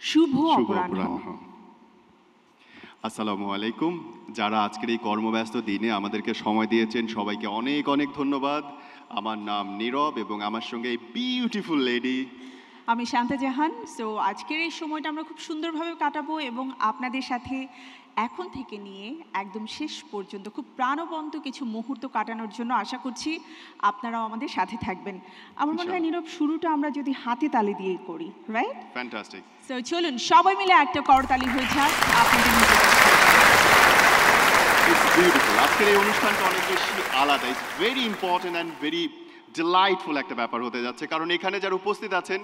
শুভ অপরাহ্ন। আসসালামু আলাইকুম। যারা আজকের এই কর্মব্যস্ত দিনে আমাদেরকে সময় দিয়েছেন সবাইকে অনেক অনেক ধন্যবাদ। আমার নাম নীরব এবং আমার সঙ্গে এই বিউটিফুল লেডি। আমি শান্তা জাহান। সো আজকের এই সময়টা আমরা খুব সুন্দরভাবে কাটাবো এবং আপনাদের সাথে এখন থেকে নিয়ে একদম শেষ পর্যন্ত খুব প্রাণবন্ত কিছু মুহূর্ত কাটানোর জন্য আশা করছি আপনারাও আমাদের সাথে থাকবেন। আমার মনে হয় নীরব, শুরুটা আমরা যদি হাতে তালি দিয়ে করি, রাইট? ফ্যান্টাস্টিক। সো চলুন সবাই মিলে একটা করতালি হয়ে যাক আপনাদের নিজেদের। It's beautiful. আজকের এই অনুষ্ঠানটা অনেক বেশি আলাদা। It's very important and very delightful একটা ব্যাপার হতে যাচ্ছে, কারণ এখানে যারা উপস্থিত আছেন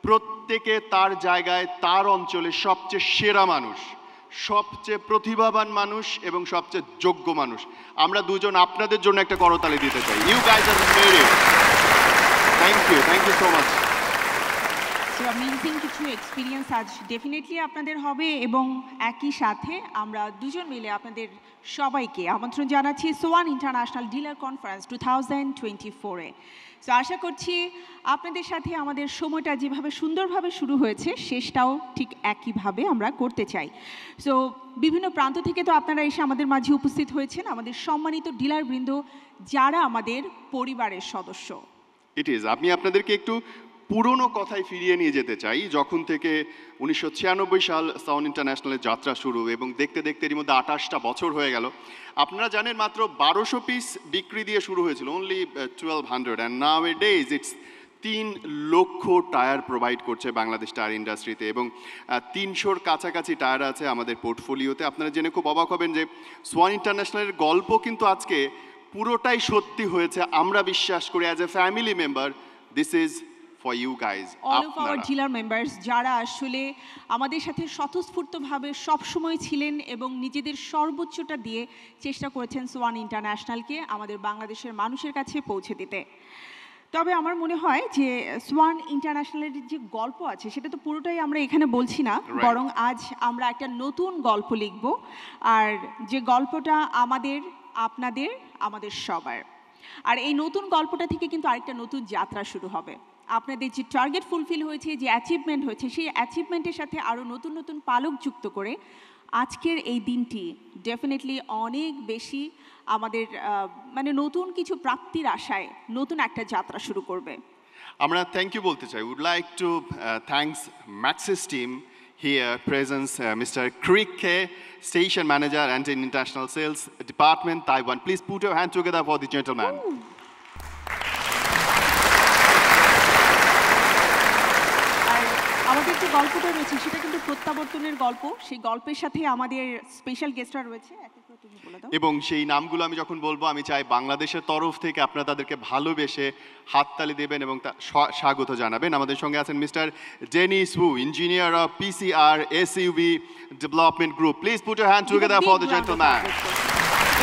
প্রত্যেকে তার জায়গায় তার অঞ্চলে সবচেয়ে সেরা মানুষ, সবচেয়ে প্রতিভাবান মানুষ এবং সবচেয়ে যোগ্য মানুষ। আমরা দুজন আপনাদের জন্য একটা করতালি দিতে চাই। You guys are made it. Thank you so much. So amazing কিছু এক্সপিরিয়েন্স আজ ডেফিনেটলি আপনাদের হবে এবং একই সাথে আমরা দুজন মিলে আপনাদের সবাইকে আমন্ত্রণ জানাচ্ছি সোয়ান ইন্টারন্যাশনাল ডিলার কনফারেন্স 2024-এ। সো আশা করছি আপনাদের সাথে আমাদের সময়টা যেভাবে সুন্দরভাবে শুরু হয়েছে শেষটাও ঠিক একইভাবে আমরা করতে চাই। সো বিভিন্ন প্রান্ত থেকে তো আপনারা এসে আমাদের মাঝে উপস্থিত হয়েছেন, আমাদের সম্মানিত ডিলারবৃন্দ যারা আমাদের পরিবারের সদস্য। It is. আমি আপনাদেরকে একটু পুরনো কথায় ফিরিয়ে নিয়ে যেতে চাই, যখন থেকে 1996 সাল সাউন্ড ইন্টারন্যাশনালের যাত্রা শুরু এবং দেখতে দেখতে এর মধ্যে 28টা বছর হয়ে গেল। আপনারা জানেন মাত্র 1200 পিস বিক্রি দিয়ে শুরু হয়েছিল, only 1200, and now A days it's 3 লক্ষ টায়ার প্রোভাইড করছে বাংলাদেশ টায়ার ইন্ডাস্ট্রিতে এবং 300-র কাছাকাছি টায়ার আছে আমাদের পোর্টফোলিওতে। আপনারা জেনে খুব অবাক হবেন যে সোয়ান ইন্টারন্যাশনালের গল্প কিন্তু আজকে পুরোটাই সত্যি হয়েছে। আমরা বিশ্বাস করি as a family member, this is for you guys. All of our dealer members যারা আসলে আমাদের সাথে স্বতঃস্ফূর্তভাবে সবসময় ছিলেন এবং নিজেদের সর্বোচ্চটা দিয়ে চেষ্টা করেছেন সোয়ান ইন্টারন্যাশনালকে আমাদের বাংলাদেশের মানুষের কাছে পৌঁছে দিতে। তবে আমার মনে হয় যে সোয়ান ইন্টারন্যাশনালের যে গল্প আছে সেটা তো পুরোটাই আমরা এখানে বলছি না, বরং আজ আমরা একটা নতুন গল্প লিখব, আর যে গল্পটা আমাদের, আপনাদের, আমাদের সবার। আর এই নতুন গল্পটা থেকে কিন্তু আরেকটা নতুন যাত্রা শুরু হবে। আপনাদের যে টার্গেট ফুলফিল হয়েছে, যে অ্যাচিভমেন্ট হয়েছে, সেই অ্যাচিভমেন্টের সাথে আরও নতুন নতুন পালক যুক্ত করে আজকের এই দিনটি ডেফিনেটলি অনেক বেশি আমাদের মানে নতুন কিছু প্রাপ্তির আশায় নতুন একটা যাত্রা শুরু করবে। আমরা থ্যাংক ইউ বলতে চাই। Would like to thanks Maxis team here presents Mr. Krick K, Station Manager and in International Sales Department, Taiwan. Please put your hand together for the gentleman. Ooh. আমাদের যে গল্পটা রয়েছে সেটা কিন্তু প্রত্যাবর্তনের গল্প। সেই গল্পের সাথে আমাদের স্পেশাল গেস্টরা রয়েছে, এবং সেই নামগুলো আমি যখন বলবো আমি চাই বাংলাদেশের তরফ থেকে আপনারা তাদেরকে ভালোবেসে হাততালি দেবেন এবং স্বাগত জানাবেন। আমাদের সঙ্গে আছেন mister Dennis Hu, engineer of PCR SUV development group. Please put your hand together for the gentleman.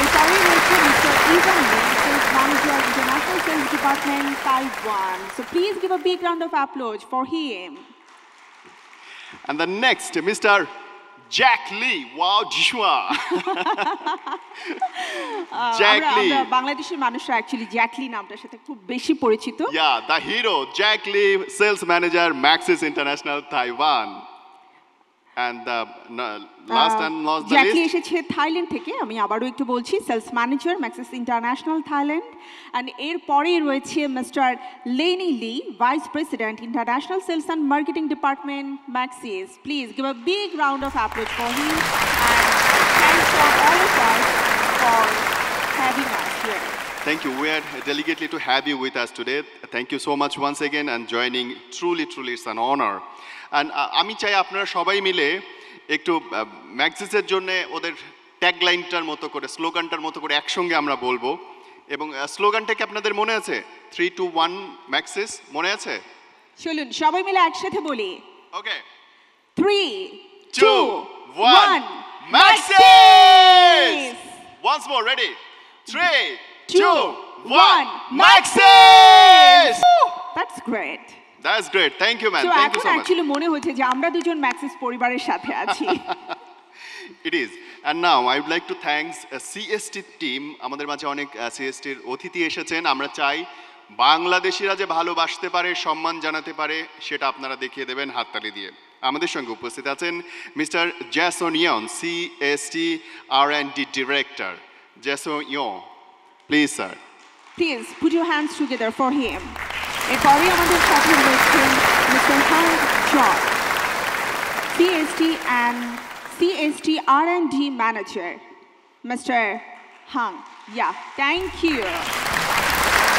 এরপরেই রয়েছে mister Ivan Lee, sales manager international sales department Taiwan. So please give a big round of applause for him. And the next, Mr. Jack Lee. Wow, Joshua. Jack Lee. আমরা বাংলাদেশের মানুষরা actually Jack লি নামটার সাথে খুব বেশি পরিচিত। Yeah, the hero, Jack Lee, Sales Manager, Maxis International, Taiwan. And the last and not the Jack Lee least, এসেছে Thailand থেকে। আমি আবারও একটু বলছি, sales manager Maxis international Thailand. And এরপরেই রয়েছে mister Lenny Lee, vice president international sales and marketing department Maxis. Please give a big round of applause for him and thanks for all of us for having us here. thank you. We are delighted to have you with us today. Thank you so much once again and joining. Truly it's an honor. And আমি চাই আপনারা সবাই মিলে একটু ম্যাক্সিসের জন্য ওদের ট্যাগলাইনটার মতো করে, স্লোগানটার মতো করে একসঙ্গে আমরা বলবো। এবং স্লোগানটা কি আপনাদের মনে আছে? 3, 2, 1 ম্যাক্সিস মনে আছে? চলুন সবাই মিলে একসাথে বলি। ওকে, 3, 2, 1 Maxxis. Once more, ready? 3, 2, 1 Maxxis. That's great. That's great. Thank you, man. So Thank you so much. Actually মনে হচ্ছে যে আমরা দুজন ম্যাক্সিস পরিবারের সাথে আছি। It is. And now I would like to thanks CST team. আমাদের মাঝে অনেক CST এর অতিথি এসেছেন। আমরা চাই বাংলাদেশিরা যে ভালোবাসতে পারে, সম্মান জানাতে পারে, সেটা আপনারা দেখিয়ে দেবেন হাততালি দিয়ে। আমাদের সঙ্গে উপস্থিত আছেন mister Jason Yoon, CST R and D director. Jason Yoon, please sir. Please put your hands together for him. এরপরে আমাদের সাথে রয়েছেন mister Hang John, CST R&D Manager. Mr. Hang, yeah, thank you.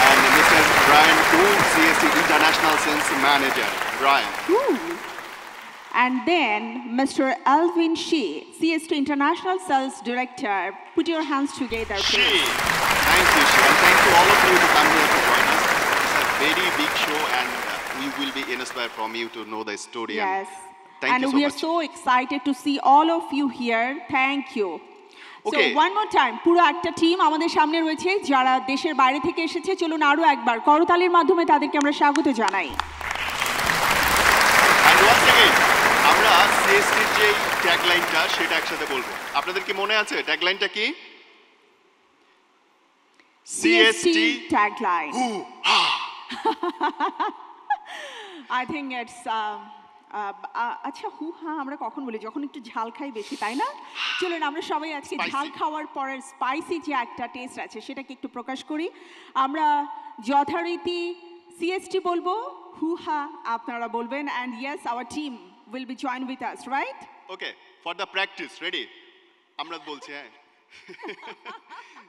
And Mr. Brian Wu, CST International Sales Manager. Brian. Ooh. And then Mr. Alvin Shi, CST International Sales Director. Put your hands together, Shi. please. Thank you, Shi. And thank you all of you to come here to join us. It's a very big show and we will be inspired from you to know the story. Yes. Thank And you so we much. are so excited to see all of you here. Thank you. Okay. So one more time, পুরো একটা team আমাদের সামনে রয়েছে যারা দেশের বাইরে থেকে এসেছে। চলুন আরো একবার করতালির মাধ্যমে তাদেরকে আমরা স্বাগত জানাই। And once again, আমরা সিএসটির যে ট্যাগলাইনটা সেটা একসাথে বলবো। আপনাদের কি মনে আছে ট্যাগলাইনটা কি? CST tagline. Who Ha. I think it's আচ্ছা হু হ্যাঁ আমরা কখন বলি যখন একটু ঝাল খাই বেশি, তাই না? চলুন আমরা সবাই আজকে Spicy. ঝাল খাওয়ার পরের স্পাইসি যে একটা টেস্ট আছে সেটাকে একটু প্রকাশ করি। আমরা যথারীতি সিএসটি বলবো, হু হা আপনারা বলবেন, and yes our team will be joined with us, right? Okay, for the practice ready? আমরা বলছি হ্যাঁ।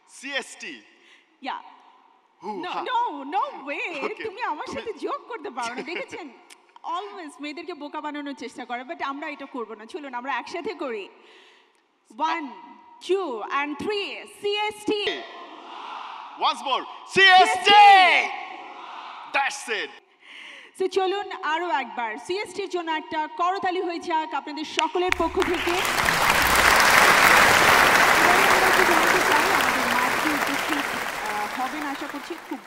CST Yeah. হু No, হা। no, no way. Okay. তুমি আমার সাথে যোগ করতে পারো না, দেখেছেন? অলওয়েজ মেয়েদেরকে বোকা বানানোর চেষ্টা করে, বাট আমরা এটা করব না। চলুন আমরা একসাথে করি। 1, 2 and 3 CST. Once more, CST! That's it. So চলুন আরো একবার সিএসটির জন্য একটা করতালি হয়ে যাক আপনাদের সকলের পক্ষ থেকে। এবারে আমরা একটু জানতে চাই আমাদের মাঝে উপস্থিত হবেন আশা করছি খুব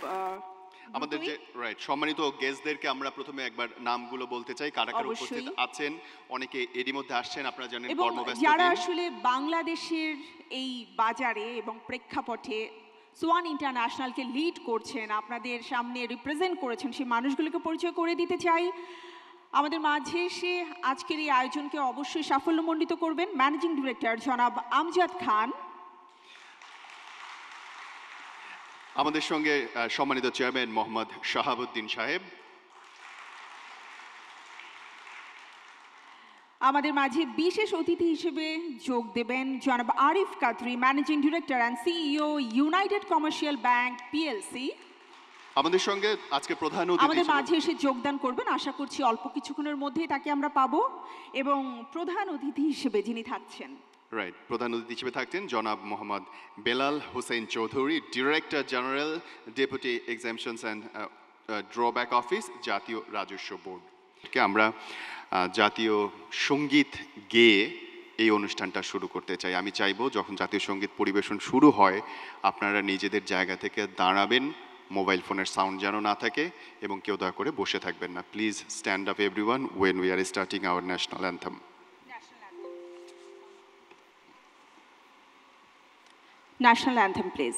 আমাদের যে রাইট সম্মানিত গেস্টদেরকে আমরা প্রথমে একবার নামগুলো বলতে চাই, কারা কারা উপস্থিত অবশ্যই। আছেন। অনেকে এরই মধ্যে আসছেন, আপনারা জানেন এবং কর্মব্যস্ত যারা দিন। আসলে বাংলাদেশের এই বাজারে এবং প্রেক্ষাপটে সোয়ান ইন্টারন্যাশনালকে লিড করছেন, আপনাদের সামনে রিপ্রেজেন্ট করেছেন, সেই মানুষগুলোকে পরিচয় করে দিতে চাই। আমাদের মাঝে এসে আজকের এই আয়োজনকে অবশ্যই সাফল্যমণ্ডিত করবেন ম্যানেজিং ডিরেক্টর জনাব আমজাদ খান। আমাদের সঙ্গে সম্মানিত চেয়ারম্যান মোহাম্মদ শাহাবুদ্দিন সাহেব। আমাদের মাঝে বিশেষ অতিথি হিসেবে যোগ দেবেন জনাব আরিফ কাদরি, managing director and CEO United Commercial Bank PLC. আমাদের সঙ্গে আজকে প্রধান অতিথি আমাদের হিসেবে- মাঝে এসে যোগদান করবেন, আশা করছি অল্প কিছুক্ষণের মধ্যেই তাকে আমরা পাবো। এবং প্রধান অতিথি হিসেবে যিনি থাকছেন, রাইট, প্রধান অতিথি হিসেবে থাকছেন জনাব Mohammad Belal Hossain Chowdhury, director general, deputy এক্সামশনস and drawback office, জাতীয় রাজস্ব বোর্ড। আমরা জাতীয় সঙ্গীত গেয়ে এই অনুষ্ঠানটা শুরু করতে চাই। আমি চাইবো যখন জাতীয় সঙ্গীত পরিবেশন শুরু হয় আপনারা নিজেদের জায়গা থেকে দাঁড়াবেন, মোবাইল ফোনের সাউন্ড যেন না থাকে, এবং কেউ দয়া করে বসে থাকবেন না। Please stand up everyone when we are starting our national anthem. National anthem please.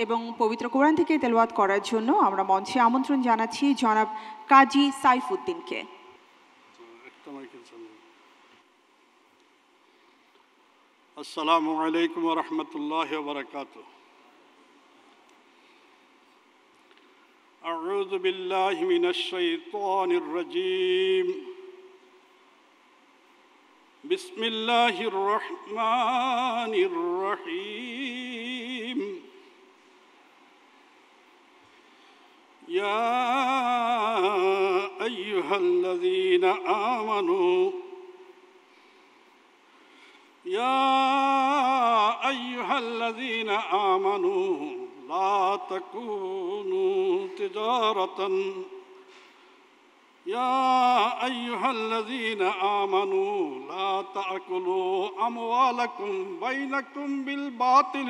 এবং পবিত্র কোরআন থেকে তেলাওয়াত করার জন্য আমরা মঞ্চে আমন্ত্রণ জানাচ্ছি জনাব কাজী সাইফুদ্দিনকে। আসসালামু আলাইকুম ওয়া রাহমাতুল্লাহি ওয়া বারাকাতুহু। আউযু বিল্লাহি মিনাশ শাইতানির রাজীম। বিসমিল্লাহির রহমানির রহিম। ইয়া আইয়ুহাল্লাযীনা আমানু يا أيها الذين آمنوا لا تكونوا تجارة يا أيها الذين آمنوا لا تأكلوا أموالكم بينكم بالباطل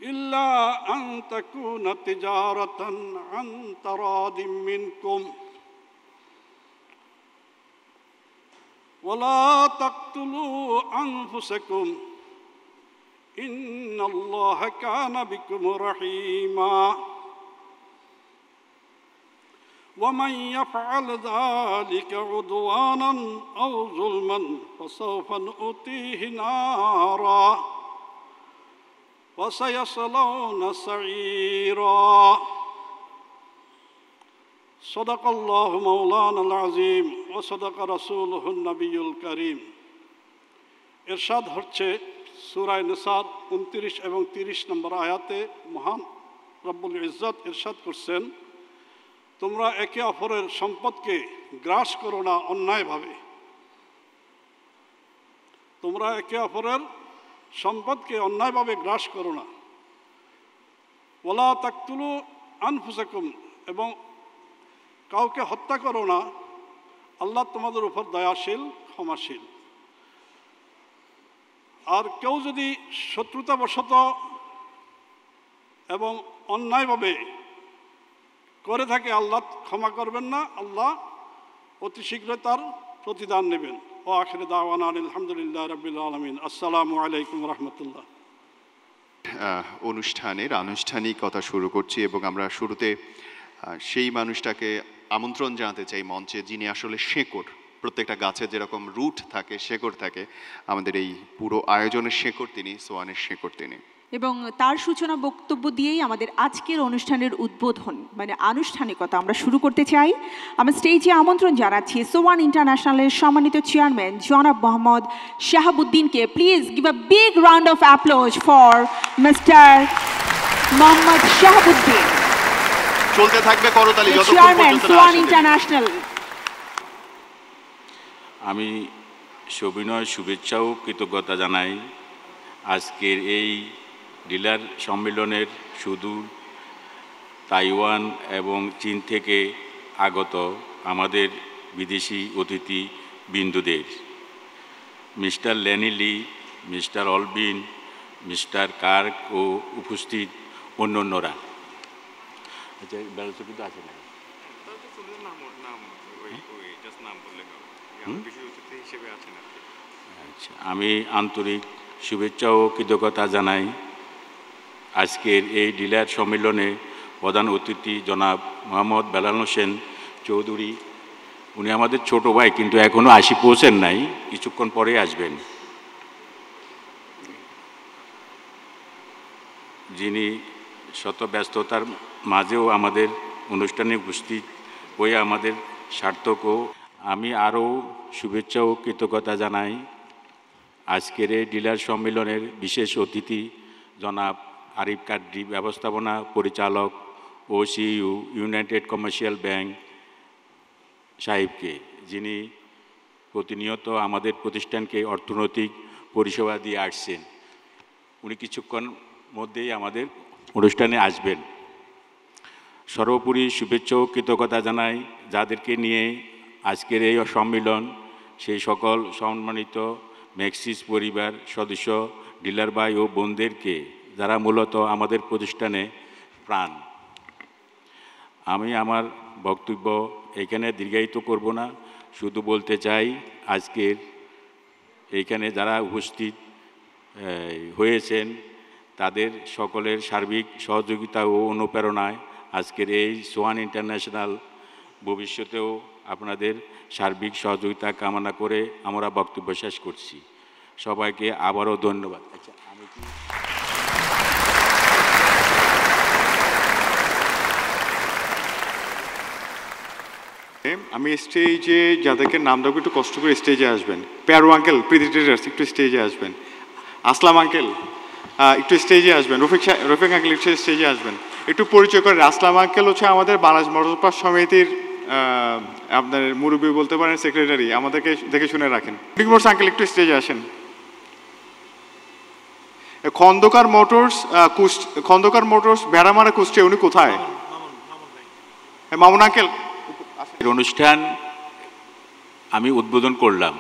إلا أن تكون تجارة عن تراض منكم ولا تقتلوا أنفسكم إن الله كان بكم رحيما ومن يفعل ذلك عدوانا أو ظلما فسوف نؤتيه نارا وسيصلون سعيرا صدق الله مولانا العظيم وصدق رسوله النبي الكريم। ইরশাদ হচ্ছে সূরা নিসার 29 এবং 30 নম্বর আয়াতে মহান রব্বুল ইজ্জত ইরশাদ করছেন, তোমরা একে অপরের সম্পদকে গ্রাস করো না অন্যায়ভাবে। তোমরা একে অপরের সম্পদকে অন্যায়ভাবে গ্রাস করো না। ওয়ালা তাকতুলু আনফুসাকুম, এবং কাউকে হত্যা করো না, আল্লাহ তোমাদের উপর দয়াশীল ক্ষমাশীল। আর কেউ যদি শত্রুতাবশত এবং অন্যায়ভাবে করে থাকে আল্লাহ ক্ষমা করবেন না, আল্লাহ অতি শীঘ্রই তার প্রতিদান নেবেন। ও আখির দাওয়ানা আলহামদুলিল্লাহ রাব্বিল আলামিন। আসসালামু আলাইকুম রাহমাতুল্লাহ। অনুষ্ঠানের আনুষ্ঠানিকতা শুরু করছি এবং আমরা শুরুতে সেই মানুষটাকে আমন্ত্রণ জানাতে চাই মঞ্চে, যিনি আসলে শেকড়। প্রত্যেকটা গাছের যেরকম রুট থাকে, শেকড় থাকে, আমাদের এই পুরো আয়োজনের শেকড় তিনি, সোয়ানের শেকড় তিনি। এবং তার সূচনা বক্তব্য দিয়েই আমাদের আজকের অনুষ্ঠানের উদ্বোধন মানে আনুষ্ঠানিকতা আমরা শুরু করতে চাই। আমরা স্টেজে আমন্ত্রণ জানাচ্ছি সোয়ান ইন্টারন্যাশনালের সম্মানিত চেয়ারম্যান জনাব মোহাম্মদ শাহাবুদ্দিনকে। Please give a big round of applause for mister Mohammad Shahabuddin, চলতে থাকবে করতালি যতক্ষণ চেয়ারম্যান পর্যন্ত সোয়ান ইন্টারন্যাশনাল। আমি সবিনয় শুভেচ্ছা ও কৃতজ্ঞতা জানাই আজকের এই ডিলার সম্মেলনের শুধু তাইওয়ান এবং চীন থেকে আগত আমাদের বিদেশি অতিথি বিন্দুদের, মিস্টার লেনিলি, মিস্টার অলবিন, মিস্টার কার্ক ও উপস্থিত অন্যান্যরা। আচ্ছা, বেলচা কিন্তু আছে না? আচ্ছা, আমি আন্তরিক শুভেচ্ছা ও কৃতজ্ঞতা জানাই আজকের এই ডিলার সম্মেলনে প্রধান অতিথি জনাব মোহাম্মদ বেলাল হোসেন চৌধুরী। উনি আমাদের ছোট ভাই, কিন্তু এখনও পৌঁছেন নাই, কিছুক্ষণ পরে আসবেন। যিনি শত ব্যস্ততার মাঝেও আমাদের অনুষ্ঠানে উপস্থিত হয়ে আমাদের সার্থক। আমি আরও শুভেচ্ছা ও কৃতজ্ঞতা জানাই আজকের এই ডিলার সম্মেলনের বিশেষ অতিথি জনাব আরিফ কাদরি, ব্যবস্থাপনা পরিচালক ও সিইও ইউনাইটেড কমার্শিয়াল ব্যাংক সাহেবকে, যিনি প্রতিনিয়ত আমাদের প্রতিষ্ঠানকে অর্থনৈতিক পরিষেবা দিয়ে আসছেন। উনি কিছুক্ষণ মধ্যেই আমাদের অনুষ্ঠানে আসবেন। সর্বোপরি শুভেচ্ছা ও কৃতজ্ঞতা জানাই যাদেরকে নিয়ে আজকের এই সম্মেলন, সেই সকল সম্মানিত ম্যাক্সিস পরিবার সদস্য, ডিলার ভাই ও বোনদেরকে, যারা মূলত আমাদের প্রতিষ্ঠানে প্রাণ। আমি আমার বক্তব্য এখানে দীর্ঘায়িত করব না, শুধু বলতে চাই আজকের এইখানে যারা উপস্থিত হয়েছেন তাদের সকলের সার্বিক সহযোগিতা ও অনুপ্রেরণায় আজকের এই সোয়ান ইন্টারন্যাশনাল ভবিষ্যতেও আপনাদের সার্বিক সহযোগিতা কামনা করে আমরা বক্তব্য শেষ করছি। সবাইকে আবারও ধন্যবাদ। আচ্ছা, আমি স্টেজে যাদেরকে নাম দেবো একটু কষ্ট করে স্টেজে আসবেন। প্যারো আঙ্কেল, প্রীতি ট্রেডার্স একটু স্টেজে আসবেন। আসলাম আঙ্কেল একটু স্টেজে আসবেন। রফিক আঙ্কেল একটু স্টেজে আসবেন। একটু পরিচয় করেন। আসলাম আঙ্কেল হচ্ছে আমাদের বাংলাদেশ মোটরপাস সমিতির আপনার মুরব্বী বলতে পারেন, সেক্রেটারি। আমাদেরকে দেখে শুনে রাখেন। মোটরস আঙ্কেল একটু স্টেজে আসেন। খন্দকার মোটরস ভেড়ামারা কুষ্টিয়া, উনি কোথায়? মামুন আঙ্কেল। অনুষ্ঠান আমি উদ্বোধন করলাম।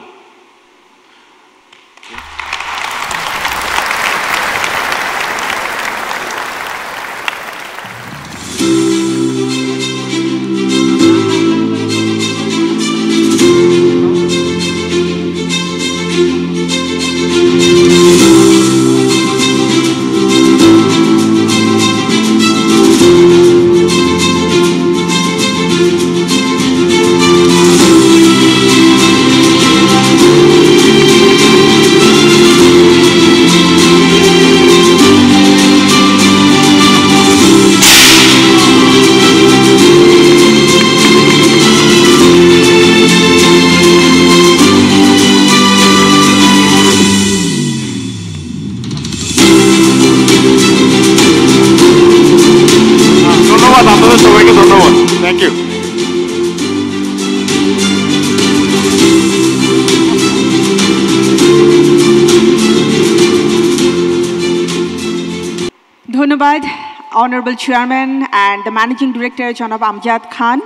সবাইকে ধন্যবাদ। Thank you. ধন্যবাদ honourable chairman and the managing director জনাব আমজাদ খান,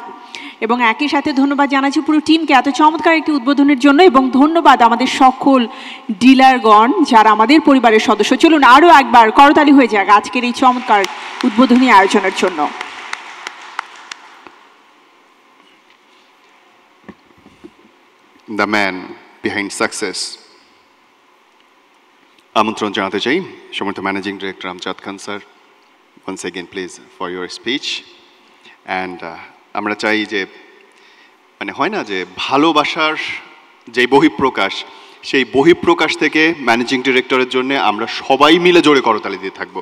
এবং একই সাথে ধন্যবাদ জানাচ্ছি পুরো টিমকে এত চমৎকার একটি উদ্বোধনের জন্য, এবং ধন্যবাদ আমাদের সকল ডিলারগণ যারা আমাদের পরিবারের সদস্য। চলুন আরও একবার করতালি হয়ে যাক আজকের এই চমৎকার উদ্বোধনী আয়োজনের জন্য। The man behind success. আমন্ত্রণ জানাতে চাই সম্মানিত managing director Amjad Khan sir, once again please for your speech. And আমরা চাই যে মানে হয় না যে ভালোবাসার যে বহিঃপ্রকাশ, সেই বহিঃপ্রকাশ থেকে ম্যানেজিং ডিরেক্টরের জন্য আমরা সবাই মিলে জোরে করতালি দিয়ে থাকবো।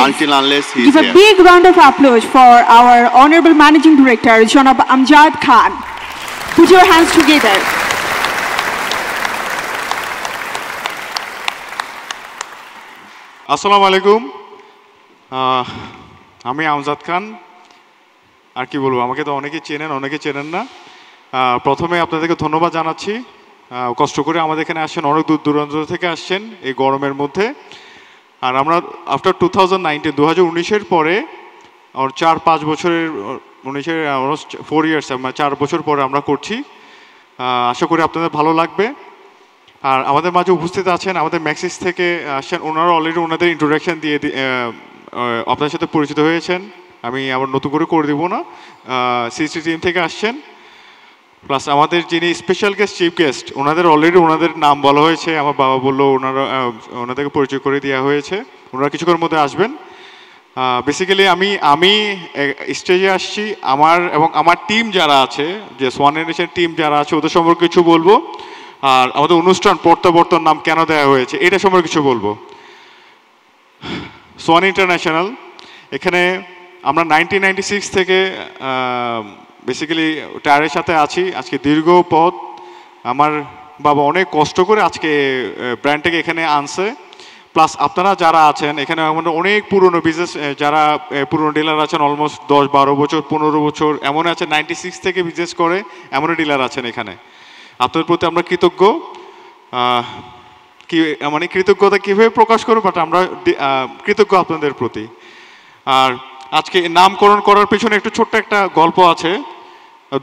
Until unless he is Give a here. big round of applause for our honorable managing director Janab Amjad Khan. Put your hands together. আসসালামু আলাইকুম। আমি আমজাদ খান। আর কি বলবো, আমাকে তো অনেকে চেনেন, অনেকে চেনেন না। প্রথমে আপনাদেরকে ধন্যবাদ জানাচ্ছি, কষ্ট করে আমাদের এখানে আসছেন, অনেক দূর দূরান্ত থেকে আসছেন এই গরমের মধ্যে। আর আমরা আফটার 2019 পরে 4-5 বছরের 4 ইয়ার্স 4 বছর পরে আমরা করছি। আশা করি আপনাদের ভালো লাগবে। আর আমাদের মাঝে উপস্থিত আছেন আমাদের ম্যাক্সিস থেকে আসছেন, ওনারা অলরেডি ওনাদের ইন্ট্রোডাকশন দিয়ে আপনাদের সাথে পরিচিত হয়েছেন, আমি আবার নতুন করে দিব না। সিসি টিম থেকে আসছেন, প্লাস আমাদের যিনি স্পেশাল গেস্ট, চিফ গেস্ট, ওনাদের অলরেডি ওনাদের নাম বলা হয়েছে। আমার বাবা বললো ওনাদেরকে পরিচয় করে দেওয়া হয়েছে, ওনারা কিছুক্ষণের মধ্যে আসবেন। বেসিক্যালি আমি স্টেজে আসছি আমার এবং আমার টিম যারা আছে, যে সোয়ান ইন্টারন্যাশনাল টিম যারা আছে, ওদের সম্পর্কে কিছু বলবো। আর আমাদের অনুষ্ঠান প্রত্যাবর্তন নাম কেন দেওয়া হয়েছে এটা সম্পর্কে কিছু বলবো। সোয়ান ইন্টারন্যাশনাল, এখানে আমরা 1996 থেকে বেসিক্যালি টায়ারের সাথে আছি। আজকে দীর্ঘ পথ, আমার বাবা অনেক কষ্ট করে আজকে ব্র্যান্ডটাকে এখানে আনছে। প্লাস আপনারা যারা আছেন এখানে, আমাদের অনেক পুরনো বিজনেস, যারা পুরনো ডিলার আছেন অলমোস্ট 10-12 বছর 15 বছর, এমন আছে 96 থেকে বিজনেস করে এমনও ডিলার আছেন এখানে। আপনাদের প্রতি আমরা কৃতজ্ঞ। মানে কৃতজ্ঞতা কীভাবে প্রকাশ করবো, বাট আমরা কৃতজ্ঞ আপনাদের প্রতি। আর আজকে নামকরণ করার পেছনে একটু ছোট্ট একটা গল্প আছে।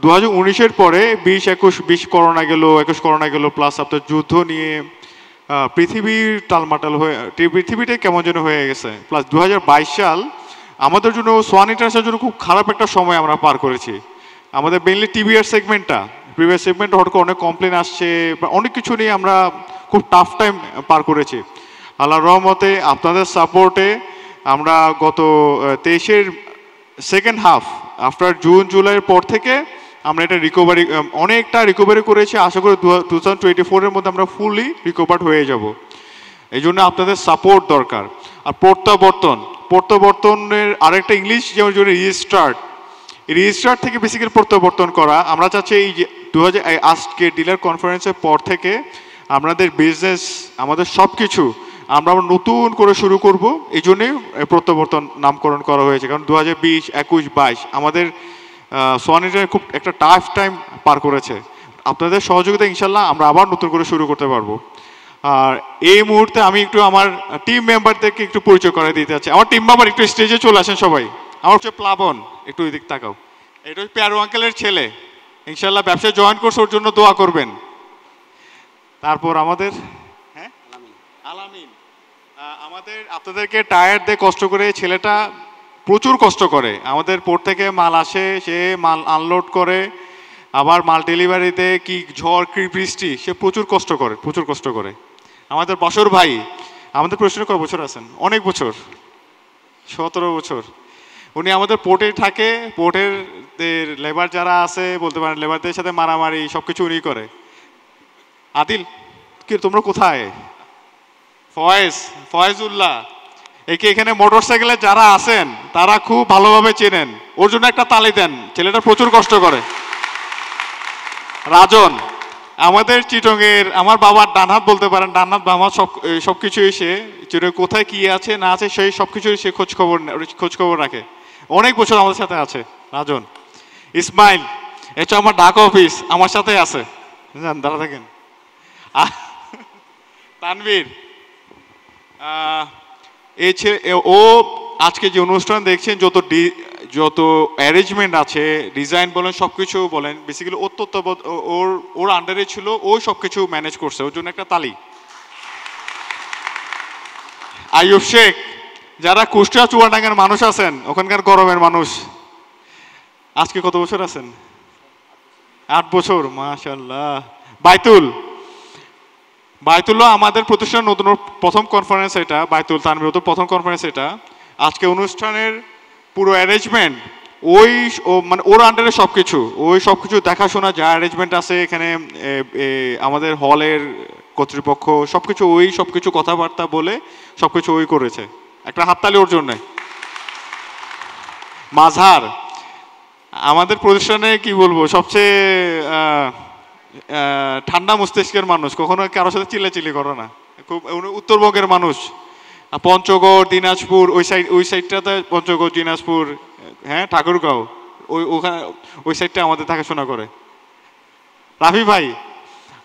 2019 পরে 20 করোনা গেল, 21 করোনা গেল, প্লাস আপনার যুদ্ধ নিয়ে পৃথিবীর টালমাটাল হয়ে, পৃথিবীটাই কেমন যেন হয়ে গেছে। প্লাস 2022 সাল আমাদের জন্য, সোয়ান ইন্টারন্যাশনালের জন্য খুব খারাপ একটা সময় আমরা পার করেছি। আমাদের মেইনলি টিভিআর সেগমেন্টটা, প্রিভিয়াস সেগমেন্ট হঠাৎ করে অনেক কমপ্লেন আসছে, অনেক কিছু নিয়ে আমরা খুব টাফ টাইম পার করেছি। আল্লাহর রহমতে আপনাদের সাপোর্টে আমরা গত 23-এর সেকেন্ড হাফ আফটার জুন জুলাইয়ের পর থেকে আমরা এটা অনেকটা রিকভারি করেছি। আশা করি 2024-এর মধ্যে আমরা ফুললি রিকভার্ড হয়ে যাব। এই জন্য আপনাদের সাপোর্ট দরকার। আর প্রত্যাবর্তনের আরেকটা ইংলিশ যেমন রিস্টার্ট থেকে বেসিক্যালি প্রত্যাবর্তন করা। আমরা চাচ্ছি এই যে আজকে ডিলার কনফারেন্সের পর থেকে আমাদের বিজনেস, আমাদের সব কিছু আমরা নতুন করে শুরু করব। এই জন্যই প্রত্যাবর্তন নামকরণ করা হয়েছে, কারণ 2020, 21, 22 আমাদের সোয়ান ইন্টারন্যাশনাল খুব একটা টাফ টাইম পার করেছে। আপনাদের সহযোগিতা ইনশাল্লাহ আমরা আবার নতুন করে শুরু করতে পারবো। আর এই মুহূর্তে আমি একটু আমার টিম মেম্বারদেরকে একটু পরিচয় করে দিতে চাচ্ছি। আমার টিম মেম্বার একটু স্টেজে চলে আসেন সবাই। আমার হচ্ছে প্লাবন, একটু এদিক তাকাও। এটা হচ্ছে প্যারো আঙ্কেলের ছেলে, ইনশাল্লাহ ব্যবসায় জয়েন করছে, ওর জন্য দোয়া করবেন। তারপর আমাদের আলামিন, আমাদের আপনাদেরকে টায়ার দিয়ে কষ্ট করে, ছেলেটা প্রচুর কষ্ট করে। আমাদের পোর্ট থেকে মাল আসে, সে মাল আনলোড করে, আবার মাল ডেলিভারিতে কি ঝড় কি বৃষ্টি, সে প্রচুর কষ্ট করে। আমাদের বছর ভাই, আমাদের প্রশ্ন কয় বছর আছেন? অনেক বছর, 17 বছর। উনি আমাদের পোর্টে থাকে, পোর্টের লেবার যারা আছে বলতে পারেন লেবারদের সাথে মারামারি সব কিছু উনি করে। আদিল, কি তোমরা কোথায়? ফয়েজুল্লাহ, একে এখানে মোটরসাইকেলে যারা আছেন তারা খুব ভালোভাবে চেনেন, ওর জন্য একটা তালি দেন, ছেলেটা প্রচুর কষ্ট করে। রাজন, আমাদের চিটংয়ের আমার বাবার ডানহাত বলতে পারেন, ডানহাত বামহাত সব কিছুই সে কোথায় কি আছে না আছে সেই সব কিছুই সে খোঁজ খবর রাখে। অনেক বছর আমাদের সাথে আছে রাজন। ইসমাইল, এটা আমার ঢাকা অফিস, আমার সাথে আছে, দাঁড়া থাকেন। তানভীর, ও আজকে যে অনুষ্ঠান দেখছেন, যত অ্যারেঞ্জমেন্ট আছে, ডিজাইন বলেন সব কিছু বলেন, বেসিক্যালি ওর আন্ডারে ছিল, ও সব কিছু ম্যানেজ করছে, ওর জন্য একটা তালি। আইয়ুব শেখ, যারা কুষ্টিয়া চুয়াডাঙ্গার মানুষ আছেন, ওখানকার গরমের মানুষ, আজকে কত বছর আছেন? 8 বছর, মাশাআল্লাহ। বাইতুল্লাহ আমাদের প্রতিষ্ঠানের নতুন প্রথম কনফারেন্স এটা, বাইতুল তানভীর প্রথম কনফারেন্স এটা। আজকে অনুষ্ঠানের পুরো অ্যারেঞ্জমেন্ট মানে ওর আন্ডারে সব কিছু দেখাশোনা, যা অ্যারেঞ্জমেন্ট আছে এখানে আমাদের হলের কর্তৃপক্ষ সব কিছু কথাবার্তা বলে সব কিছু ওই করেছে। একটা হাততালি ওর জন্যে। মাঝহার, আমাদের প্রতিষ্ঠানে কি বলবো সবচেয়ে ঠান্ডা মস্তিষ্কের মানুষ, কখনো কারোর সাথে চিল্লাচিল্লি করে না, খুব উত্তরবঙ্গের মানুষ। পঞ্চগড়, দিনাজপুর, ওই সাইডটাতে পঞ্চগড়, দিনাজপুর, হ্যাঁ ঠাকুরগাঁও, ওই সাইডটা আমাদের দেখাশোনা করে। রাফি ভাই,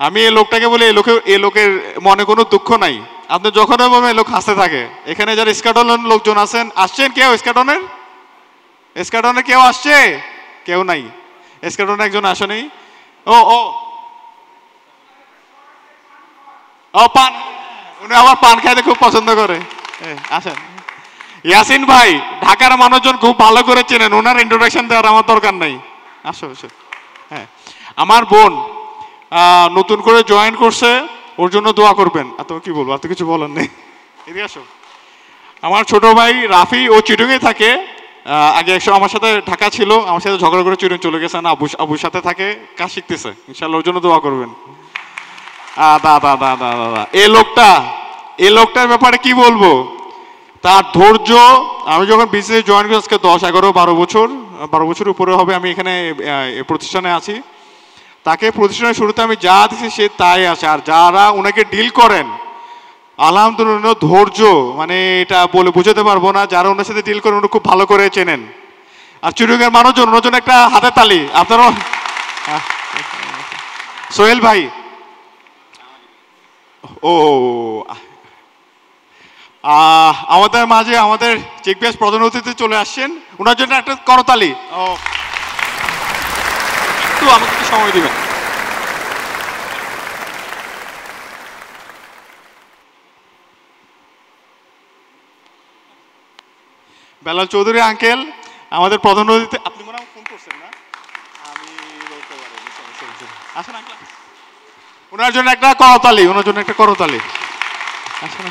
আমি এই লোকটাকে বলি, এই লোকের মনে কোনো দুঃখ নাই, আপনি যখন বলবেন এই লোক হাসতে থাকে। এখানে যারা স্কাটনের লোকজন আসছেন কেউ স্কাটনে কেউ আসছে? কেউ নাই। স্কাটনে একজন আসে নেই। পান, উনি আবার পান খাইতে খুব পছন্দ করে। আসেন। ইয়াসিন ভাই, ঢাকার মানুষজন খুব ভালো করে চেনেন, ওনার ইন্ট্রোডাকশন দেওয়ার আমার দরকার নাই। আসো। হ্যাঁ, আমার বোন নতুন করে জয়েন করছে, ওর জন্য দোয়া করবেন। এত কি বলবো, এত কিছু বলার নেই। এদিকে আসো। আমার ছোট ভাই রাফি, ও চিটংয়ে থাকে। আগে আমার সাথে ঢাকা ছিল, আমার সাথে ঝগড়া করে চিটং চলে গেছে, না আবুর সাথে থাকে, কাজ শিখতেছে, ইনশাল্লাহ ওর জন্য দোয়া করবেন। দাদা, এই লোকটার ব্যাপারে কি বলবো, তার ধৈর্য। আমি যখন বিসিএস জয়েন করি আজকে 10, 11, 12 বছর উপরে হবে আমি এখানে প্রতিষ্ঠানে আছি। তাকে প্রতিষ্ঠানের শুরুতে আমি যা দিচ্ছি সে তাই আছে। আর যারা ওনাকে ডিল করেন, আলহামদুলিল্লাহ ধৈর্য, মানে এটা বলে বুঝাতে পারবো না। যারা ওনার সাথে ডিল করেন উনি খুব ভালো করে চেনেন। আর চিটংয়ের মানুষজন, ওনার জন্য একটা হাতে তালি আপনারা। সোহেল ভাই, আমাদের মাঝে আমাদের চিফ গেস্ট প্রধান অতিথি চলে আসছেন, ওনার জন্য একটা করতালি। একটু আমাকে একটু সময় দিবেন। বেলাল চৌধুরী আঙ্কেল, আমাদের প্রধান অতিথি। আপনি মনে হয় ফোন করছেন না? আমি বলতে পারি। আসেন আঙ্কেল, ওনার জন্য একটা করতালি। আসেন।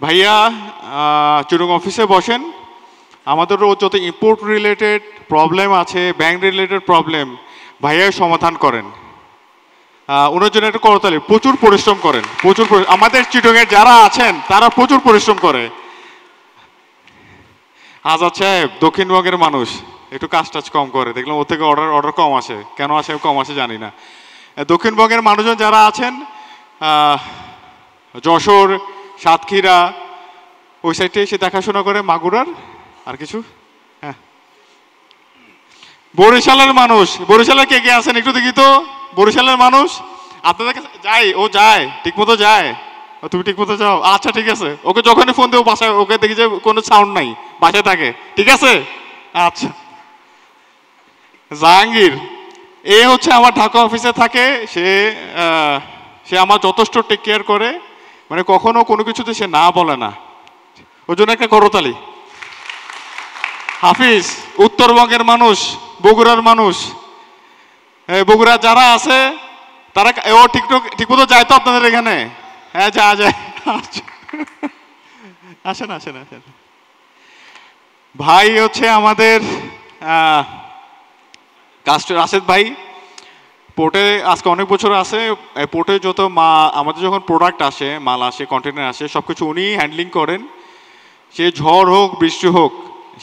ভাইয়া চিরং অফিসে বসেন, আমাদেরও যত ইম্পোর্ট রিলেটেড প্রবলেম আছে, ব্যাংক রিলেটেড প্রবলেম, ভাইয়াই সমাধান করেন। ওনার জন্য একটা করতালি, প্রচুর পরিশ্রম করেন, আমাদের চিটংয়ের যারা আছেন তারা প্রচুর পরিশ্রম করে। আজাদ সাহেব দক্ষিণবঙ্গের মানুষ, একটু কাজ টাজ কম করে, দেখলাম ওর থেকে অর্ডার কম আসে, কেন আসে কম আসে জানি না। দক্ষিণবঙ্গের মানুষজন যারা আছেন, যশোর, সাতক্ষীরা, ওই সাইডে এসে দেখাশোনা করে, মাগুরার আর কিছু, হ্যাঁ বরিশালের মানুষ, বরিশালের কে কে আছেন একটু দেখি তো, বরিশালের মানুষ আপনাদের কাছে যায়, ও যায় ঠিক মতো যায়, তুমি ঠিক মতো যাও, আচ্ছা ঠিক আছে, ওকে যখনই ফোন দেবো বাসায়, ওকে দেখি যে কোনো সাউন্ড নাই, বাসায় থাকে, ঠিক আছে আচ্ছা। জাহাঙ্গীর এ হচ্ছে আমার ঢাকা অফিসে থাকে, সে আমার যথেষ্ট টেক কেয়ার করে, মানে কখনো কোনো কিছুতে সে না বলে না, ওর জন্য একটা করতালি। হাফিজ উত্তরবঙ্গের মানুষ, বগুড়ার মানুষ, বগুড়া যারা আছে তারা, ও ঠিক মতো যায় তো আপনাদের এখানে, হ্যাঁ যায়, আসেন আসেন আসেন। ভাই হচ্ছে আমাদের রাশেদ ভাই, পোর্টে আজকে অনেক বছর আছে, পোর্টে যত আমাদের যখন প্রোডাক্ট আসে, মাল আসে, কন্টেনার আসে, সব কিছু উনি হ্যান্ডলিং করেন। সে ঝড় হোক বৃষ্টি হোক,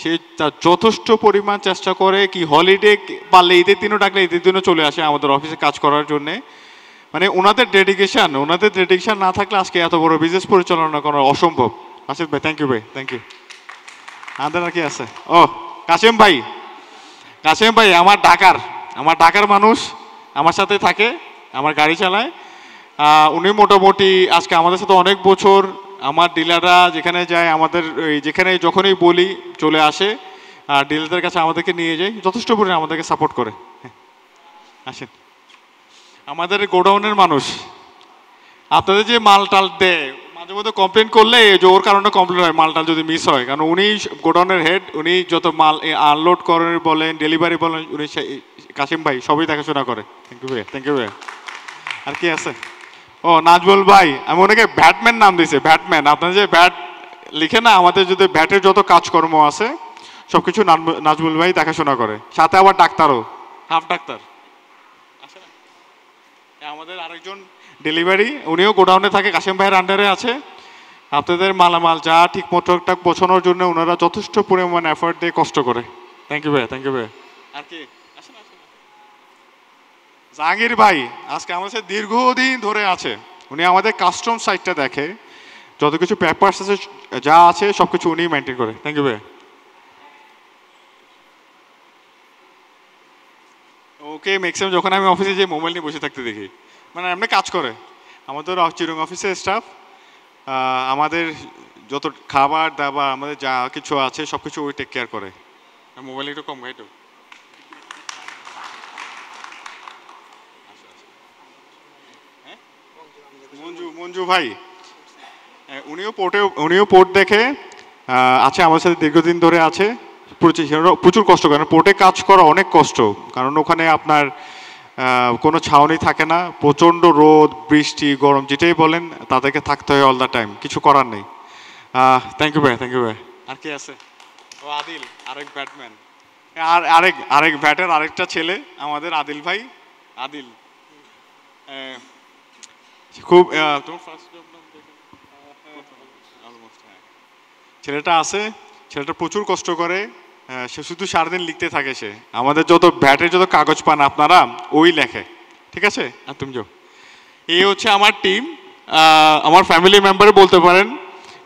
সে তার যথেষ্ট পরিমাণ চেষ্টা করে কি হলিডে পারলে ঈদের দিনও ডাকলে ঈদের দিনও চলে আসে আমাদের অফিসে কাজ করার জন্যে। মানে ওনাদের ডেডিকেশন না থাকলে আজকে এত বড় বিজনেস পরিচালনা করা অসম্ভব। রাশেদ ভাই থ্যাংক ইউ ভাই, থ্যাংক ইউ। আমাদের আর কি আছে, ও কাশেম ভাই আমার ঢাকার মানুষ, আমার সাথে থাকে, আমার গাড়ি চালায়। উনি মোটামুটি আজকে আমাদের সাথে অনেক বছর, আমার ডিলাররা যেখানে যায়, আমাদের যেখানে যখনই বলি চলে আসে, আর ডিলারদের কাছে আমাদেরকে নিয়ে যায়, যথেষ্ট পরিমাণে আমাদেরকে সাপোর্ট করে। আসেন, আমাদের গোডাউনের মানুষ, আপনাদের যে মাল টাল দেয় মাঝে মধ্যে কমপ্লেন করলে যে ওর কারণে কমপ্লেন হয়, মাল টাল যদি মিস হয়, কারণ উনি গোডাউনের হেড, উনি যত মাল আনলোড করেন বলেন, ডেলিভারি বলেন, উনি কাশিম ভাই সবই দেখাশোনা করে। থ্যাংক ইউ ভাই। আর কি আছে, ও নাজবুল ভাই, আমি ওনাকে ব্যাটম্যান নাম দিয়েছি, ব্যাটম্যান। আপনার যে ব্যাট লিখে না, আমাদের যদি ব্যাটের যত কাজকর্ম আছে সবকিছু নাজবুল ভাই দেখাশোনা করে, সাথে আবার ডাক্তারও, হাফ ডাক্তার। আমাদের আরেকজন ডেলিভারি, উনিও গোডাউনে থাকে, কাশিম ভাইয়ের আন্ডারে আছে। আপনাদের মালামাল যা ঠিক মতো পৌঁছানোর জন্য ওনারা যথেষ্ট পরিমাণ এফোর্ট দিয়ে কষ্ট করে। থ্যাংক ইউ ভাই। আর কি জাহাঙ্গীর ভাই আজকে আমার সাথে দীর্ঘদিন ধরে আছে, উনি আমাদের কাস্টম সাইটটা দেখে, যত কিছু পেপারস আছে যা আছে সব কিছু উনি মেনটেন করে। থ্যাংক ইউ ভাই। ওকে ম্যাক্সিমাম যখন আমি অফিসে যে মোবাইল নিয়ে বসে থাকতে দেখি, মানে এমনি কাজ করে। আমাদের চিরং অফিসের স্টাফ আমাদের যত খাবার দাবার আমাদের যা কিছু আছে সব কিছু ওই টেক কেয়ার করে। মোবাইল একটু কম একটু মঞ্জু ভাই, উনিও পোর্ট দেখে আছে, আমার সাথে দীর্ঘদিন ধরে আছে, প্রচুর কষ্ট করেন। পোর্টে কাজ করা অনেক কষ্ট, কারণ ওখানে আপনার কোনো ছাউনি থাকে না, প্রচণ্ড রোদ বৃষ্টি গরম যেটাই বলেন তাদেরকে থাকতে হয় অল দ্য টাইম, কিছু করার নেই। থ্যাংক ইউ ভাই। আর কি আছে, ও আদিল, আরেক ব্যাটম্যান, আরেক ব্যাটের আরেকটা ছেলে আমাদের আদিল ভাই। আদিল খুব ছেলেটা আছে, ছেলেটা প্রচুর কষ্ট করে, সে শুধু সারাদিন লিখতে থাকে। সে আমাদের যত ব্যাটের যত কাগজ পান আপনারা ওই লেখে, ঠিক আছে। আর তুমি যাও, এই হচ্ছে আমার টিম, আমার ফ্যামিলি মেম্বার বলতে পারেন।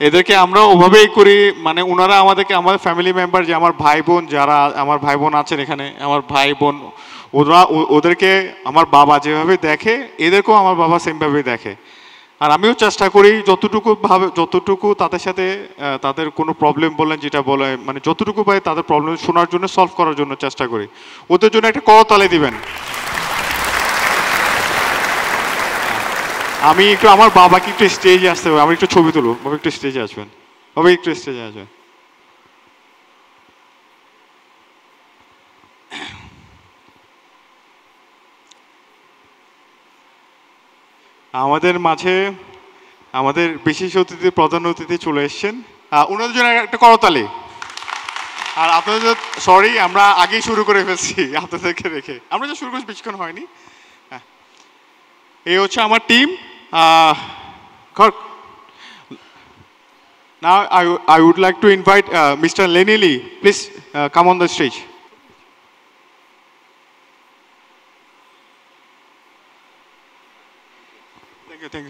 এদেরকে আমরা ওভাবেই করি, মানে ওনারা আমাদেরকে, আমাদের ফ্যামিলি মেম্বার, যে আমার ভাই বোন যারা আমার ভাই বোন আছেন এখানে, আমার ভাই বোন ওদেরকে আমার বাবা যেভাবে দেখে এদেরকেও আমার বাবা সেমভাবে দেখে। আর আমিও চেষ্টা করি যতটুকু তাদের সাথে তাদের কোনো প্রবলেম বলেন যেটা বলে, মানে যতটুকু পাই তাদের প্রবলেম শোনার জন্য, সলভ করার জন্য চেষ্টা করি। ওদের জন্য একটা করতালি দিবেন। আমি একটু আমার বাবাকে একটু স্টেজে আসতে হবে, আমি একটু ছবি তুলবো, বাবা একটু স্টেজে আসবেন, বাবা একটু স্টেজে আসবেন। আমাদের মাঝে আমাদের বিশেষ অতিথি প্রধান অতিথি চলে এসেছেন, ওনাদের জন্য একটা করতালি। আর আপনাদের সরি আমরা আগেই শুরু করে ফেলছি আপনাদেরকে রেখে, আমরা যে শুরু করছি বেশিক্ষণ হয়নি। হ্যাঁ, এই হচ্ছে আমার team. Now I would like to invite Mr. Lenny Lee. Please come on the stage.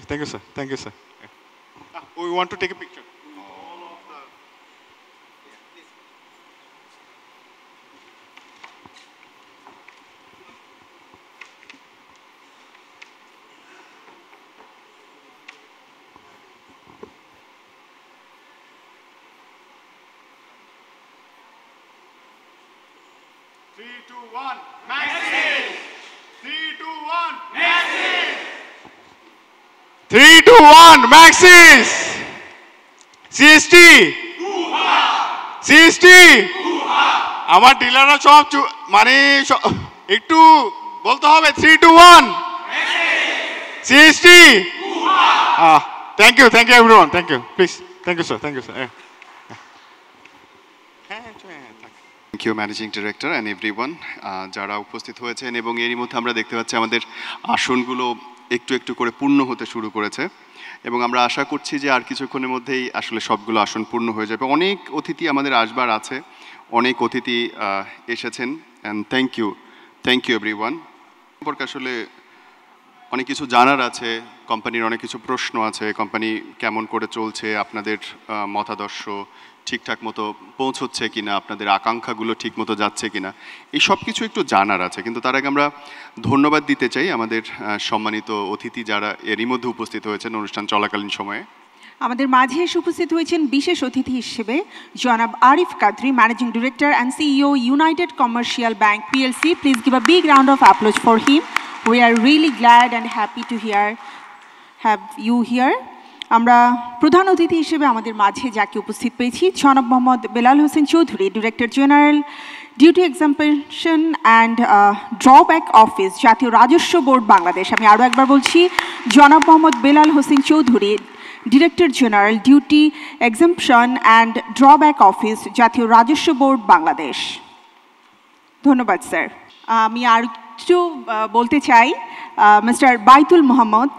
Thank you, sir. Thank you, sir. We want to take a picture. Three, two, one. Maxis. 3, 2, 1. Maxis. 3, 2, 1. Maxis. CST. CST. আমার ডিলাররা সব মানে একটু বলতে হবে 3, 2, 1. CST. Thank you everyone. Thank you. Please. Thank you, sir. Thank you, sir. Thank you managing director and everyone যারা উপস্থিত হয়েছেন, এবং এরই মধ্যে আমরা দেখতে পাচ্ছি আমাদের আসনগুলো একটু একটু করে পূর্ণ হতে শুরু করেছে, এবং আমরা আশা করছি যে আর কিছুক্ষণের মধ্যেই আসলে সবগুলো আসন পূর্ণ হয়ে যাবে। অনেক অতিথি আমাদের আসবার আছে, অনেক অতিথি এসেছেন, অ্যান্ড থ্যাংক ইউ এভরিওয়ান। সম্পর্কে আসলে অনেক কিছু জানার আছে, কোম্পানির অনেক কিছু প্রশ্ন আছে, কোম্পানি কেমন করে চলছে, আপনাদের মতাদর্শ ঠিকঠাক মতো পৌঁছচ্ছে কিনা, আপনাদের আকাঙ্ক্ষাগুলো ঠিক মতো যাচ্ছে কিনা, এই সব কিছু একটু জানার আছে। কিন্তু তার আগে আমরা ধন্যবাদ দিতে চাই আমাদের সম্মানিত অতিথি যারা এরই মধ্যে উপস্থিত হয়েছেন অনুষ্ঠান চলাকালীন সময়ে। আমাদের মাঝে এসে উপস্থিত হয়েছেন বিশেষ অতিথি হিসেবে জনাব আরিফ কাদরি, managing director and CEO United Commercial Bank PLC। Please give a big round of applause for him. We are really glad and happy to have you here. আমরা প্রধান অতিথি হিসেবে আমাদের মাঝে যাকে উপস্থিত পেয়েছি জনাব Mohammad Belal Hossain Chowdhury, director general duty exemption and drawback office, জাতীয় রাজস্ব বোর্ড বাংলাদেশ। আমি আরও একবার বলছি, জনাব Mohammad Belal Hossain Chowdhury, director general duty exemption and drawback office, জাতীয় রাজস্ব বোর্ড বাংলাদেশ। ধন্যবাদ স্যার। আমি আর একটু বলতে চাই, মিস্টার বাইতুল মোহাম্মদ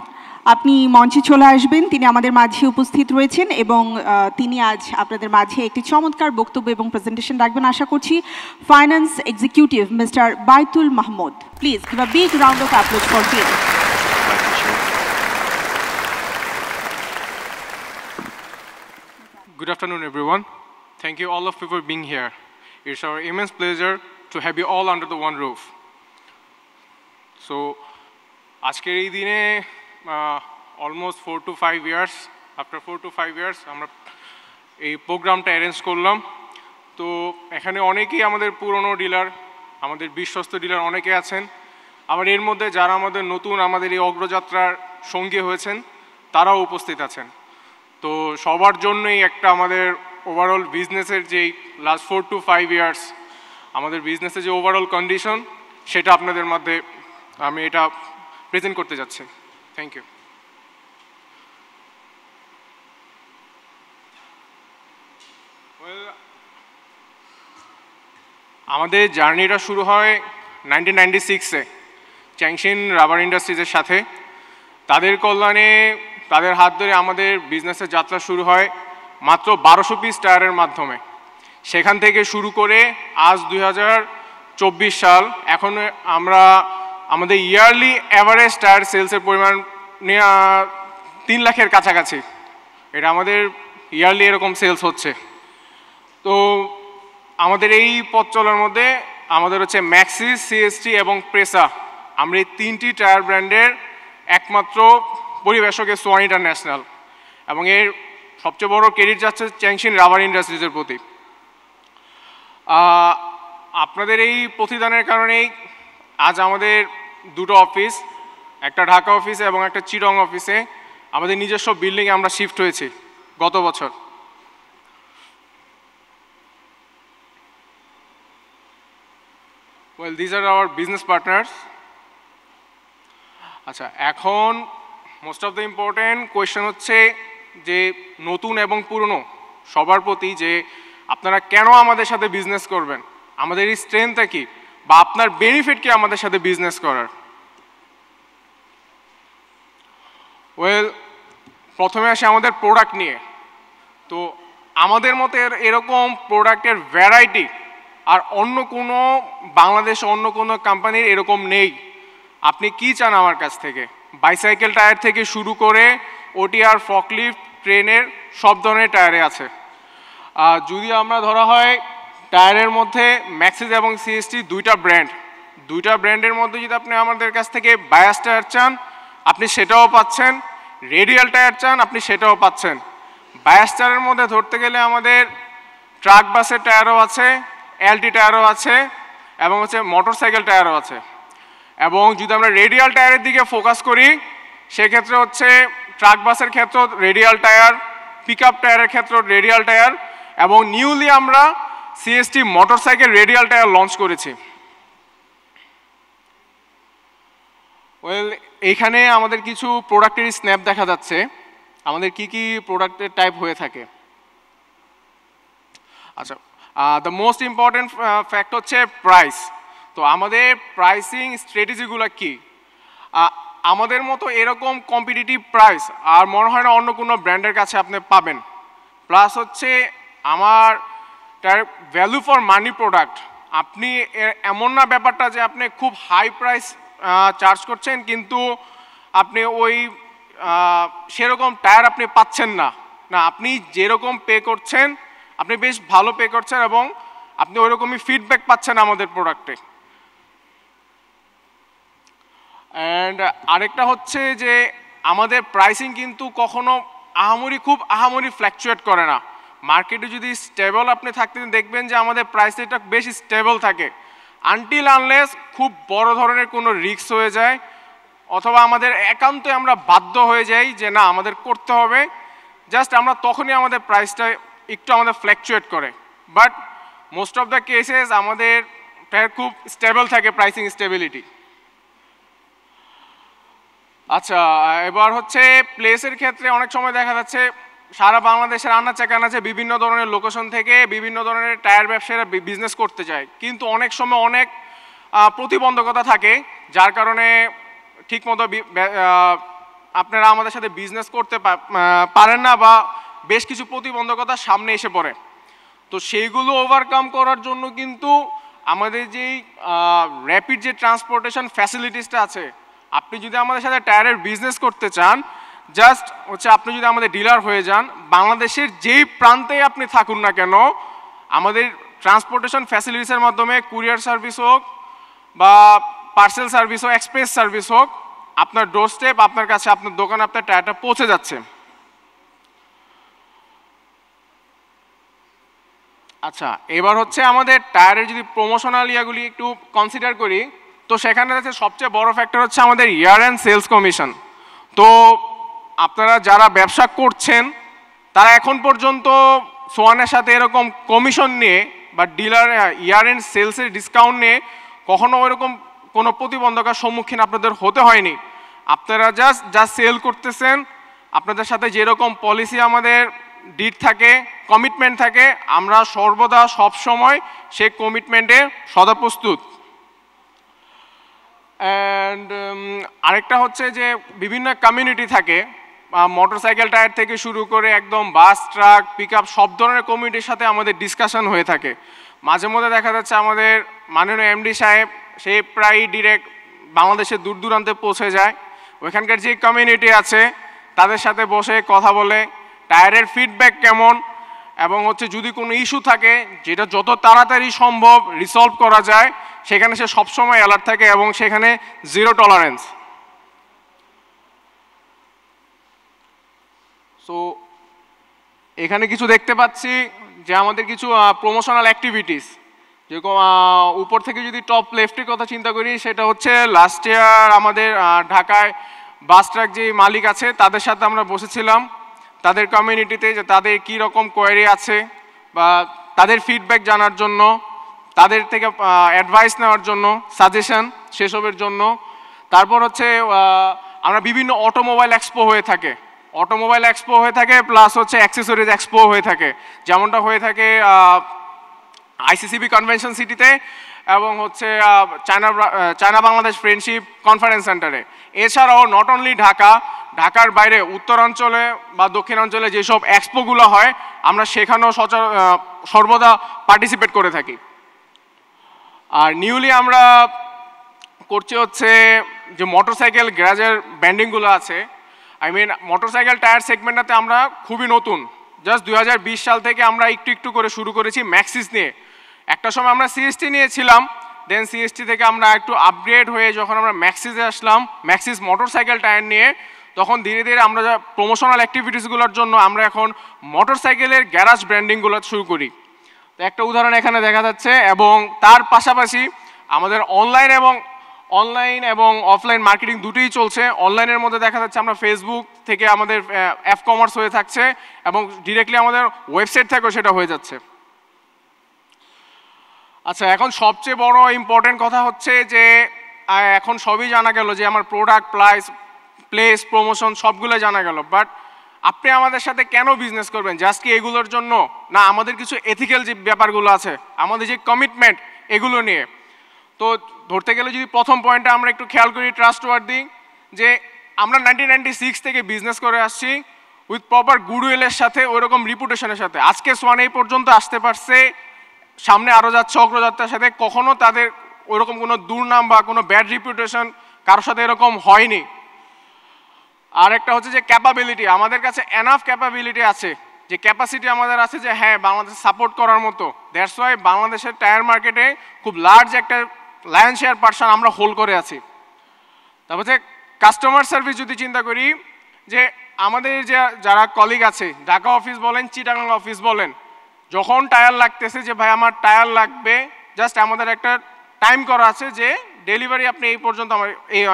আপনি মঞ্চে চলে আসবেন। তিনি আমাদের মাঝে উপস্থিত রয়েছেন এবং তিনি আজ আপনাদের মাঝে একটি চমৎকার বক্তব্য এবং প্রেজেন্টেশন রাখবেন আশা করছি। ফাইন্যান্স এক্সিকিউটিভ মিস্টার বাইতুল Mahmud, please give a big round of applause for him. Good afternoon, everyone. Thank you all of you for being here. It's our immense pleasure to have you all under the one roof. So, আজকের এই দিনে almost 4 to 5 years, after 4 to 5 years আমরা এই প্রোগ্রামটা arrange করলাম। তো এখানে অনেকেই আমাদের পুরনো ডিলার, আমাদের বিশ্বস্ত ডিলার অনেকে আছেন, আবার এর মধ্যে যারা আমাদের নতুন আমাদের এই অগ্রযাত্রার সঙ্গী হয়েছেন তারাও উপস্থিত আছেন। তো সবার জন্যই একটা আমাদের ওভারঅল বিজনেসের যেই লাস্ট 4 to 5 years আমাদের বিজনেসের যে ওভারঅল কন্ডিশন সেটা আপনাদের মধ্যে আমি এটা প্রেজেন্ট করতে যাচ্ছি। Thank you. আমাদের জার্নিটা শুরু হয় 1996-এ চ্যাংশিন রাবার ইন্ডাস্ট্রিজের সাথে। তাদের কল্যাণে তাদের হাত ধরে আমাদের বিজনেসের যাত্রা শুরু হয় মাত্র 1200 পিস টায়ারের মাধ্যমে। সেখান থেকে শুরু করে আজ 2024 সাল, এখন আমরা আমাদের ইয়ারলি অ্যাভারেজ টায়ার সেলসের পরিমাণ নিয়ে 3 লাখের কাছাকাছি। এটা আমাদের ইয়ারলি এরকম সেলস হচ্ছে। তো আমাদের এই পথ চলার মধ্যে আমাদের হচ্ছে ম্যাক্সিস, CST এবং প্রেসা, আমরা এই 3টি টায়ার ব্র্যান্ডের একমাত্র পরিবেশকের সোয়ান ইন্টারন্যাশনাল, এবং এর সবচেয়ে বড় ক্রেডিট যাচ্ছে চ্যাংশিন রাবার ইন্ডাস্ট্রিজের প্রতি। আপনাদের এই প্রতিদানের কারণেই আজ আমাদের দুটো অফিস, একটা ঢাকা অফিসে এবং একটা চিটং অফিসে আমাদের নিজস্ব বিল্ডিংয়ে আমরা শিফট হয়েছি গত বছর। Well, these are our business partners. আচ্ছা, এখন most of the important question হচ্ছে যে নতুন এবং পুরনো সবার প্রতি যে আপনারা কেন আমাদের সাথে বিজনেস করবেন, আমাদের এই স্ট্রেংথটা কি, বা আপনার বেনিফিট কি আমাদের সাথে বিজনেস করার। ওয়েল, প্রথমে আসে আমাদের প্রোডাক্ট নিয়ে। তো আমাদের মতে এরকম প্রোডাক্টের ভ্যারাইটি আর অন্য কোনো বাংলাদেশে অন্য কোনো কোম্পানির এরকম নেই। আপনি কি চান আমার কাছ থেকে, বাইসাইকেল টায়ার থেকে শুরু করে ওটিআর, ফকলিফট, ট্রেনের সব ধরনের টায়ারে আছে। যদি আমরা ধরা হয় টায়ারের মধ্যে ম্যাক্সিস এবং সিএসটি দুইটা ব্র্যান্ডের মধ্যে যদি আপনি আমাদের কাছ থেকে বায়াস টায়ার চান আপনি সেটাও পাচ্ছেন, রেডিয়াল টায়ার চান আপনি সেটাও পাচ্ছেন। বায়াস টায়ারের মধ্যে ধরতে গেলে আমাদের ট্রাক বাসের টায়ারও আছে, এলটি টায়ারও আছে এবং হচ্ছে মোটরসাইকেল টায়ারও আছে। এবং যদি আমরা রেডিয়াল টায়ারের দিকে ফোকাস করি সেক্ষেত্রে হচ্ছে ট্রাক বাসের ক্ষেত্রে রেডিয়াল টায়ার, পিক আপ টায়ারের ক্ষেত্রে রেডিয়াল টায়ার, এবং নিউলি আমরা CST motorcycle radial tyre launch করেছি। ওয়েল, এইখানে আমাদের কিছু প্রোডাক্টের স্ন্যাপ দেখা যাচ্ছে আমাদের কি কি প্রোডাক্টের টাইপ হয়ে থাকে। আচ্ছা, দ্য মোস্ট ইম্পর্টেন্ট ফ্যাক্ট হচ্ছে প্রাইস। তো আমাদের প্রাইসিং স্ট্র্যাটেজিগুলো কি, আমাদের মতো এরকম কম্পিটিটিভ প্রাইস আর মনে হয় না অন্য কোনো ব্র্যান্ডের কাছে আপনি পাবেন। প্লাস হচ্ছে আমার ভ্যালু ফর মানি প্রোডাক্ট। আপনি এমন না ব্যাপারটা যে আপনি খুব হাই প্রাইস চার্জ করছেন কিন্তু আপনি ওই সেরকম টায়ার আপনি পাচ্ছেন না। না, আপনি যেরকম পে করছেন আপনি বেশ ভালো পে করছেন এবং আপনি ওইরকমই ফিডব্যাক পাচ্ছেন আমাদের প্রোডাক্টে। অ্যান্ড আরেকটা হচ্ছে যে আমাদের প্রাইসিং কিন্তু কখনো আহামরি ফ্ল্যাকচুয়েট করে না। মার্কেটে যদি স্টেবল আপনি থাকতে দেখবেন যে আমাদের প্রাইসটা বেশ স্টেবল থাকে, আনটিল আনলেস খুব বড় ধরনের কোনো রিস্ক হয়ে যায় অথবা আমাদের একান্তে আমরা বাধ্য হয়ে যাই যে না আমাদের করতে হবে, জাস্ট আমরা তখনই আমাদের প্রাইসটা একটু আমাদের ফ্ল্যাকচুয়েট করে। But most of the cases আমাদের খুব স্টেবল থাকে প্রাইসিং স্টেবিলিটি। আচ্ছা, এবার হচ্ছে প্লেসের ক্ষেত্রে অনেক সময় দেখা যাচ্ছে সারা বাংলাদেশের আনাচে কানাচে বিভিন্ন ধরনের লোকেশন থেকে বিভিন্ন ধরনের টায়ার ব্যবসায়ীরা বিজনেস করতে চায়, কিন্তু অনেক সময় অনেক প্রতিবন্ধকতা থাকে যার কারণে ঠিকমতো আপনারা আমাদের সাথে বিজনেস করতে পারেন না বা বেশ কিছু প্রতিবন্ধকতা সামনে এসে পড়ে। তো সেইগুলো ওভারকাম করার জন্য কিন্তু আমাদের যেই র্যাপিড যে ট্রান্সপোর্টেশন ফ্যাসিলিটিসটা আছে, আপনি যদি আমাদের সাথে টায়ারের বিজনেস করতে চান জাস্ট হচ্ছে আপনি যদি আমাদের ডিলার হয়ে যান, বাংলাদেশের যেই প্রান্তে আপনি থাকুন না কেন আমাদের ট্রান্সপোর্টেশন ফ্যাসিলিটিসের মাধ্যমে কুরিয়ার সার্ভিস হোক বা পার্সেল সার্ভিস হোক, এক্সপ্রেস সার্ভিস হোক, আপনার ডোর স্টেপ আপনার কাছে আপনার দোকানে আপনার টায়ারটা পৌঁছে যাচ্ছে। আচ্ছা, এবার হচ্ছে আমাদের টায়ারের যদি প্রমোশনাল ইয়াগুলি একটু কনসিডার করি তো সেখানে হচ্ছে সবচেয়ে বড় ফ্যাক্টর হচ্ছে আমাদের ইয়ার অ্যান্ড সেলস কমিশন। তো আপনারা যারা ব্যবসা করছেন তারা এখন পর্যন্ত সোয়ানের সাথে এরকম কমিশন নিয়ে বা ডিলার ইয়ার অ্যান্ড সেলসের ডিসকাউন্ট নিয়ে কখনো ওইরকম কোনো প্রতিবন্ধকার সম্মুখীন আপনাদের হতে হয়নি। আপনারা যা সেল করতেছেন আপনাদের সাথে যেরকম পলিসি আমাদের ডিড থাকে, কমিটমেন্ট থাকে, আমরা সর্বদা সব সময় সেই কমিটমেন্টে সদা প্রস্তুত। অ্যান্ড আরেকটা হচ্ছে যে বিভিন্ন কমিউনিটি থাকে, মোটরসাইকেল টায়ার থেকে শুরু করে একদম বাস, ট্রাক, পিক আপ সব ধরনের কমিউনিটির সাথে আমাদের ডিসকাশন হয়ে থাকে। মাঝে মধ্যে দেখা যাচ্ছে আমাদের মাননীয় এমডি সাহেব সে প্রায় ডিরেক্ট বাংলাদেশের দূর দূরান্তে পৌঁছে যায়, ওইখানকার যে কমিউনিটি আছে তাদের সাথে বসে কথা বলে টায়ারের ফিডব্যাক কেমন এবং হচ্ছে যদি কোনো ইস্যু থাকে যেটা যত তাড়াতাড়ি সম্ভব রিসলভ করা যায় সেখানে সে সবসময় অ্যালার্ট থাকে এবং সেখানে জিরো টলারেন্স। সো এখানে কিছু দেখতে পাচ্ছি যে আমাদের কিছু প্রমোশনাল অ্যাক্টিভিটিস, যেরকম উপর থেকে যদি টপ লেফটের কথা চিন্তা করি সেটা হচ্ছে লাস্ট ইয়ার আমাদের ঢাকায় বাস ট্রাক যে মালিক আছে তাদের সাথে আমরা বসেছিলাম তাদের কমিউনিটিতে যে তাদের কী রকম কোয়ারি আছে বা তাদের ফিডব্যাক জানার জন্য, তাদের থেকে অ্যাডভাইস নেওয়ার জন্য, সাজেশন সেসবের জন্য। তারপর হচ্ছে আমরা বিভিন্ন অটোমোবাইল এক্সপো হয়ে থাকে, প্লাস হচ্ছে অ্যাক্সেসরিজ এক্সপো হয়ে থাকে, যেমনটা হয়ে থাকে আইসিসিবি কনভেনশন সিটিতে এবং হচ্ছে চায়না বাংলাদেশ ফ্রেন্ডশিপ কনফারেন্স সেন্টারে। এছাড়াও নট অনলি ঢাকার বাইরে উত্তরাঞ্চলে বা দক্ষিণাঞ্চলে যেসব এক্সপোগুলো হয় আমরা সেখানেও সর্বদা পার্টিসিপেট করে থাকি। আর নিউলি আমরা করছি হচ্ছে যে মোটরসাইকেল গ্যারেজের ব্র্যান্ডিংগুলো আছে, মোটরসাইকেল টায়ার সেগমেন্টটাতে আমরা খুবই নতুন, জাস্ট 2020 সাল থেকে আমরা একটু করে শুরু করেছি ম্যাক্সিস নিয়ে। একটা সময় আমরা সিএসটি নিয়েছিলাম, দেন সিএসটি থেকে আমরা একটু আপগ্রেড হয়ে যখন আমরা ম্যাক্সিসে আসলাম, ম্যাক্সিস মোটরসাইকেল টায়ার নিয়ে, তখন ধীরে ধীরে আমরা প্রমোশনাল অ্যাক্টিভিটিসগুলোর জন্য আমরা এখন মোটরসাইকেলের গ্যারাজ ব্র্যান্ডিংগুলো শুরু করি। তো একটা উদাহরণ এখানে দেখা যাচ্ছে, এবং তার পাশাপাশি আমাদের অনলাইন এবং অফলাইন মার্কেটিং দুটোই চলছে। অনলাইনের মধ্যে দেখা যাচ্ছে আমরা ফেসবুক থেকে আমাদের অ্যাপ কমার্স হয়ে থাকছে এবং ডিরেক্টলি আমাদের ওয়েবসাইট থেকেও সেটা হয়ে যাচ্ছে। আচ্ছা, এখন সবচেয়ে বড় ইম্পর্টেন্ট কথা হচ্ছে যে এখন সবই জানা গেল যে আমার প্রোডাক্ট প্লেস প্রমোশন সবগুলো জানা গেল, বাট আপনি আমাদের সাথে কেন বিজনেস করবেন? জাস্ট কি এগুলোর জন্য না? আমাদের কিছু এথিক্যাল যে ব্যাপারগুলো আছে, আমাদের যে কমিটমেন্ট এগুলো নিয়ে। তো ধরতে গেলে যদি প্রথম পয়েন্টটা আমরা একটু খেয়াল করি, ট্রাস্টওয়ার্দি, যে আমরা 1996 থেকে বিজনেস করে আসছি উইথ প্রপার গুডউইলের সাথে, ওইরকম রিপুটেশনের সাথে। আজকে সোয়ান এই পর্যন্ত আসতে পারছে, সামনে আরও যাচ্ছে অগ্রযাত্রার সাথে। কখনো তাদের ওইরকম কোনো দুর্নাম বা কোনো ব্যাড রিপুটেশন কারোর সাথে এরকম হয়নি। আর একটা হচ্ছে যে ক্যাপাবিলিটি, আমাদের কাছে এনাফ ক্যাপাবিলিটি আছে, যে ক্যাপাসিটি আমাদের আছে যে হ্যাঁ বাংলাদেশ সাপোর্ট করার মতো। দ্যাটস ওয়াই বাংলাদেশের টায়ার মার্কেটে খুব লার্জ একটা লায়ন শেয়ার পার্সন আমরা হোল্ড করে আছি। তারপর হচ্ছে কাস্টমার সার্ভিস যদি চিন্তা করি, যে আমাদের যে যারা কলিগ আছে, ঢাকা অফিস বলেন, চিটাগাং অফিস বলেন, যখন টায়ার লাগতেছে যে ভাই আমার টায়ার লাগবে, জাস্ট আমাদের একটা টাইম করা আছে যে ডেলিভারি আপনি এই পর্যন্ত আমার এই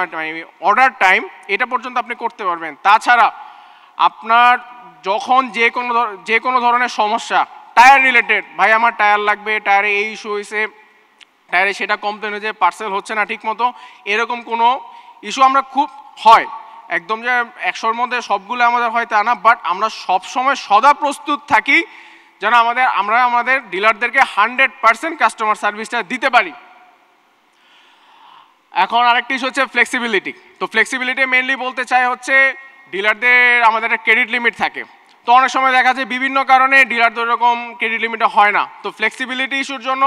অর্ডার টাইম এটা পর্যন্ত আপনি করতে পারবেন। তাছাড়া আপনার যখন যে কোনো ধরনের সমস্যা টায়ার রিলেটেড, ভাই আমার টায়ার লাগবে, টায়ারে এই ইস্যু হয়েছে, টায়ারে সেটা কমপ্লেন হয়েছে, পার্সেল হচ্ছে না ঠিক মতো, এরকম কোনো ইস্যু আমরা খুব হয়, একদম যে 100-র মধ্যে সবগুলো আমাদের হয় তা না, বাট আমরা সবসময় সদা প্রস্তুত থাকি যেন আমরা আমাদের ডিলারদেরকে 100% কাস্টমার সার্ভিসটা দিতে পারি। এখন আরেকটি ইস্যু হচ্ছে ফ্লেক্সিবিলিটি। তো ফ্লেক্সিবিলিটি মেনলি বলতে চাই হচ্ছে ডিলারদের আমাদের একটা ক্রেডিট লিমিট থাকে। তো অনেক সময় দেখা যায় বিভিন্ন কারণে ডিলারদের এরকম ক্রেডিট লিমিটটা হয় না। তো ফ্লেক্সিবিলিটি ইস্যুর জন্য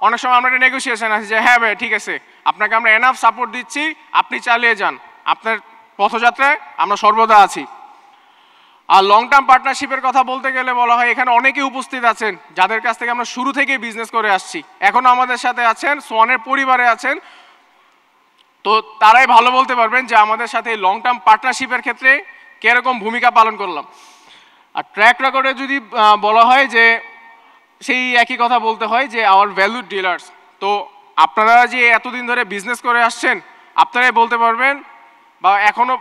অনেক সময় আমরা একটা নেগোসিয়েশন আছে যে হ্যাঁ ভাই ঠিক আছে, আপনাকে আমরা এনাফ সাপোর্ট দিচ্ছি, আপনি চালিয়ে যান, আপনার পথযাত্রায় আমরা সর্বদা আছি। আর লং টার্ম পার্টনারশিপের কথা বলতে গেলে বলা হয় এখানে অনেকেই উপস্থিত আছেন যাদের কাছ থেকে আমরা শুরু থেকেই বিজনেস করে আসছি, এখনও আমাদের সাথে আছেন, সোয়ানের পরিবারে আছেন। তো তারাই ভালো বলতে পারবেন যে আমাদের সাথে লং টার্ম পার্টনারশিপের ক্ষেত্রে কীরকম ভূমিকা পালন করলাম। আর ট্র্যাক রেকর্ডে যদি বলা হয় যে সেই একই কথা বলতে হয় যে আওয়ার ভ্যালুড ডিলার্স। তো আপনারা যে এতদিন ধরে বিজনেস করে আসছেন, আপনারাই বলতে পারবেন বা এখনও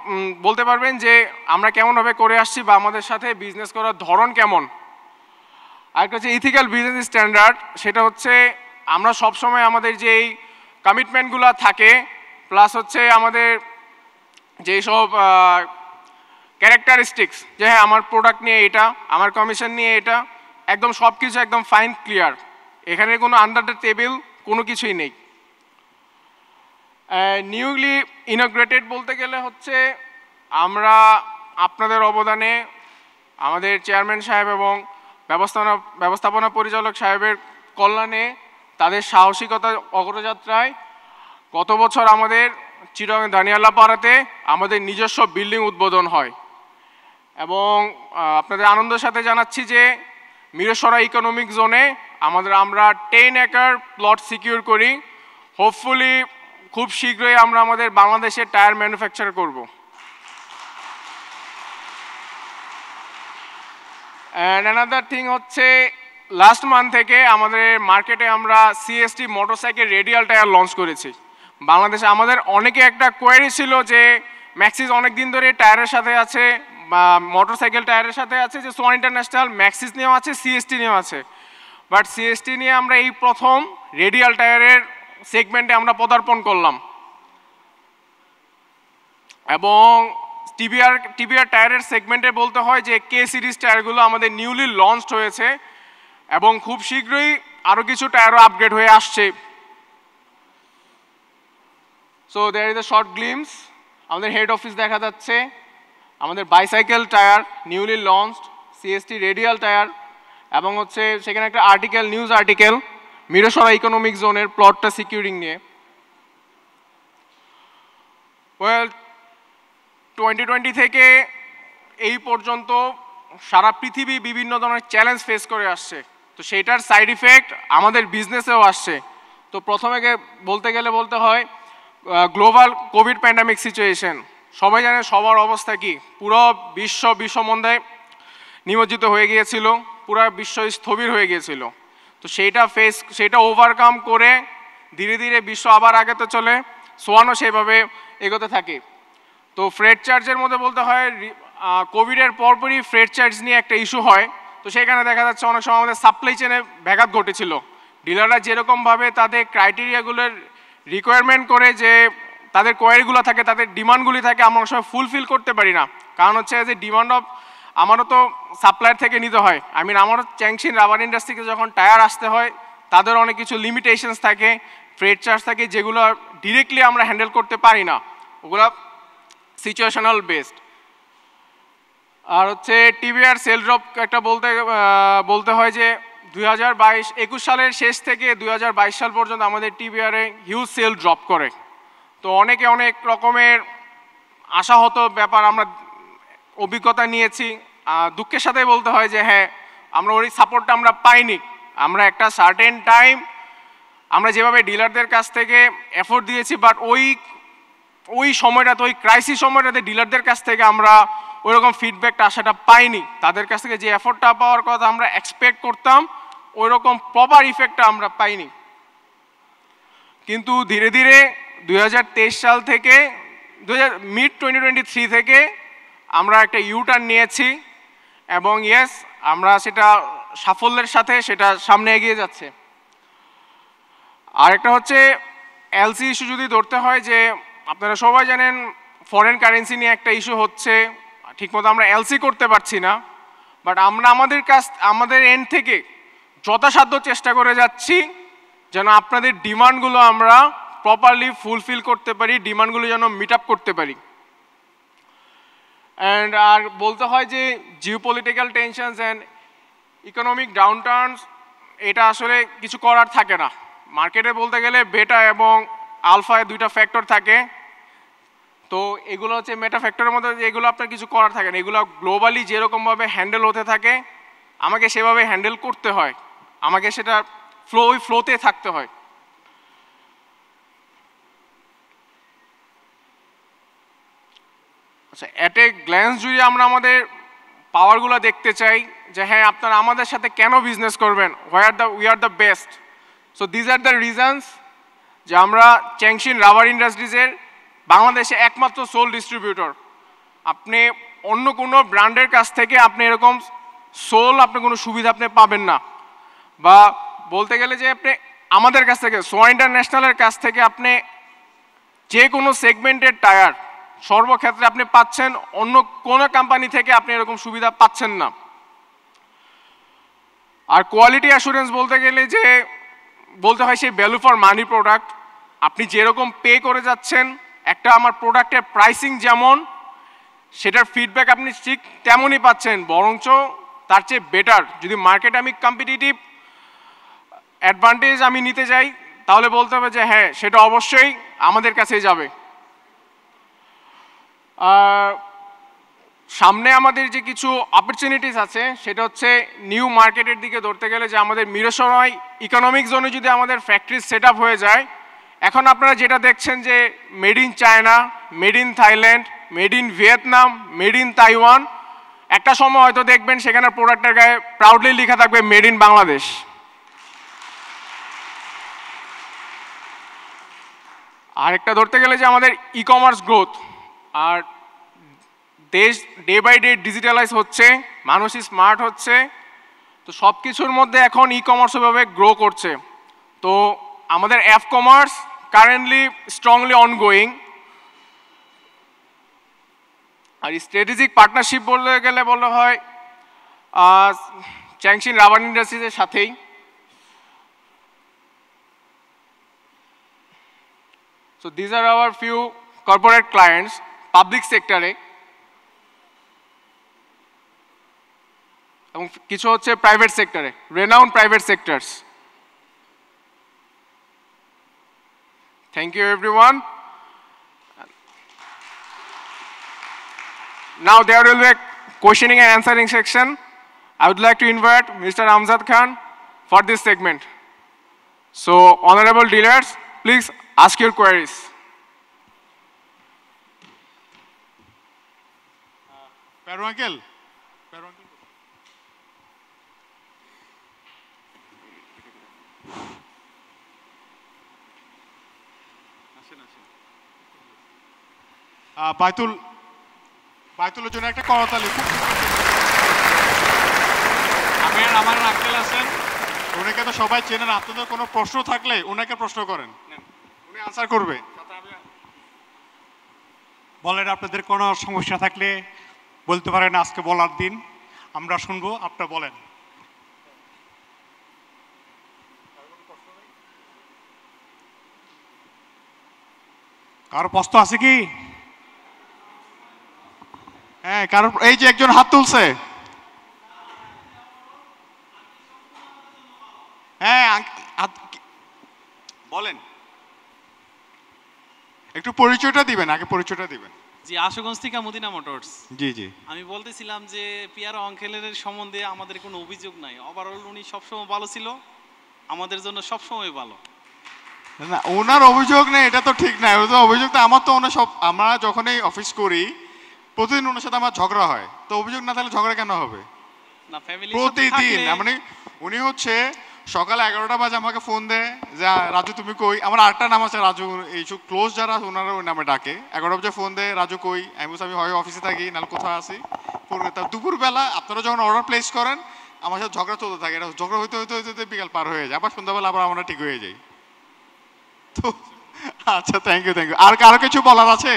বলতে পারবেন যে আমরা কেমনভাবে করে আসছি বা আমাদের সাথে বিজনেস করার ধরন কেমন। আরেকটা হচ্ছে ইথিক্যাল বিজনেস স্ট্যান্ডার্ড, সেটা হচ্ছে আমরা সবসময় আমাদের যেই কমিটমেন্টগুলো থাকে, প্লাস হচ্ছে আমাদের যেই সব ক্যারেক্টারিস্টিক্স, যে হ্যাঁ আমার প্রোডাক্ট নিয়ে এটা, আমার কমিশন নিয়ে এটা, একদম সব কিছু একদম ফাইন ক্লিয়ার, এখানে কোনো আন্ডার দ্য টেবিল কোনো কিছুই নেই। নিউলি ইনোগ্রেটেড বলতে গেলে হচ্ছে আমরা আপনাদের অবদানে, আমাদের চেয়ারম্যান সাহেব এবং ব্যবস্থাপনা পরিচালক সাহেবের কল্যাণে, তাদের সাহসিকতা অগ্রযাত্রায় গত বছর আমাদের চিটাগাং দানিয়ালা পাড়াতে আমাদের নিজস্ব বিল্ডিং উদ্বোধন হয়। এবং আপনাদের আনন্দের সাথে জানাচ্ছি যে মিরসরা ইকোনমিক জোনে আমরা 10 একর প্লট সিকিউর করি। হোপফুলি খুব শীঘ্রই আমরা আমাদের বাংলাদেশের টায়ার ম্যানুফ্যাকচার করব। অ্যান্ড অ্যানাদার থিং হচ্ছে লাস্ট মান্থ থেকে আমাদের মার্কেটে আমরা CST motorcycle radial tyre launch করেছি। বাংলাদেশে আমাদের অনেকে একটা কোয়ারি ছিল যে ম্যাক্সিস অনেক দিন ধরে টায়ারের সাথে আছে বা মোটরসাইকেল টায়ারের সাথে আছে, যে সোয়ান ইন্টারন্যাশনাল ম্যাক্সিস নিয়েও আছে, সিএসটি নিয়েও আছে, বাট সিএসটি নিয়ে আমরা এই প্রথম রেডিয়াল টায়ারের সেগমেন্টে আমরা পদার্পণ করলাম। এবং টিবিআর টায়ারের সেগমেন্টে বলতে হয় যে কে সিরিজ টায়ারগুলো আমাদের নিউলি লঞ্চড হয়েছে এবং খুব শীঘ্রই আরও কিছু টায়ারও আপগ্রেড হয়ে আসছে। So there is a short glimpse, আমাদের হেড অফিস দেখা যাচ্ছে, আমাদের bicycle tyre newly launched, CST radial tyre, এবং হচ্ছে সেখানে একটা article, news article Mirsarai economic জোনের প্লটটা সিকিউরিং নিয়ে। ওয়েল, 2020 থেকে এই পর্যন্ত সারা পৃথিবী বিভিন্ন ধরনের চ্যালেঞ্জ ফেস করে আসছে, তো সেইটার সাইড ইফেক্ট আমাদের বিজনেসেও আসছে। তো প্রথমে বলতে গেলে বলতে হয় গ্লোবাল কোভিড প্যান্ডামিক সিচুয়েশন, সবাই জানে সবার অবস্থা কি, পুরো বিশ্ব বিশ্বমন্দায় নিমজ্জিত হয়ে গিয়েছিল, পুরো বিশ্ব স্থবির হয়ে গিয়েছিল। তো সেইটা ওভারকাম করে ধীরে ধীরে বিশ্ব আবার আগেতে চলে, সোয়ানও সেইভাবে এগোতে থাকে। তো ফ্রেট চার্জের মধ্যে বলতে হয় কোভিডের পরপরই ফ্রেট চার্জ নিয়ে একটা ইস্যু হয়। তো সেখানে দেখা যাচ্ছে অনেক সময় আমাদের সাপ্লাই চেনে ব্যাঘাত ঘটেছিল, ডিলাররা যেরকমভাবে তাদের ক্রাইটেরিয়াগুলোর রিকোয়ারমেন্ট করে যে তাদের কোয়ারিগুলো থাকে, তাদের ডিমান্ডগুলি থাকে, আমরা অনেক সময় ফুলফিল করতে পারি না। কারণ হচ্ছে যে ডিমান্ড অফ আমারও তো সাপ্লায়ার থেকে নিতে হয়, আমারও চ্যাংশিন রাবার ইন্ডাস্ট্রিকে যখন টায়ার আসতে হয় তাদের অনেক কিছু লিমিটেশনস থাকে, ফ্রেট চার্জ থাকে, যেগুলো ডিরেক্টলি আমরা হ্যান্ডেল করতে পারি না, ওগুলো সিচুয়েশনাল বেসড। আর হচ্ছে টিবিআর সেল ড্রপ একটা বলতে হয় যে 2021 সালের শেষ থেকে 2022 সাল পর্যন্ত আমাদের টিবিআরে হিউজ সেল ড্রপ করে। তো অনেকে অনেক রকমের আশাহত ব্যাপার আমরা অভিজ্ঞতা নিয়েছি। দুঃখের সাথে বলতে হয় যে হ্যাঁ, আমরা ওই সাপোর্টটা আমরা পাইনি। আমরা একটা সার্টেন টাইম আমরা যেভাবে ডিলারদের কাছ থেকে এফোর্ট দিয়েছি, বাট ওই সময়টাতে, ওই ক্রাইসিস সময়টাতে ডিলারদের কাছ থেকে আমরা ওইরকম ফিডব্যাকটা আসাটা পাইনি। তাদের কাছ থেকে যে এফোর্টটা পাওয়ার কথা আমরা এক্সপেক্ট করতাম, ওই রকম প্রপার ইফেক্টটা আমরা পাইনি। কিন্তু ধীরে ধীরে 2023 সাল থেকে মিড 2023 থেকে আমরা একটা ইউটার্ন নিয়েছি এবং ইয়েস, আমরা সেটা সাফল্যের সাথে সেটা সামনে এগিয়ে যাচ্ছে। আরেকটা হচ্ছে এলসি ইস্যু যদি ধরতে হয়, যে আপনারা সবাই জানেন ফরেন কারেন্সি নিয়ে একটা ইস্যু হচ্ছে, ঠিকমতো আমরা এলসি করতে পারছি না, বাট আমরা আমাদের এন্ড থেকে যথাসাধ্য চেষ্টা করে যাচ্ছি যেন আপনাদের ডিমান্ডগুলো আমরা প্রপারলি ফুলফিল করতে পারি, ডিমান্ডগুলো যেন মিট আপ করতে পারি। অ্যান্ড আর বলতে হয় যে জিওপলিটিক্যাল টেনশনস অ্যান্ড ইকোনমিক ডাউনটার্নস, এটা আসলে কিছু করার থাকে না। মার্কেটে বলতে গেলে বেটা এবং আলফায় দুইটা ফ্যাক্টর থাকে, তো এগুলো হচ্ছে মেটা ফ্যাক্টরের মধ্যে, এগুলো আপনার কিছু করার থাকে না, এগুলো গ্লোবালি যেরকমভাবে হ্যান্ডেল হতে থাকে আমাকে সেভাবে হ্যান্ডেল করতে হয়, আমাকে সেটা ওই ফ্লোতে থাকতে হয়। আচ্ছা, অ্যাট এ গ্ল্যান্স যদি আমরা আমাদের পাওয়ারগুলো দেখতে চাই যে হ্যাঁ, আপনারা আমাদের সাথে কেন বিজনেস করবেন, we are the best. So these are the reasons যে আমরা চ্যাংশিন রাবার ইন্ডাস্ট্রিজের বাংলাদেশে একমাত্র সোল ডিস্ট্রিবিউটর। আপনি অন্য কোনো ব্র্যান্ডের কাছ থেকে আপনি এরকম আপনি কোনো সুবিধা আপনি পাবেন না, বা বলতে গেলে যে আপনি আমাদের কাছ থেকে, সোয়া ইন্টারন্যাশনালের কাছ থেকে আপনি যে কোনো সেগমেন্টের টায়ার সর্বক্ষেত্রে আপনি পাচ্ছেন, অন্য কোনো কোম্পানি থেকে আপনি এরকম সুবিধা পাচ্ছেন না। আর কোয়ালিটি অ্যাসুরেন্স বলতে গেলে যে বলতে হয় সেই ভ্যালু ফর মানি প্রোডাক্ট, আপনি যেরকম পে করে যাচ্ছেন একটা আমার প্রোডাক্টের প্রাইসিং যেমন, সেটার ফিডব্যাক আপনি ঠিক তেমনই পাচ্ছেন, বরঞ্চ তার চেয়ে বেটার। যদি মার্কেটে আমি কম্পিটিটিভ অ্যাডভান্টেজ আমি নিতে যাই তাহলে বলতে হবে যে হ্যাঁ, সেটা অবশ্যই আমাদের কাছেই যাবে। সামনে আমাদের যে কিছু অপরচুনিটিস আছে সেটা হচ্ছে নিউ মার্কেটের দিকে ধরতে গেলে যে আমাদের মিরসরাই ইকোনমিক জোনে যদি আমাদের ফ্যাক্টরি সেট আপ হয়ে যায়, এখন আপনারা যেটা দেখছেন যে made in China, made in Thailand, made in Vietnam, made in Taiwan, একটা সময় হয়তো দেখবেন সেখানে প্রোডাক্টের গায়ে প্রাউডলি লেখা থাকবে মেড ইন বাংলাদেশ। আর একটা ধরতে গেলে যে আমাদের ই কমার্স গ্রোথ, আর দেশ ডে বাই ডে ডিজিটালাইজ হচ্ছে, মানুষই স্মার্ট হচ্ছে, তো সব কিছুর মধ্যে এখন ই কমার্স ওইভাবে গ্রো করছে। তো আমাদের app commerce currently strongly ongoing. আর স্ট্র্যাটেজিক পার্টনারশিপ বলতে গেলে বলা হয় চ্যাংশিন রাবার ইন্ডাস্ট্রিজের সাথেই। So these are our few corporate clients, public সেক্টরে, এবং কিছু হচ্ছে প্রাইভেট সেক্টরে, renowned private sectors. Thank you everyone. Now there will be a questioning and answering section. I would like to invite Mr. Amjad Khan for this segment. So honorable dealers, please ask your queries. Peru uncle. বাইতুলের জন্য একটা করতালি। আমার uncle আছেন, ওনাকে তো সবাই চেনেন। আপনাদের কোনো প্রশ্ন থাকলে ওনাকে প্রশ্ন করেন, উনি আনসার করবে। বলেন, আপনাদের কোনো সমস্যা থাকলে বলতে পারেন, আজকে বলার দিন, আমরা শুনবো, আপনারা বলেন। কারো প্রশ্ন আছে কি? হ্যাঁ, কারণ এই যে একজন হাত তুলছে। হ্যাঁ, বলেন, একটু পরিচয়টা দিবেন, আগে পরিচয়টা দিবেন। জি, আশুগঞ্জ থেকে মদিনা মোটরস। জি জি, আমি বলতেছিলাম যে পিয়ারা অঙ্কেলের সম্বন্ধে আমাদের কোনো অভিযোগ নাই। ওভারঅল উনি সবসময় ভালো ছিল, আমাদের জন্য সবসময় ভালো। না, ওনার অভিযোগ নেই, এটা তো ঠিক নাই। অভিযোগ তো আমার, তো ওনার সব, আমরা যখনই অফিস করি প্রতিদিন ওনার সাথে আমার ঝগড়া হয়, তো অভিযোগ না থাকলে ঝগড়া কেন হবে? না, ফ্যামিলি প্রতিদিন। মানে উনি হচ্ছে সকাল 11টা বাজে আমাকে ফোন দেয় যে রাজু তুমি কই। আমার আরেকটা নাম আছে রাজু, এই সব ক্লোজ যারা ওনারা ওই নামে ডাকে। 11টা বাজে ফোন দেয়, রাজু কই। আমি হয় অফিসে থাকি, নাহলে কোথাও আসি। দুপুরবেলা আপনারা যখন অর্ডার প্লেস করেন আমার সাথে ঝগড়া চলতে থাকে। এটা ঝগড়া হইতে হইতে হইতে বিকাল পার হয়ে যায়, আবার সন্ধ্যাবেলা আবার আমরা ঠিক হয়ে যাই। তো আচ্ছা, থ্যাংক ইউ। আর কারো কিছু বলার আছে?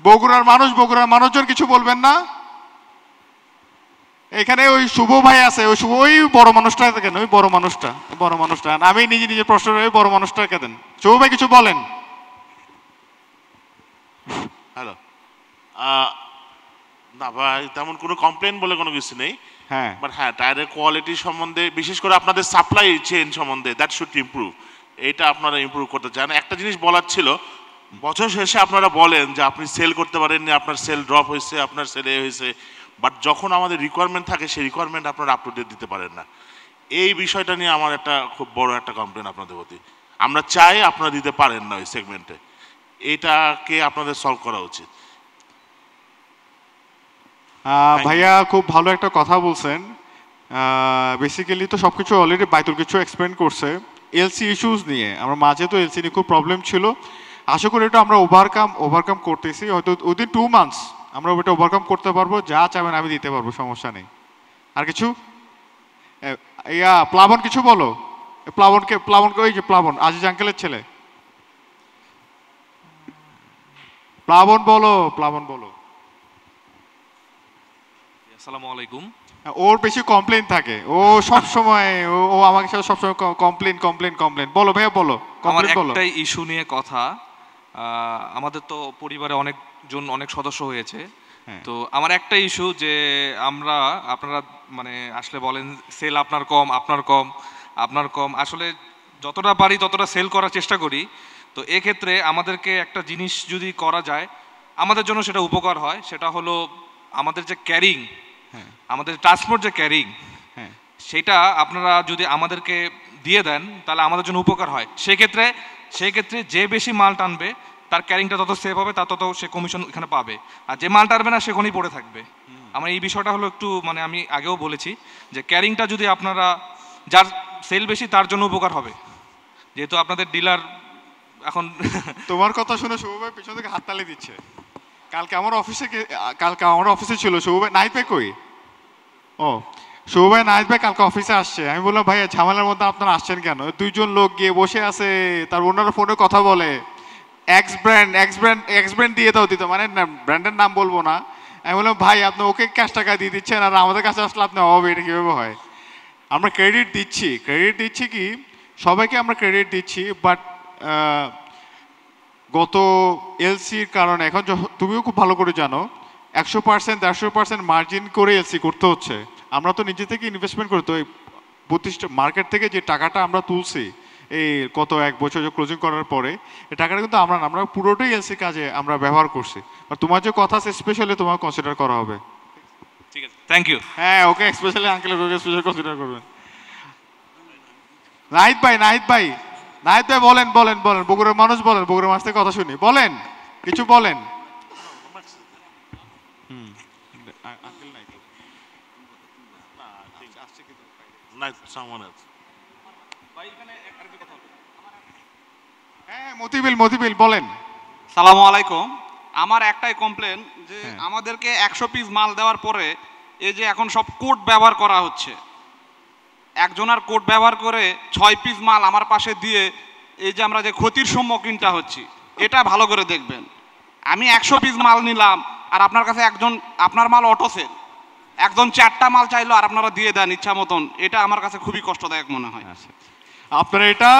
বগুড়ার মানুষজন কিছু বলবেন না? এখানে ওই শুভ ভাই আছে, ওই বড় মানুষটা কেন? ওই বড় মানুষটা আমি নিজে প্রশ্ন, ওই বড় মানুষটা কেন? শুভ ভাই কিছু বলেন। হ্যালো। না ভাই, তেমন কোনো কমপ্লেন বলে কোনো কিছু নেই। হ্যাঁ, বাট হ্যাঁ, টায়ারের কোয়ালিটি সম্বন্ধে, বিশেষ করে আপনাদের সাপ্লাই চেইন সম্বন্ধে, দ্যাট শুড ইমপ্রুভ। এটা আপনারা ইমপ্রুভ করতে চান। একটা জিনিস বলার ছিল, বছর শেষে আপনারা বলেন যে আপনি সেল করতে পারেননি, আপনার সেল ড্রপ হয়েছে, আপনার সেল হয়েছে, বাট যখন আমাদের রিকোয়ারমেন্ট থাকে সেই রিকোয়ারমেন্ট আপনারা আপ টু ডেট দিতে পারেন না। এই বিষয়টা নিয়ে আমার একটা খুব বড় একটা কমপ্লেন আপনাদের প্রতি। আমরা চাই আপনারা দিতে পারেন না ওই সেগমেন্টে, এটাকে আপনাদের সলভ করা উচিত। ভাইয়া খুব ভালো একটা কথা বলছেন। বেসিক্যালি তো সব কিছু অলরেডি বাইতুল কিছু এক্সপ্লেন করছে। এলসি ইস্যুস নিয়ে আমরা মাঝে তো এলসি নিয়ে খুব প্রবলেম ছিল। আশা করি এটা আমরা ওভারকাম করতেছি। হয়তো উইদিন 2 মান্থস আমরা ওটা ওভারকাম করতে পারবো। যা চাবেন আমি দিতে পারবো, সমস্যা নেই। আর কিছু প্লাবন কিছু বলো। প্লাবনকে ওই যে প্লাবন, আজিজ আঙ্কেলের ছেলে, প্লাবন বলো। আসসালামু আলাইকুম। ওর বেশি কমপ্লেন থাকে, ও সব সময় ও আমাকে সাথে সবসময় কমপ্লেন। বলো ভাইয়া, বলো। আমার একটাই ইস্যু নিয়ে কথা। আমাদের তো পরিবারে অনেকজন, অনেক সদস্য হয়েছে। তো আমার একটা ইস্যু যে আপনারা মানে আসলে বলেন সেল আপনার কম। আসলে যতটা পারি ততটা সেল করার চেষ্টা করি। তো এক্ষেত্রে আমাদেরকে একটা জিনিস যদি করা যায় আমাদের জন্য সেটা উপকার হয়, সেটা হলো আমাদের যে ক্যারিং, আমাদের ট্রান্সপোর্ট যে ক্যারিং, সেটা আপনারা যদি আমাদেরকে দিয়ে দেন তাহলে আমাদের জন্য উপকার হয়। সেক্ষেত্রে যে বেশি মাল টানবে তার ক্যারিংটা তত সেভ হবে, তার তত সে কমিশন এখানে পাবে। আর যে মাল টানবে না সেখানেই পড়ে থাকবে। আমার এই বিষয়টা হলো একটু, মানে আমি আগেও বলেছি যে ক্যারিংটা যদি আপনারা, যার সেল বেশি তার জন্য উপকার হবে, যেহেতু আপনাদের ডিলার এখন। তোমার কথা শুনে শুভ ভাই পিছন থেকে হাততালি দিচ্ছে। কালকে আমার অফিসে ছিল শুভ ভাই। নাহিদ ভাই কই? ও, শুভ ভাই নাহিদ ভাই কালকে অফিসে আসছে। আমি বললাম ভাইয়া ঝামেলার মধ্যে আপনারা আসছেন কেন? 2জন লোক গিয়ে বসে আছে, তার ওনারা ফোনে কথা বলে। এক্স ব্র্যান্ড দিয়ে দাও দিত, মানে ব্র্যান্ডের নাম বলবো না। আমি বললাম ভাই আপনি ওকে ক্যাশ টাকা দিয়ে দিচ্ছেন আর আমাদের কাছে আসলে আপনি হবে, এটা কীভাবে হয়? আমরা ক্রেডিট দিচ্ছি কি সবাইকে আমরা ক্রেডিট দিচ্ছি, বাট গত এলসির কারণে এখন তুমিও খুব ভালো করে জানো 100% 150% মার্জিন করে এলসি করতে হচ্ছে। আমরা তো নিজে থেকে ইনভেস্টমেন্ট করতে ওই প্রতিষ্ঠা মার্কেট থেকে যে টাকাটা আমরা তুলছি এই কত এক বছর ক্লোজিং করার পরে, এই টাকাটা কিন্তু আমরা পুরোটাই এলসি কাজে আমরা ব্যবহার করছি। আর তোমার যে কথা আছে স্পেশালি তোমার কনসিডার করা হবে। ঠিক আছে, থ্যাংক ইউ। হ্যাঁ ওকে স্পেশালি আঙ্কেল স্পেশাল কনসিডার করবেন। নাহিদ ভাই বলেন বগুড়ার মানুষ বলেন, বগুড়ার মানুষ থেকে কথা শুনি, বলেন কিছু বলেন। হ্যাঁ মতিবিল বলেন। সালামু আলাইকুম। আমার একটাই কমপ্লেন যে আমাদেরকে 100 পিস মাল দেওয়ার পরে এই যে এখন সব কোড ব্যবহার করা হচ্ছে, একজনের কোড ব্যবহার করে 6 পিস মাল আমার পাশে দিয়ে এই যে আমরা যে ক্ষতির সম্মুখীনটা হচ্ছি, এটা ভালো করে দেখবেন। আমি 100 পিস মাল নিলাম আর আপনার কাছে একজন আপনার মাল অটো সেল, একজন 4টা মাল চাইলো আর আপনারা দিয়ে দেন ইচ্ছা মতন, এটা আমার কাছে খুবই কষ্টদায়ক মনে হয়। আপনারা এটা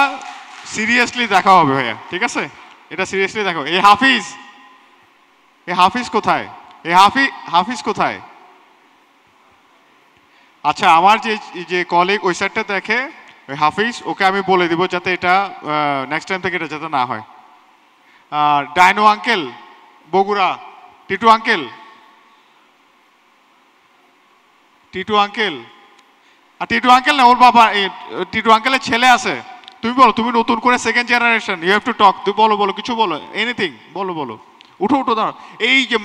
সিরিয়াসলি দেখা হবে ভাইয়া, ঠিক আছে? এটা সিরিয়াসলি দেখো। এই হাফিজ কোথায়? আচ্ছা আমার যে কলিগ ওই সাইডটা দেখে, ওই হাফিজ, ওকে আমি বলে দিব যাতে এটা নেক্সট টাইম থেকে এটা যাতে না হয়। ডাইনো আঙ্কেল বগুড়া, টিটু আঙ্কেল আর টিটু আঙ্কেল না ওর বাবা, টিটু আঙ্কেলের ছেলে আছে। তুমি বলো, তুমি নতুন করে second generation, you have to talk. তুমি বলো কিছু বলো, এনিথিং বলো। উঠো দাঁড়াও। এই যে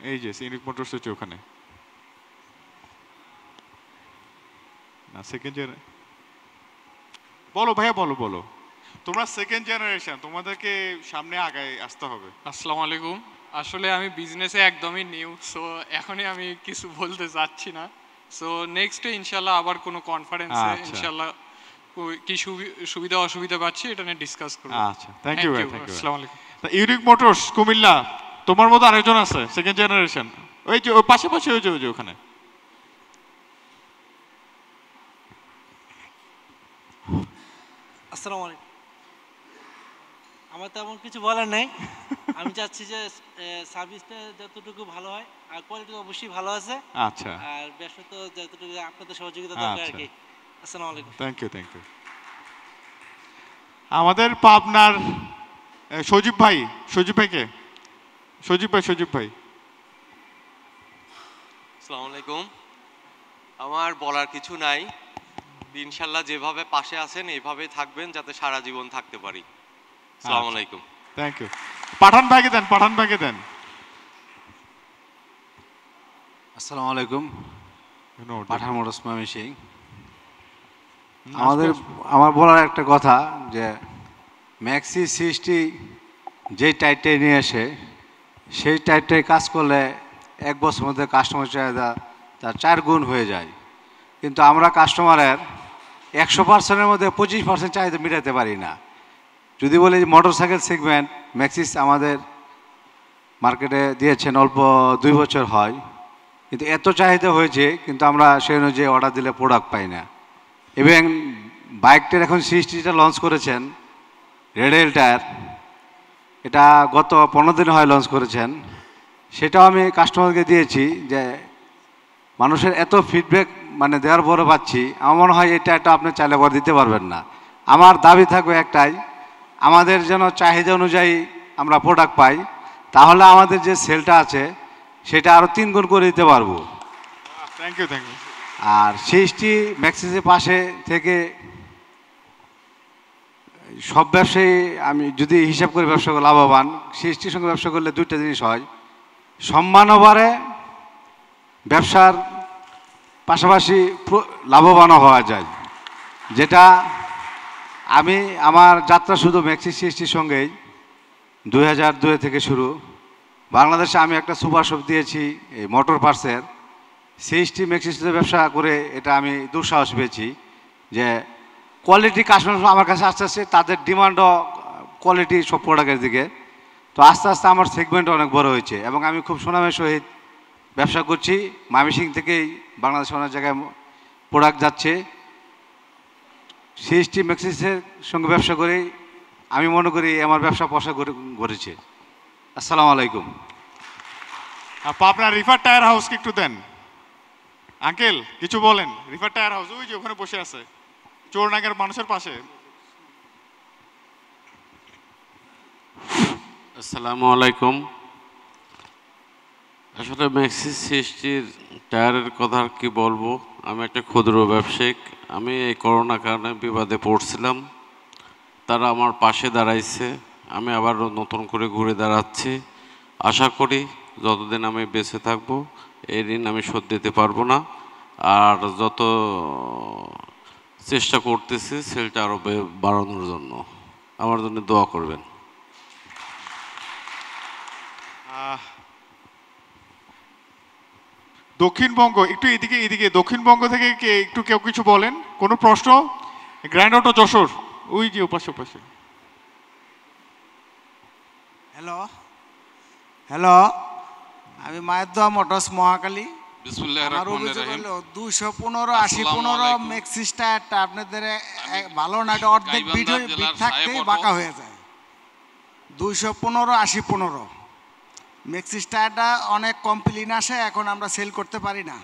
এই যে সিনিক মোটরস হচ্ছে ওখানে না, সেকেন্ড জেনারেশন। বলো ভাইয়া বলো। তোমরা সেকেন্ড জেনারেশন, তোমাদেরকে সামনে আগায় আসতে হবে। আসসালামু আলাইকুম। আসলে আমি বিজনেসে একদমই নিউ, সো এখনই আমি কিছু বলতে চাচ্ছি না। সো নেক্সটে ইনশাল্লাহ আবার কোনো কনফারেন্সে ইনশাল্লাহ কি সুবিধা অসুবিধা পাচ্ছি এটা নিয়ে ডিসকাস করব। আচ্ছা, থ্যাংক ইউ। আসসালামু আলাইকুম। ইউনিক মোটরস কুমিল্লা, তোমার মতো আরেকজন আছে সেকেন্ড জেনারেশন, ওই যে পাশাপাশি ওই যে ওখানে। আসসালামু আলাইকুম। আমার তেমন কিছু বলার নেই। আমি চাচ্ছি যে সার্ভিসটা যতটুকু ভালো হয় আর কোয়ালিটি অবশ্যই ভালো আছে। আচ্ছা। আর ব্যবসা তো যতটুকু আপনাদের সহযোগিতা দরকার আর কি। আসসালামু আলাইকুম। Thank you. আমাদের পাবনার সজীব ভাই আসসালামু আলাইকুম। আমার বলার কিছু নাই, ইনশাল্লাহ যেভাবে পাশে আছেন এইভাবেই থাকবেন যাতে সারা জীবন থাকতে পারি। আসসালামু আলাইকুম। Thank you. পাঠান ভাইকে দেন। আসসালামু আলাইকুম। পাঠান মোটরস ময়মনসিংহ। আমার বলার একটা কথা যে ম্যাক্সি 60 যেই টাইটটাই নিয়ে আসে সেই টাইটটাই কাজ করলে 1 বছরের মধ্যে কাস্টমার চাহিদা তার 4 গুণ হয়ে যায়, কিন্তু আমরা কাস্টমারের 100%-এর মধ্যে 25% চাহিদা মেটাতে পারি না। যদি বলি যে মোটরসাইকেল সেগমেন্ট ম্যাক্সিস আমাদের মার্কেটে দিয়েছেন অল্প 2 বছর হয়, কিন্তু এত চাহিদা হয়েছে কিন্তু আমরা সেই অনুযায়ী অর্ডার দিলে প্রোডাক্ট পাই না। এবং বাইকটার এখন 60টা লঞ্চ করেছেন রেডেল টায়ার, এটা গত 15 দিন হয় লঞ্চ করেছেন। সেটাও আমি কাস্টমারকে দিয়েছি যে মানুষের এত ফিডব্যাক মানে দেওয়ার পরে পাচ্ছি, আমার মনে হয় এটা আপনি চাইলে পরে দিতে পারবেন না। আমার দাবি থাকবে একটাই, আমাদের যেন চাহিদা অনুযায়ী আমরা প্রোডাক্ট পাই, তাহলে আমাদের যে সেলটা আছে সেটা আরও 3 গুণ করে দিতে পারবো। Thank you. আর 60 ম্যাক্সিসের পাশে থেকে সব ব্যবসায়ী আমি যদি হিসাব করে ব্যবসা করে লাভবান, 60-র সঙ্গে ব্যবসা করলে 2টা জিনিস হয়, সম্মানও বাড়ে, ব্যবসার পাশাপাশি লাভবানও হওয়া যায়। যেটা আমি আমার যাত্রা শুধু ম্যাক্সি 60-র সঙ্গেই 2002 থেকে শুরু। বাংলাদেশে আমি একটা সুপার শপ দিয়েছি এই মোটর পার্টসের, 60 ম্যাক্সিসের ব্যবসা করে এটা আমি দুঃসাহস পেয়েছি যে কোয়ালিটি কাস্টমার আমার কাছে আস্তে আস্তে তাদের ডিমান্ডও কোয়ালিটি সব প্রোডাক্টের দিকে। তো আস্তে আস্তে আমার সেগমেন্ট অনেক বড় হয়েছে এবং আমি খুব সুনামের সহিত ব্যবসা করছি। ময়মনসিংহ থেকেই বাংলাদেশের অনেক জায়গায় প্রোডাক্ট যাচ্ছে। সিএসটি ম্যাক্সিসের সঙ্গে ব্যবসা করে আমি মনে করি আমার ব্যবসা প্রসার করেছে। আসসালামু আলাইকুম। আপনার রিফার টায়ার হাউসকে একটু দেন। আঙ্কেল কিছু বলেন। রিফার টায়ার হাউস ওই যে ওখানে বসে আছে চোরনাগের মানুষের পাশে। আসসালামু আলাইকুম। আসলে ম্যাক্সিস সিএসটির টায়ারের কথা আর কি বলবো, আমি একটা ক্ষুদ্র ব্যবসায়িক। আমি এই করোনার কারণে বিবাদে পড়ছিলাম, তারা আমার পাশে দাঁড়াইছে, আমি আবার নতুন করে ঘুরে দাঁড়াচ্ছি। আশা করি যতদিন আমি বেঁচে থাকবো এই ঋণ আমি শোধ দিতে পারবো না, আর যত চেষ্টা করতেছি সেলটা আরও বাড়ানোর জন্য, আমার জন্য দোয়া করবেন। দক্ষিণবঙ্গ একটু এদিকে এদিকে, দক্ষিণবঙ্গ থেকে কে একটু কেউ কিছু বলেন? কোনো প্রশ্ন? গ্র্যান্ড অটো যশোর ওই যে ওপাশে ওপাশে। হ্যালো হ্যালো, আমি মায়ের দোয়া মোটরস মহাকালী। আমার অভিযোগ হলো 215 80-15 ম্যাক্সিস টায়ারটা আপনাদের ভালো না, এটা অর্ধেক বিট থাকতেই বাঁকা হয়ে যায়। 215 80-15 ম্যাক্সিস টায়ারটা অনেক কমপ্লেইন আসে, এখন আমরা সেল করতে পারি না।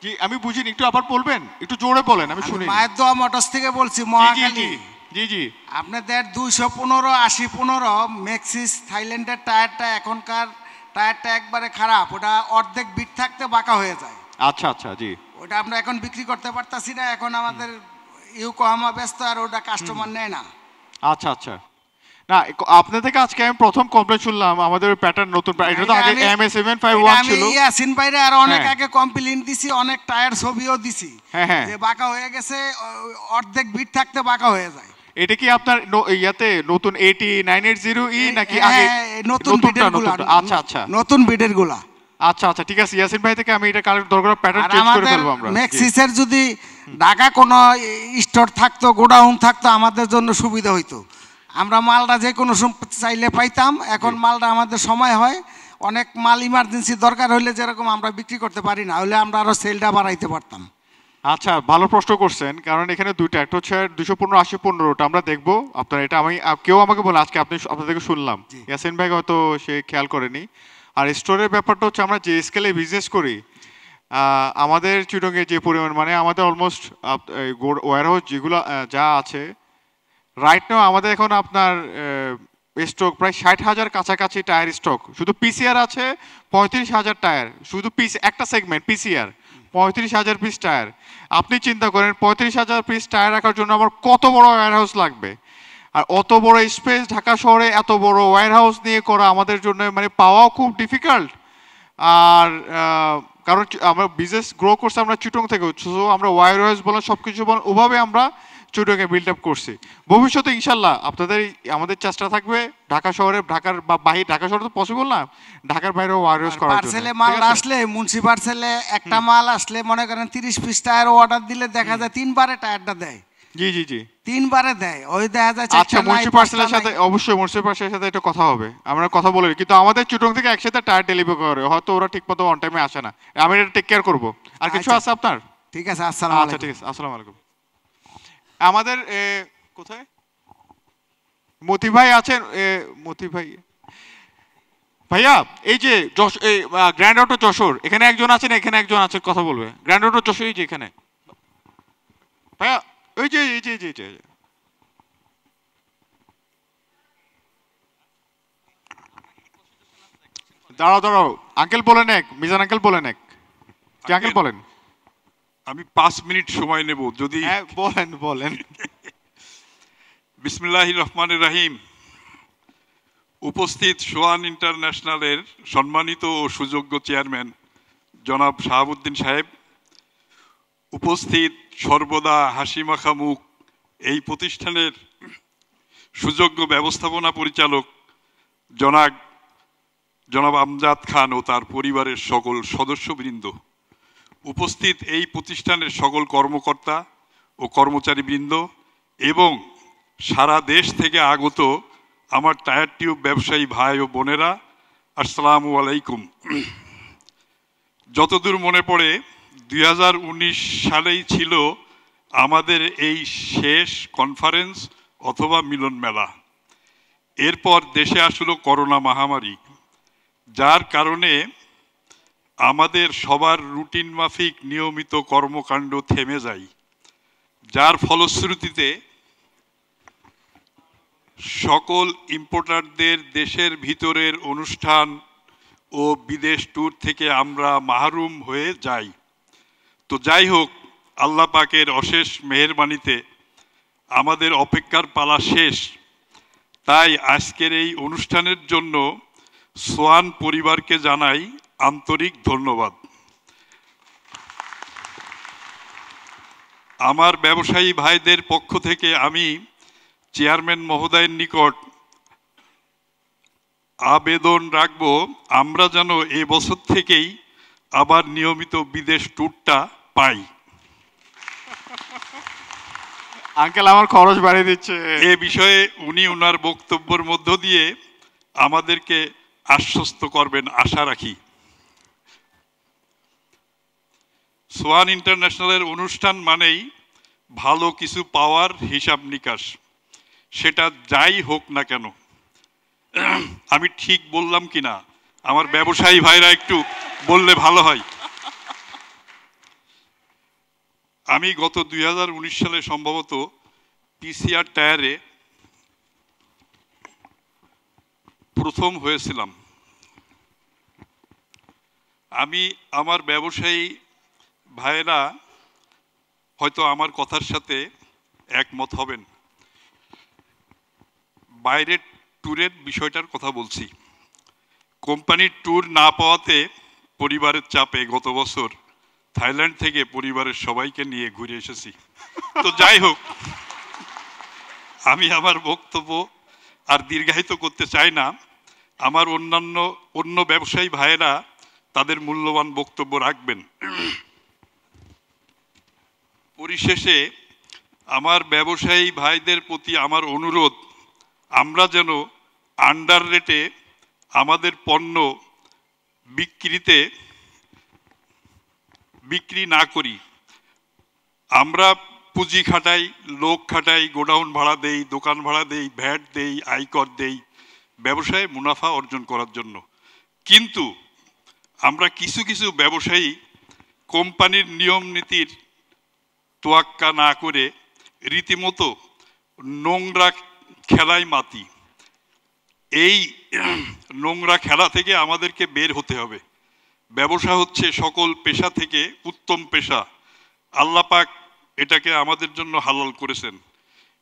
জি আমি বুঝিনি, একটু আবার বলবেন, একটু জোরে বলেন আমি শুনি। মায়ের দোয়া মোটরস থেকে বলছি মহাকালী। জি জি আপনাদের 215 80-15 ম্যাক্সিস থাইল্যান্ডের টায়ারটা এখনকার টায়ারটা একবারে খারাপ, ওটা অর্ধেক বিট থাকতে বাঁকা হয়ে যায়। আচ্ছা আচ্ছা জি, ওটা আমরা এখন বিক্রি করতে পারতাছি না, এখন আমাদের ইউকোহামা ব্যস্ত আর ওটা কাস্টমার নেয় না। আচ্ছা আচ্ছা, না আপনাদের থেকে আজকে আমি প্রথম কমপ্লেইন শুনলাম আমাদের প্যাটার্ন নতুন। এটা তো আগে MS751 ছিল। আমি ইয়াসিন ভাইরে আর অনেক আগে কমপ্লেইন দিছি, অনেক টায়ার ছবিও দিছি যে বাঁকা হয়ে গেছে, অর্ধেক বিট থাকতে বাঁকা হয়ে যায়। এটা কি আপনার ইয়াতে নতুন 8980E নাকি আগে নতুন বিডের গুলা? আচ্ছা আচ্ছা, নতুন বিডের গুলা। আচ্ছা আচ্ছা ঠিক আছে, ইয়াসিন ভাই থেকে আমি এটা কালেক্ট দরকার প্যাটার্ন চেঞ্জ করে ফেলবো আমরা। ম্যাক্সিসের যদি ঢাকা কোনো স্টোর থাকতো, গোডাউন থাকতো, আমাদের জন্য সুবিধা হইতো। আমরা মালটা যে কোনো চাইলে পাইতাম, এখন মালটা আমাদের সময় হয়, অনেক মাল ইমার্জেন্সি দরকার হইলে যেরকম আমরা বিক্রি করতে পারি না, হলে আমরা আরো সেলটা বাড়াইতে পারতাম। আচ্ছা ভালো প্রশ্ন করছেন, কারণ এখানে দুইটা, একটা হচ্ছে 215 80-15টা আমরা দেখবো। আপনার এটা আমি কেউ আমাকে বলে আজকে আপনার থেকে শুনলাম, ইয়াসিন ভাই হয়তো সে খেয়াল করেনি। আর স্টোরের ব্যাপারটা হচ্ছে আমরা যে স্কেলে বিজনেস করি, আমাদের চিটংয়ে যে পরিমাণ, মানে আমাদের অলমোস্ট ওয়্যারহাউস যেগুলো যা আছে রাইট নাও, আমাদের এখন আপনার স্টক প্রায় 60,000 কাছাকাছি টায়ার স্টক। শুধু পিসিআর আছে 35,000 টায়ার, শুধু একটা সেগমেন্ট পিসিআর 35,000 পিস টায়ার। আপনি চিন্তা করেন 35,000 পিস টায়ার রাখার জন্য আমার কত বড় ওয়্যারহাউস লাগবে, আর অত বড় স্পেস ঢাকা শহরে এত বড় ওয়্যারহাউস নিয়ে করা আমাদের জন্য মানে পাওয়াও খুব ডিফিকাল্ট। আর কারণ আমরা বিজনেস গ্রো করছি আমরা চিটং থেকে, আমরা ওয়্যারহাউস বলেন সব কিছু বলেন ওভাবে আমরা চিটংয়ে বিল্ড আপ করছি। ভবিষ্যতে ইনশাল্লাহ আপনাদের আমাদের চেষ্টা থাকবে ঢাকা শহরে, ঢাকার বা বাইরে, ঢাকা শহরে তো পসিবল না, ঢাকার বাইরেও ওয়্যারহাউস করার জন্য। পার্সেলে মাল আসলে, মুন্সি পার্সেলে একটা মাল আসলে মনে করেন 30 পিস টায়ার অর্ডার দিলে দেখা যায় 3 বারে টায়ারটা দেয়। জি জি জি 3 বারে দেয়, ওই দেখা যায়। আচ্ছা মুন্সি পার্সেলের সাথে অবশ্যই মুন্সি পার্সেলের সাথে এটা কথা হবে, আমরা কথা বলে, কিন্তু আমাদের চিটং থেকে একসাথে টায়ার ডেলিভারি করে, হয়তো ওরা ঠিকমতো অন টাইমে আসে না, আমি এটা টেক কেয়ার করব। আর কিছু আছে আপনার? ঠিক আছে, আসসালামু আলাইকুম। আচ্ছা ঠিক আছে, আসসালামু আলাইকুম। আমাদের কোথায় মতি ভাই আছেন? মতি ভাই ভাইয়া, এই যে গ্র্যান্ড অটো যশোর, এখানে একজন আছেন, এখানে একজন আছে, কথা বলবে। গ্র্যান্ড অটো যশোর এই যে এখানে ভাইয়া, ওই যে এই যে এই যে দাঁড়াও দাঁড়াও, আঙ্কেল বলেন এক, মিজান আঙ্কেল বলেন এক, কি আঙ্কেল বলেন। আমি 5 মিনিট সময় নেব যদি। বলেন বলেন। বিসমিল্লাহির রহমানির রহিম। উপস্থিত সোয়ান ইন্টারন্যাশনালের সম্মানিত ও সুযোগ্য চেয়ারম্যান জনাব শাহাবুদ্দিন সাহেব, উপস্থিত সর্বদা হাসি মাখা মুখ এই প্রতিষ্ঠানের সুযোগ্য ব্যবস্থাপনা পরিচালক জনাব আমজাদ খান ও তার পরিবারের সকল সদস্যবৃন্দ, উপস্থিত এই প্রতিষ্ঠানের সকল কর্মকর্তা ও কর্মচারীবৃন্দ এবং সারা দেশ থেকে আগত আমার টায়ার টিউব ব্যবসায়ী ভাই ও বোনেরা, আসসালামু আলাইকুম। যতদূর মনে পড়ে 2019 সালেই ছিল আমাদের এই শেষ কনফারেন্স অথবা মিলন মেলা। এরপর দেশে আসলো করোনা মহামারী, যার কারণে আমাদের সবার রুটিন মাফিক নিয়মিত কর্মকাণ্ড থেমে যায়, যার ফলশ্রুতিতে সকল ইম্পোর্টারদের দেশের ভিতরের অনুষ্ঠান ও বিদেশ ট্যুর থেকে আমরা মাহরুম হয়ে যাই। তো যাই হোক, আল্লাহ পাকের অশেষ মেহেরবানিতে আমাদের অপেক্ষার পালা শেষ। তাই আজকের এই অনুষ্ঠানের জন্য সোয়ান পরিবারকে জানাই আন্তরিক ধন্যবাদ। আমার ব্যবসায়ী ভাইদের পক্ষ থেকে আমি চেয়ারম্যান মহোদয়ের নিকট আবেদন রাখব, আমরা যেন এ বছর থেকেই আবার নিয়মিত বিদেশ ট্যুরটা পাই। আঙ্কেল আমার খরচ বাড়িয়ে দিচ্ছে। এ বিষয়ে উনি ওনার বক্তব্যের মধ্য দিয়ে আমাদেরকে আশ্বস্ত করবেন আশা রাখি। সোয়ান ইন্টারন্যাশনালের অনুষ্ঠান মানেই ভালো কিছু পাওয়ার হিসাব নিকাশ, সেটা যাই হোক না কেন। আমি ঠিক বললাম কিনা আমার ব্যবসায়ী ভাইরা একটু বললে ভালো হয়। আমি গত 2019 সালে সম্ভবত পিসিআর টায়ারে প্রথম হয়েছিলাম। আমি আমার ব্যবসায়ী ভাইরা হয়তো আমার কথার সাথে একমত হবেন। বাইরের ট্যুরের বিষয়টার কথা বলছি। কোম্পানির ট্যুর না পাওয়াতে পরিবারের চাপে গত বছর থাইল্যান্ড থেকে পরিবারের সবাইকে নিয়ে ঘুরে এসেছি। তো যাই হোক, আমি আমার বক্তব্য আর দীর্ঘায়িত করতে চাই না। আমার অন্য ব্যবসায়ী ভাইয়েরা তাদের মূল্যবান বক্তব্য রাখবেন। পরিশেষে আমার ব্যবসায়ী ভাইদের প্রতি আমার অনুরোধ, আমরা যেন আন্ডার রেটে আমাদের পণ্য বিক্রি না করি। আমরা পুঁজি খাটাই, লোক খাটাই, গোডাউন ভাড়া দেই, দোকান ভাড়া দেই, ভ্যাট দেই, আয়কর দেই ব্যবসায়ে মুনাফা অর্জন করার জন্য। কিন্তু আমরা কিছু কিছু ব্যবসায়ী কোম্পানির নিয়ম নীতির তোয়াক্কা না করে রীতিমতো নোংরা খেলায় মাতি। এই নোংরা খেলা থেকে আমাদেরকে বের হতে হবে। ব্যবসা হচ্ছে সকল পেশা থেকে উত্তম পেশা। আল্লাহ পাক এটাকে আমাদের জন্য হালাল করেছেন।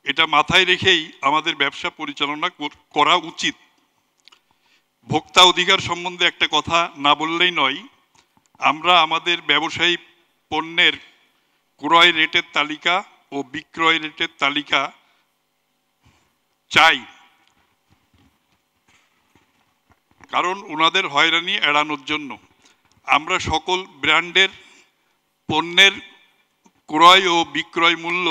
এটা মাথায় রেখেই আমাদের ব্যবসা পরিচালনা করা উচিত। ভোক্তা অধিকার সম্বন্ধে একটা কথা না বললেই নয়। আমরা আমাদের ব্যবসায়ী পণ্যের ক্রয় রেটের তালিকা ও বিক্রয় রেটের তালিকা চাই, কারণ ওনাদের হয়রানি এড়ানোর জন্য। আমরা সকল ব্র্যান্ডের পণ্যের ক্রয় ও বিক্রয় মূল্য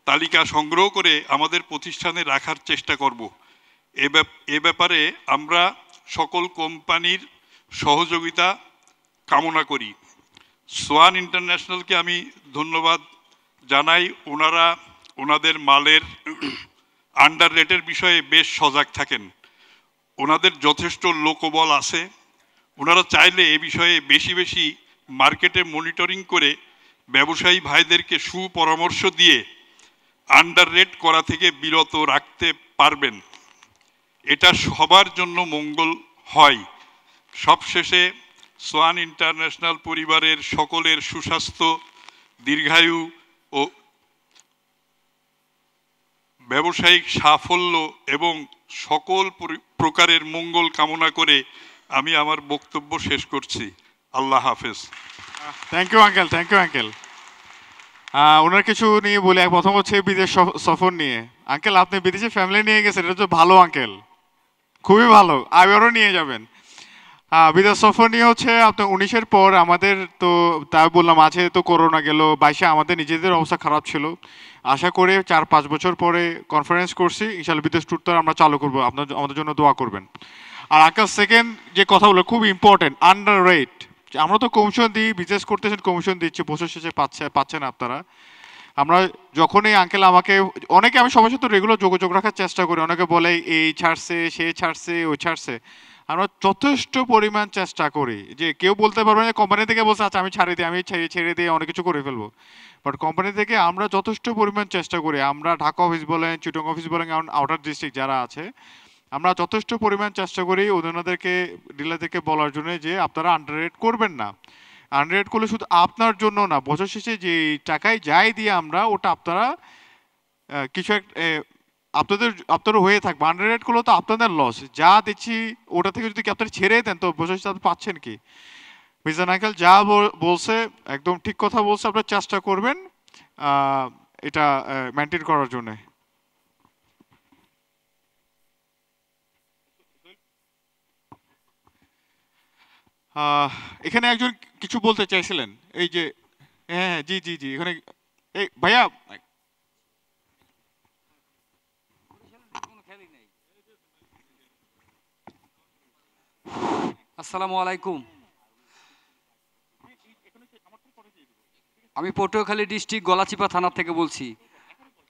তালিকা সংগ্রহ করে আমাদের প্রতিষ্ঠানে রাখার চেষ্টা করব। এ ব্যাপারে আমরা সকল কোম্পানির সহযোগিতা কামনা করি। সোয়ান ইন্টারন্যাশনালকে আমি ধন্যবাদ জানাই। ওনারা ওনাদের মালের আন্ডার রেটের বিষয়ে বেশ সজাগ থাকেন। ওনাদের যথেষ্ট লোকবল আছে। ওনারা চাইলে এ বিষয়ে বেশি বেশি মার্কেটে মনিটরিং করে ব্যবসায়ী ভাইদেরকে সুপরামর্শ দিয়ে আন্ডার রেট করা থেকে বিরত রাখতে পারবেন। এটা সবার জন্য মঙ্গল হয়। সবশেষে সোয়ান ইন্টারন্যাশনাল পরিবারের সকলের সুস্বাস্থ্য, দীর্ঘায়ু ও ব্যবসায়িক সাফল্য এবং সকল প্রকারের মঙ্গল কামনা করে আমি আমার বক্তব্য শেষ করছি। আল্লাহ হাফেজ। Thank you uncle, thank you uncle. ওনার কিছু নিয়ে বলি। প্রথম হচ্ছে বিদেশ সফর নিয়ে। আঙ্কেল আপনি বিদেশে ফ্যামিলি নিয়ে গেছেন, এটা তো ভালো আঙ্কেল, খুবই ভালো, আবারও নিয়ে যাবেন। বিদেশ সফর নিয়ে হচ্ছে আপনার 19-এর পর আমাদের তো তাই বললাম আছে তো করোনা গেল, 22-এ আমাদের নিজেদের অবস্থা খারাপ ছিল। আশা করে 4-5 বছর পরে কনফারেন্স করছি, ইনশাল্লাহ বিদেশ ট্যুর তো আমরা চালু করবো, আপনার আমাদের জন্য দোয়া করবেন। আর আঙ্কাল সেকেন্ড যে কথা বললো খুব ইম্পর্টেন্ট, আন্ডার রেট। আমরা তো কমিশন দিই, বিজনেস করতেছেন কমিশন দিচ্ছি, বছর শেষে পাচ্ছেন আপনারা। আমরা যখনই আঙ্কেল আমাকে অনেকে, আমি সবার সাথে রেগুলার যোগাযোগ রাখার চেষ্টা করি, অনেকে বলে এই ছাড়ছে, সে ছাড়ছে, ও ছাড়ছে। আমরা যথেষ্ট পরিমাণ চেষ্টা করি, যে কেউ বলতে পারবে না কোম্পানি থেকে বলছে আচ্ছা আমি ছাড়িয়ে দিই, আমি ছেড়ে দিয়ে অনেক কিছু করে ফেলবো, বাট কোম্পানি থেকে আমরা যথেষ্ট পরিমাণ চেষ্টা করি। আমরা ঢাকা অফিস বলেন, চিটং অফিস বলেন, আউটার ডিস্ট্রিক্ট যারা আছে, আমরা যথেষ্ট পরিমাণ চেষ্টা করি ওনাদেরকে, ডিলারদেরকে বলার জন্য যে আপনারা আন্ডার রেট করবেন না। আন্ডার রেট করলে শুধু আপনার জন্য না, বছর শেষে যে টাকায় যাই দিয়ে আমরা ওটা আপনারা কিছু আপনারা হয়ে থাকবে। আন্ডার রেট করলে তো আপনাদের লস, যা দিচ্ছি ওটা থেকে যদি আপনারা ছেড়ে দেন তো বছর শেষে আপনি পাচ্ছেন কি? মিজান আঙ্কেল যা বলছে একদম ঠিক কথা বলছে, আপনারা চেষ্টা করবেন এটা মেনটেন করার জন্য। এখানে একজন কিছু বলতে চাইছিলেন, এই যে হ্যাঁ জি জি জি, এখানে এই ভাইয়া। আসসালামু আলাইকুম। আমি পটুয়াখালী ডিস্ট্রিক্ট গলাচিপা থানা থেকে বলছি।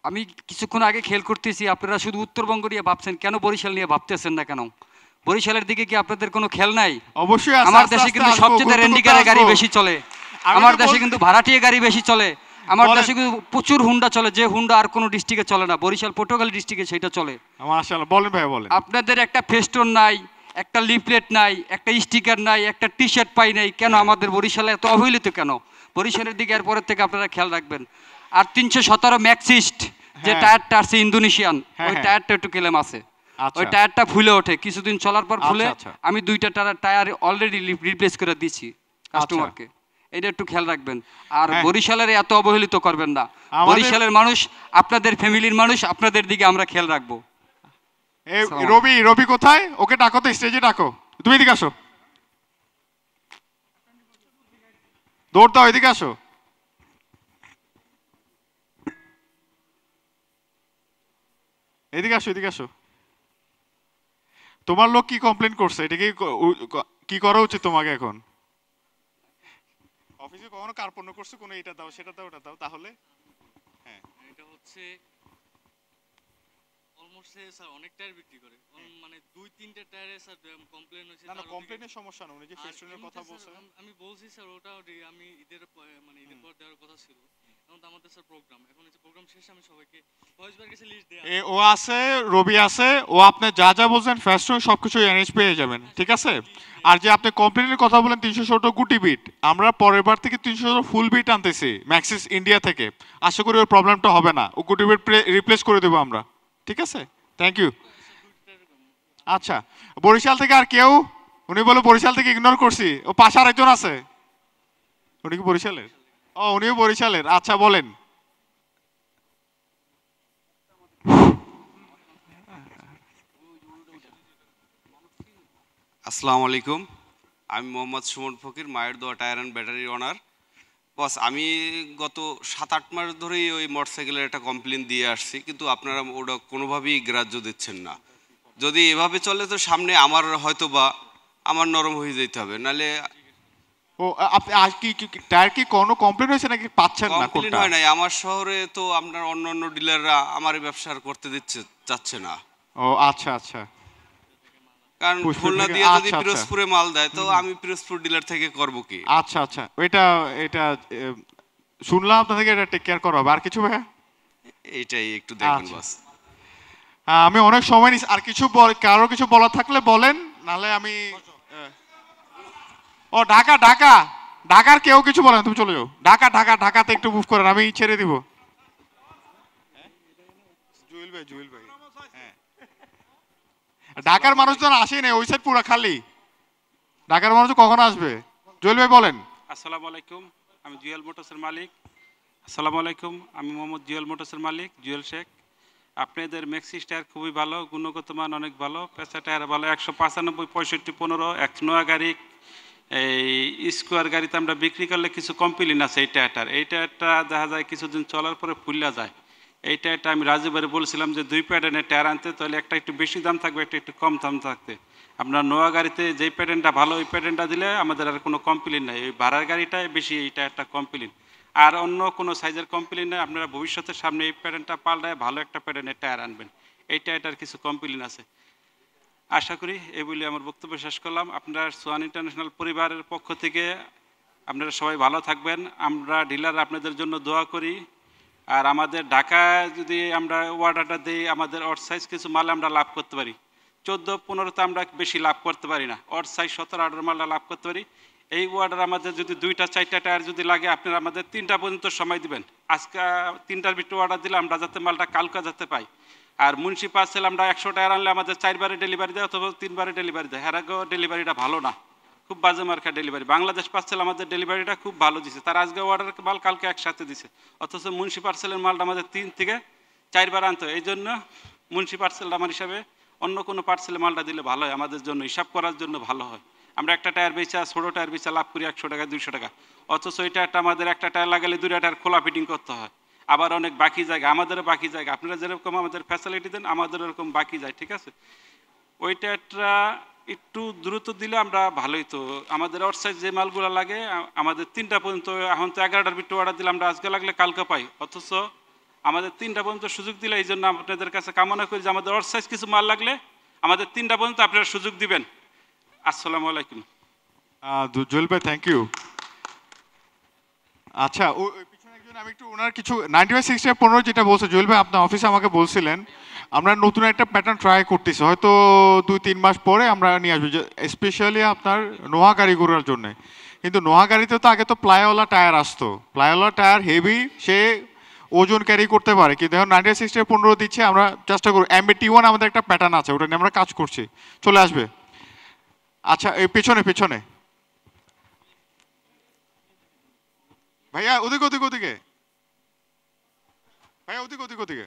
আমি কিছুক্ষণ আগে খেয়াল করতেছি আপনারা শুধু উত্তরবঙ্গ নিয়ে ভাবছেন, কেন বরিশাল নিয়ে ভাবতেছেন না কেন? বরিশালের দিকে কি আপনাদের কোনো খেয়াল নাই? অবশ্যই আমার দেশে কিন্তু সবচেয়ে রেন্ডিকারের গাড়ি বেশি চলে, আমার দেশে কিন্তু ভাড়াটিয়া গাড়ি বেশি চলে, আমার দেশে কিন্তু প্রচুর হুন্ডা চলে, যে হুন্ডা আর কোনো ডিস্ট্রিক্টে চলে না, বরিশাল পটুয়াখালী ডিস্ট্রিক্টে সেটা চলে। মাশাআল্লাহ, বলেন ভাই বলেন। আপনাদের একটা ফেস্টুন নাই, একটা লিফলেট নাই, একটা স্টিকার নাই, একটা টি শার্ট পাই নাই, কেন আমাদের বরিশালে এত অবহেলিত কেন? বরিশালের দিকে এরপরের থেকে আপনারা খেয়াল রাখবেন। আর 317 ম্যাক্সিস্ট যে টায়ারটা আছে ইন্দোনেশিয়ান, ওই টায়ারটা একটু কেলেম আছে, ওই টায়ারটা ফুলে ওঠে, কিছুদিন চলার পর ফুলে। আমি 2টা টায়ার অলরেডি রিপ্লেস করে দিচ্ছি কাস্টমারকে, এটা একটু খেয়াল রাখবেন। আর বরিশালের এত অবহেলিত করবেন না, বরিশালের মানুষ আপনাদের ফ্যামিলির মানুষ, আপনাদের দিকে আমরা খেয়াল রাখবো। রবি, রবি কোথায়? ওকে ডাকো তো, স্টেজে ডাকো। তুমি এদিকে আসো, দৌড় দাও, এদিকে আসো। এদিকে আসো, এদিকে আসো। তোমার লোক কি কমপ্লেন করছে? এটা কি করা উচিত তোমাকে এখন? অফিসে কখনো কার্পণ্য করছো, কোনো এটা দাও সেটা দাও ওটা দাও, তাহলে হ্যাঁ এটা হচ্ছে অলমোস্ট স্যার অনেক টায়ার বিক্রি করে, মানে 2-3টা টায়ারে স্যার কমপ্লেন হয়েছে। না না, কমপ্লেনের সমস্যা না, উনি যে ফেস্টুনের কথা বলছেন আমি বলছি স্যার, ওটা আমি ঈদের মানে ঈদের পর দেওয়ার কথা ছিল, এখন তো আমাদের স্যার প্রোগ্রাম, এখন এই প্রোগ্রাম শেষে আমি সবাইকে ভয়েসবার কাছে লিস্ট দেয়া। ও আছে, রবি আছে, ও আপনি যা যা বলছেন ফেস্টুন সবকিছু এনএইচ পেয়ে যাবেন, ঠিক আছে? আর যে আপনি কমপ্লেনের কথা বলেন 317 গুটি বিট, আমরা পরের বার থেকে 317 ফুল বিট আনতেছি ম্যাক্সিস ইন্ডিয়া থেকে, আশা করি ওর প্রবলেমটা হবে না, ও গুটি বিট রিপ্লেস করে দেবো আমরা, ঠিক আছে? Thank you. আচ্ছা, বরিশাল থেকে আর কেউ? উনি বলে বরিশাল থেকে ইগনোর করছি, ও পাশে আরেকজন আছে, উনি কি বরিশালের? ও উনিও বরিশালের, আচ্ছা বলেন। আসসালামু আলাইকুম, আমি মোহাম্মদ সুমন ফকির, মায়ের দোয়া টায়ার অ্যান্ড ব্যাটারি ওনার। বস, আমি গত 7-8 মাস ধরেই ওই মোটরসাইকেলের একটা কমপ্লেন দিয়ে আসছি, কিন্তু আপনারা ওটা কোনোভাবেই গ্রাহ্য দিচ্ছেন না। যদি এভাবে চলে তো সামনে আমার হয়তো বা আমার নরম হয়ে যেতে হবে, নাহলে। ও আপনি আজ কি টায়ার কি কোনো কমপ্লেন হয়েছে নাকি পাচ্ছেন না? কমপ্লেন হয় নাই, আমার শহরে তো আপনার অন্য ডিলাররা আমার ব্যবসা করতে চাচ্ছে না। ও আচ্ছা আচ্ছা, কারণ খুলনা দিয়ে যদি পিরোজপুরে মাল দেয় তো আমি পিরোজপুর ডিলার থেকে করব কি? আচ্ছা আচ্ছা, এটা শুনলাম আপনার থেকে, এটা টেক কেয়ার করা হবে। আর কিছু ভাইয়া? এইটাই একটু দেখবেন বস। আমি অনেক সময় নিছি, আর কিছু কারো কিছু বলার থাকলে বলেন, নাহলে আমি। ও ঢাকা, ঢাকা, ঢাকার কেউ কিছু বলেন, তুমি চলে যাও। ঢাকা, ঢাকা, ঢাকাতে একটু মুভ করেন, আমি ছেড়ে দিব। জুয়েল ভাই, জুয়েল ভাই, হ্যাঁ। ঢাকার মানুষজন আসেই না, ওই সাইড পুরো খালি। ঢাকার মানুষ কখন আসবে? জুয়েল ভাই বলেন। আসসালামু আলাইকুম, আমি জুয়েল মোটরসের মালিক। আসসালামু আলাইকুম, আমি মোহাম্মদ জুয়েল মোটরসের মালিক, জুয়েল শেখ। আপনাদের ম্যাক্সিস টায়ার খুবই ভালো, গুণগত মান অনেক ভালো, পেঁচা টায়ার ভালো, 195, 65, 15, এক নয়া গাড়ি এই স্কোয়ার গাড়িতে আমরা বিক্রি করলে কিছু কমপ্লেন আছে এই টায়ারটার। এই টায়ারটা দেখা যায় কিছুদিন চলার পরে ফুললা যায়। এই টায়ারটা আমি রাজুবারে বলছিলাম যে 2 প্যাটার্নের টায়ার আনতে, তাহলে একটা একটু বেশি দাম থাকবে, একটা একটু কম দাম থাকতে। আপনার নোয়া গাড়িতে যেই প্যাটার্নটা ভালো ওই প্যাটার্নটা দিলে আমাদের আর কোনো কমপ্লেন নাই, ওই ভাড়ার গাড়িটাই বেশি এই টায়ারটা কমপ্লেন, আর অন্য কোনো সাইজের কমপ্লেন নেই। আপনারা ভবিষ্যতের সামনে এই প্যাটার্নটা পাল্টায় ভালো একটা প্যাটার্নের টায়ার আনবেন, এই টায়ারটার কিছু কমপ্লেন আছে। আশা করি এই বলে আমার বক্তব্য শেষ করলাম। আপনারা সোয়ান ইন্টারন্যাশনাল পরিবারের পক্ষ থেকে আপনারা সবাই ভালো থাকবেন, আমরা ডিলার আপনাদের জন্য দোয়া করি। আর আমাদের ঢাকায় যদি আমরা অর্ডারটা দিই, আমাদের অট সাইজ কিছু মাল আমরা লাভ করতে পারি, 14-15তে আমরা বেশি লাভ করতে পারি না, অট সাইজ 17-18 মালটা লাভ করতে পারি। এই অর্ডার আমাদের যদি 2-4টা টায়ার যদি লাগে, আপনারা আমাদের 3টা পর্যন্ত সময় দিবেন। আজকে 3টার ভিতরে অর্ডার দিলে আমরা যাতে মালটা কালকে যাতে পাই। আর মুন্সি পার্সেল আমরা 100 টায়ার আনলে আমাদের 4বারে ডেলিভারি দেয় অথবা 3বারে ডেলিভারি দেয়, এর আগেও ডেলিভারিটা ভালো না, খুব বাজে মার্কা ডেলিভারি। বাংলাদেশ পার্সেল আমাদের ডেলিভারিটা খুব ভালো দিছে, তার আজকে অর্ডার মাল কালকে একসাথে দিছে, অথচ মুন্সি পার্সেলের মালটা আমাদের 3 থেকে 4বার আনতে হয়। এই জন্য মুন্সি পার্সেলটা আমার হিসাবে অন্য কোনো পার্সেলে মালটা দিলে ভালো হয়, আমাদের জন্য হিসাব করার জন্য ভালো হয়। আমরা একটা টায়ার বেচা, ছোটো টায়ার বেচা লাভ করি 100 টাকা 200 টাকা, অথচ ওই টায়ারটা আমাদের একটা টায়ার লাগালে 2টা টায়ার খোলা ফিটিং করতে হয়, আবার অনেক বাকি জায়গা, আমাদেরও বাকি জায়গা। আপনারা যেরকম আমাদের ফ্যাসিলিটি দেন আমাদের এরকম বাকি যায়, ঠিক আছে। ওই টায়ারটা একটু দ্রুত দিলে আমরা ভালোই তো, আমাদের আউট সাইজ যে মালগুলো লাগে আমাদের 3টা পর্যন্ত, এখন তো 11টার ভিতরে অর্ডার দিলে আমরা আজকে লাগলে কালকে পাই, অথচ আমাদের 3টা পর্যন্ত সুযোগ দিলে, এই জন্য আপনাদের কাছে কামনা করি যে আমাদের আউট সাইজ কিছু মাল লাগলে আমাদের 3টা পর্যন্ত আপনারা সুযোগ দিবেন। আসসালামু আলাইকুম। জুয়েল ভাই থ্যাংক ইউ। আচ্ছা পিছনে একজন, আমি একটু ওনার কিছু 95-60-15 যেটা বলছে জুয়েল ভাই, আপনার অফিসে আমাকে বলছিলেন আমরা নতুন একটা প্যাটার্ন ট্রাই করতেছি, হয়তো 2-3 মাস পরে আমরা নিয়ে আসবো, স্পেশালি আপনার নোহা গাড়িগুলোর জন্য। কিন্তু নোহা গাড়িতে তো আগে তো প্লাইওয়ালা টায়ার আসতো, প্লাইওয়ালা টায়ার হেভি, সে ওজন ক্যারি করতে পারে, কিন্তু এখন 95-60-15 দিচ্ছে। আমরা চেষ্টা করব, MBT1 আমাদের একটা প্যাটার্ন আছে, ওটা নিয়ে আমরা কাজ করছি, চলে আসবে। আচ্ছা এই পেছনে পেছনে ভাইয়া, ওদিকে ওদিকে ওদিকে ভাইয়া, ওদিকে ওদিকে ওদিকে।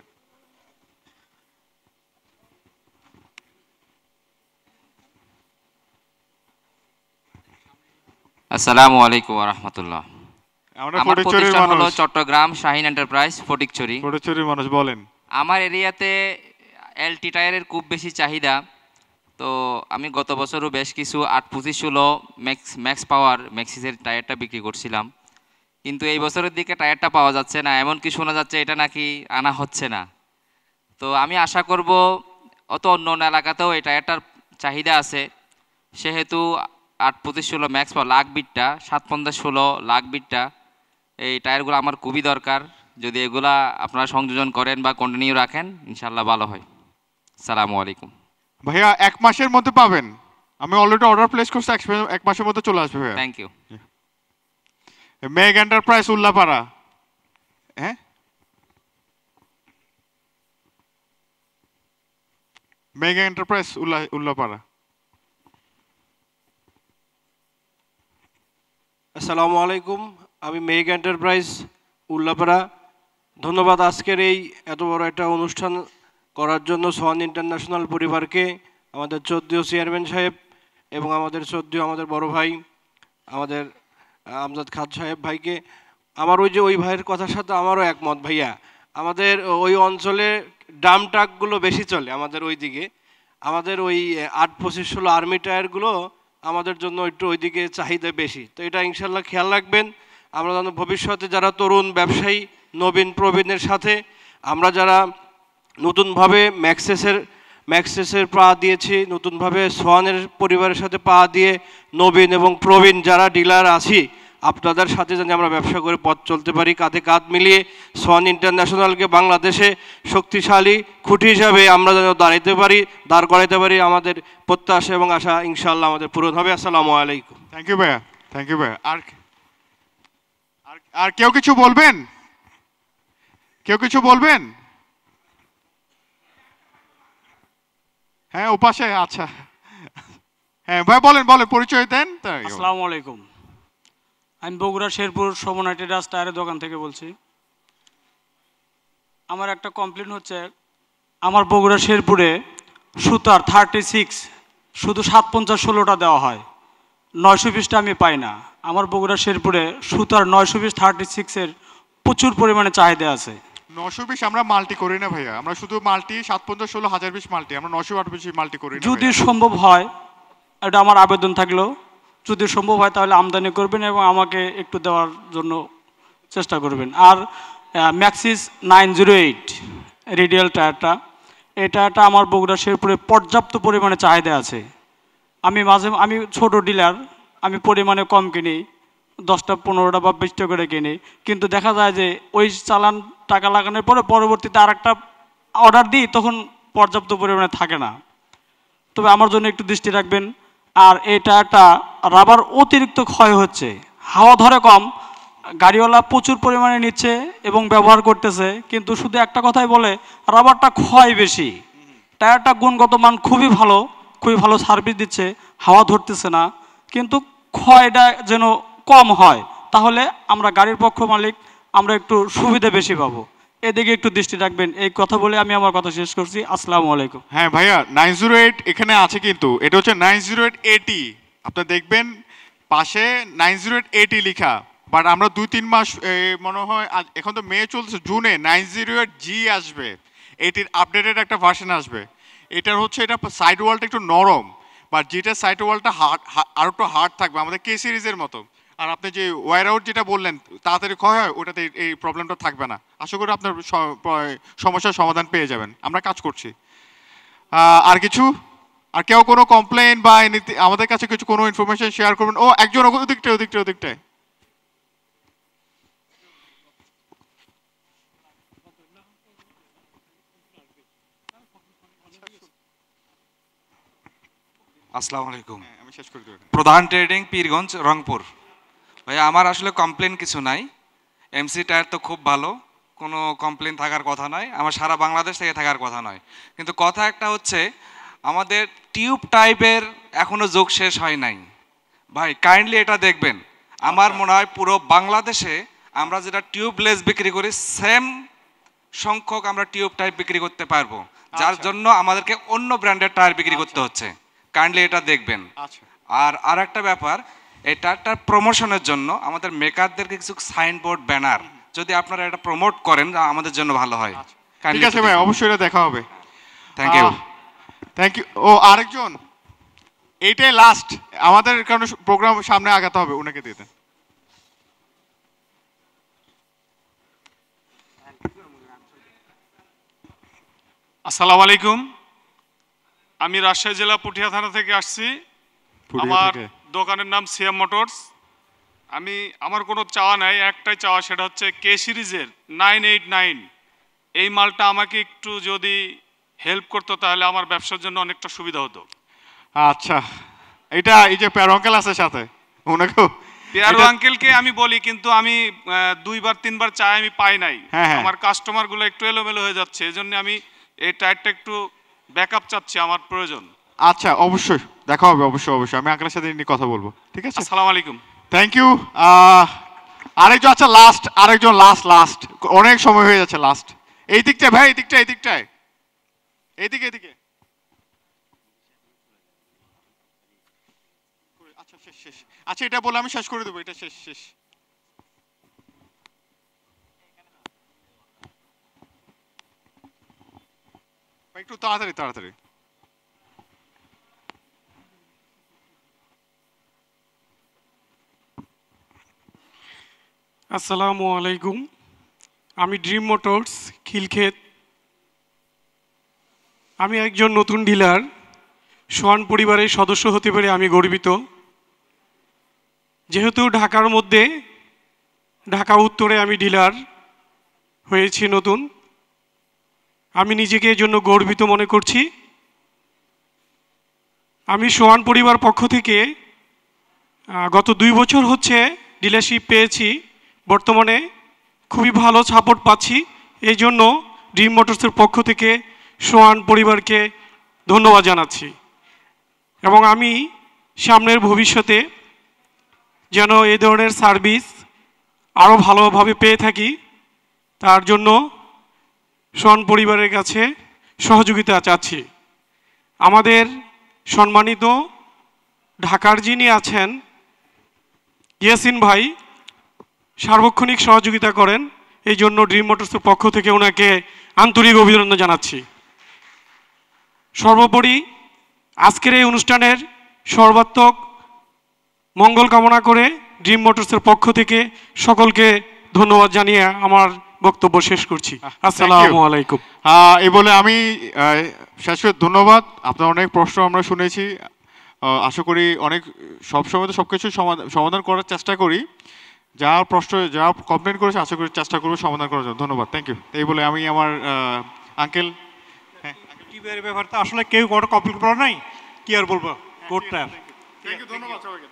আসসালামু আলাইকুম ওয়া রাহমাতুল্লাহ। আমরা আমার ফটিকছড়ির প্রতিষ্ঠান হলো মানুষ। চট্টগ্রাম শাহিন এন্টারপ্রাইজ, ফটিকছড়ি। ফটিকছড়ির মানুষ, বলেন। আমার এরিয়াতে এলটি টায়ারের খুব বেশি চাহিদা, তো আমি গত বছরও বেশ কিছু 8-25-16 ম্যাক্স পাওয়ার ম্যাক্সিসের টায়ারটা বিক্রি করছিলাম, কিন্তু এই বছরের দিকে টায়ারটা পাওয়া যাচ্ছে না, এমনকি শোনা যাচ্ছে এটা নাকি আনা হচ্ছে না। তো আমি আশা করব অত অন্য অন্য এলাকাতেও এই টায়ারটার চাহিদা আছে, সেহেতু 8-25-16 ম্যাক্স পাওয়ার লাখ বিটটা, 750-16 লাখ বিটটা, এই টায়ারগুলো আমার খুবই দরকার। যদি এগুলা আপনারা সংযোজন করেন বা কন্টিনিউ রাখেন ইনশাল্লাহ ভালো হয়। আসসালামু আলাইকুম। ভাইয়া 1 মাসের মধ্যে পাবেন, আমি অলরেডি অর্ডার প্লেস করছি, 1 মাসের মধ্যে চলে আসবে ভাইয়া। Thank you. Megh enterprise Ullapara, হ্যাঁ মেঘ এন্টারপ্রাইজ উল্লাপাড়া। আসসালামু আলাইকুম, আমি মেঘ এন্টারপ্রাইজ উল্লাপাড়া। ধন্যবাদ আজকের এই এত বড় একটা অনুষ্ঠান করার জন্য সোয়ান ইন্টারন্যাশনাল পরিবারকে, আমাদের 14 চেয়ারম্যান সাহেব এবং আমাদের 14 আমাদের বড় ভাই আমাদের আমজাদ খান সাহেব ভাইকে। আমার ওই ভাইয়ের কথার সাথে আমারও একমত ভাইয়া। আমাদের ওই অঞ্চলে ডাম ট্রাকগুলো বেশি চলে, আমাদের ওই দিকে আমাদের ওই 8-25-16 আর্মি টায়ারগুলো আমাদের জন্য একটু ওইদিকে চাহিদা বেশি। তো এটা ইনশাল্লাহ খেয়াল রাখবেন। আমরা যেন ভবিষ্যতে যারা তরুণ ব্যবসায়ী নবীন প্রবীণের সাথে আমরা যারা নতুনভাবে ম্যাক্সেসের পা দিয়েছি, নতুনভাবে সোয়ানের পরিবারের সাথে পা দিয়ে নবীন এবং প্রবীণ যারা ডিলার আছি আপনাদের সাথে যেন আমরা ব্যবসা করে পথ চলতে পারি, কাঁধে কাঁধ মিলিয়ে সোয়ান ইন্টারন্যাশনালকে বাংলাদেশে শক্তিশালী খুঁটি হিসাবে আমরা যেন দাঁড় করাইতে পারি। আমাদের প্রত্যাশা এবং আশা ইনশাআল্লাহ আমাদের পূরণ হবে। আসসালামু আলাইকুম। থ্যাংক ইউ ভাইয়া, থ্যাংক ইউ ভাইয়া। আর কেউ কিছু বলবেন? কেউ কিছু বলবেন? হ্যাঁ ওপাশে, আচ্ছা হ্যাঁ ভাই বলেন বলেন, পরিচয় দেন। আসসালামু আলাইকুম, আমি বগুড়া শেরপুর শোভনা ট্রেডার্স টায়ারের দোকান থেকে বলছি। আমার একটা কমপ্লেন হচ্ছে, আমার বগুড়া শেরপুরে সুতার 36 শুধু 750-16টা দেওয়া হয়, 900 পিসটা আমি পাই না। আমার বগুড়া শেরপুরে সুতার 900 পিস 36-এর প্রচুর পরিমাণে চাহিদা আছে। 900 পিস আমরা মাল্টি করি না ভাইয়া, আমরা শুধু মাল্টি 750-16 1000 পিস মাল্টি, আমরা 900 পিস মাল্টি করি না। যদি সম্ভব হয়, এটা আমার আবেদন থাকলো, যদি সম্ভব হয় তাহলে আমদানি করবেন এবং আমাকে একটু দেওয়ার জন্য চেষ্টা করবেন। আর ম্যাক্সিস 908 রেডিয়াল টায়ারটা, এই টায়ারটা আমার বগুড়া শেরপুরে পর্যাপ্ত পরিমাণে চাহিদা আছে। আমি ছোট ডিলার, আমি পরিমাণে কম কিনি, 10টা 15টা বা 20টা করে কিনি, কিন্তু দেখা যায় যে ওই চালান টাকা লাগানোর পরে পরবর্তীতে আরেকটা অর্ডার দিই, তখন পর্যাপ্ত পরিমাণে থাকে না। তবে আমার জন্য একটু দৃষ্টি রাখবেন। আর এই টায়ারটা রাবার অতিরিক্ত ক্ষয় হচ্ছে, হাওয়া ধরে কম, গাড়িওয়ালা প্রচুর পরিমাণে নিচ্ছে এবং ব্যবহার করতেছে, কিন্তু শুধু একটা কথাই বলে রাবারটা ক্ষয় বেশি। টায়ারটা গুণগত মান খুবই ভালো সার্ভিস দিচ্ছে, হাওয়া ধরতেছে না, কিন্তু ক্ষয়টা যেন কম হয়, তাহলে আমরা গাড়ির পক্ষ মালিক আমরা একটু সুবিধা বেশি পাবো। এদিকে একটু দৃষ্টি রাখবেন। এই কথা বলে আমি আমার কথা শেষ করছি। আসসালামু আলাইকুম। হ্যাঁ ভাইয়া, 908 এখানে আছে, কিন্তু এটা হচ্ছে 908AT। আপনারা দেখবেন পাশে 908AT লেখা, বাট আমরা 2-3 মাস মনে হয়, এখন তো মে চলছে, জুনে 908G আসবে, এটির আপডেটেড একটা ভার্সন আসবে। এটার হচ্ছে এটা সাইড ওয়ালটা একটু নরম, বাট যেটা সাইড ওয়ালটা আর একটু হার্ড থাকবে আমাদের কে সিরিজের মতো। আর আপনি যে ওয়্যার আউট যেটা বললেন তাড়াতাড়ি ক্ষয় হয়, ওটাতে এই প্রবলেমটা থাকবে না। আশা করি আপনার সমস্যার সমাধান পেয়ে যাবেন, আমরা কাজ করছি। আর কিছু, আর কেউ কোনো কমপ্লেন বা আমাদের কাছে কিছু কোনো ইনফরমেশন শেয়ার করবেন? ও একজন ওদিকটায় আসসালামু আলাইকুম। আমি শেষ করে দেব। প্রধান ট্রেডিং, পীরগঞ্জ, রংপুর। ভাই আমার আসলে কমপ্লেন কিছু নাই, এমসি টায়ার তো খুব ভালো, কোনো কমপ্লেন থাকার কথা নয়, আমার সারা বাংলাদেশ থেকে থাকার কথা নয়। কিন্তু কথা একটা হচ্ছে, আমাদের টিউব টাইপের এখনো যোগ শেষ হয় নাই। ভাই কাইন্ডলি এটা দেখবেন, আমার মনে হয় পুরো বাংলাদেশে আমরা যেটা টিউবলেস বিক্রি করি, সেম সংখ্যক আমরা টিউব টাইপ বিক্রি করতে পারবো, যার জন্য আমাদেরকে অন্য ব্র্যান্ডের টায়ার বিক্রি করতে হচ্ছে। কাইন্ডলি এটা দেখবেন। আর একটা ব্যাপার, এই টায়ারটার প্রমোশনের জন্য আমাদের মেকারদেরকে কিছু সাইনবোর্ড, ব্যানার যদি আপনারা এটা প্রমোট করেন, আমাদের জন্য ভালো হয়। ঠিক আছে ভাই, অবশ্যই এটা দেখা হবে। Thank you. ও আরেকজন, এইটাই লাস্ট, আমাদের কারণে প্রোগ্রাম সামনে আগাতে হবে, ওনাকে দিয়ে দেন। আসসালামু আলাইকুম, আমি রাজশাহী জেলা পুঠিয়া থানা থেকে আসছি। আমার দোকানের নাম সিএম মোটরস। আমার কোনো চাওয়া নাই, একটাই চাওয়া, সেটা হচ্ছে কে সিরিজের 989 এই মালটা আমাকে একটু যদি হেল্প করতো তাহলে আমার ব্যবসার জন্য অনেকটা সুবিধা হতো। আচ্ছা, এটা এই যে প্যারো আঙ্কেল আছে সাথে, ওনাকেও প্যারো আঙ্কেলকে আমি বলি, কিন্তু আমি 2-3 বার চাই, আমি পাই নাই। আমার কাস্টমারগুলো একটু এলোমেলো হয়ে যাচ্ছে, এজন্য আমি এই টায়ারটা একটু ব্যাকআপ চাচ্ছি, আমার প্রয়োজন। আচ্ছা, অবশ্যই দেখা হবে, অবশ্যই। আমি আঙ্কেলের সাথে নিয়ে কথা বলবো, ঠিক আছে? আসসালামু আলাইকুম। Thank you. আরেকজন, আচ্ছা আরেকজন লাস্ট, অনেক সময় হয়ে যাচ্ছে, লাস্ট এই দিকটায় ভাই, এইদিকটায় এইদিকে। আচ্ছা শেষ। আচ্ছা, এটা বলে আমি শেষ করে দেবো, এটা শেষ। একটু তাড়াতাড়ি। আসসালামু আলাইকুম, আমি ড্রিম মোটরস, খিলক্ষেত। আমি একজন নতুন ডিলার, সোয়ান পরিবারের সদস্য হতে পেরে আমি গর্বিত। যেহেতু ঢাকার মধ্যে, ঢাকা উত্তরে আমি ডিলার হয়েছি নতুন, আমি নিজেকে এর জন্য গর্বিত মনে করছি। আমি সোয়ান পরিবার পক্ষ থেকে গত 2 বছর হচ্ছে ডিলারশিপ পেয়েছি, বর্তমানে খুবই ভালো সাপোর্ট পাচ্ছি। এই জন্য ড্রিম মোটরসের পক্ষ থেকে সোয়ান পরিবারকে ধন্যবাদ জানাচ্ছি, এবং আমি সামনের ভবিষ্যতে যেন এই ধরনের সার্ভিস আরও ভালোভাবে পেয়ে থাকি, তার জন্য সোয়ান পরিবারের কাছে সহযোগিতা চাচ্ছি। আমাদের সম্মানিত ঢাকার যিনি আছেন ইয়াসিন ভাই সার্বক্ষণিক সহযোগিতা করেন, এই জন্য ড্রিম মোটরসের পক্ষ থেকে ওনাকে আন্তরিক অভিনন্দন জানাচ্ছি। সর্বোপরি আজকের এই অনুষ্ঠানের সর্বাত্মক মঙ্গল কামনা করে ড্রিম মোটরসের পক্ষ থেকে সকলকে ধন্যবাদ জানিয়ে আমার বক্তব্য শেষ করছি। আসসালামু আলাইকুম। এই বলে আমি শেষ করে ধন্যবাদ। আপনার অনেক প্রশ্ন আমরা শুনেছি, আশা করি অনেক সবসময় তো সব কিছু সমাধান করার চেষ্টা করি। যা প্রশ্ন যা কমপ্লেন করেছে আশা করি চেষ্টা করবো সমাধান করার জন্য। ধন্যবাদ, থ্যাংক ইউ। এই বলে আমি আমার আঙ্কেল টিভির ব্যাপারটা আসলে কেউ কোনো কমপ্লেন করা নাই, কি আর বলবো কোর্টটা। থ্যাংক ইউ, ধন্যবাদ সবাইকে।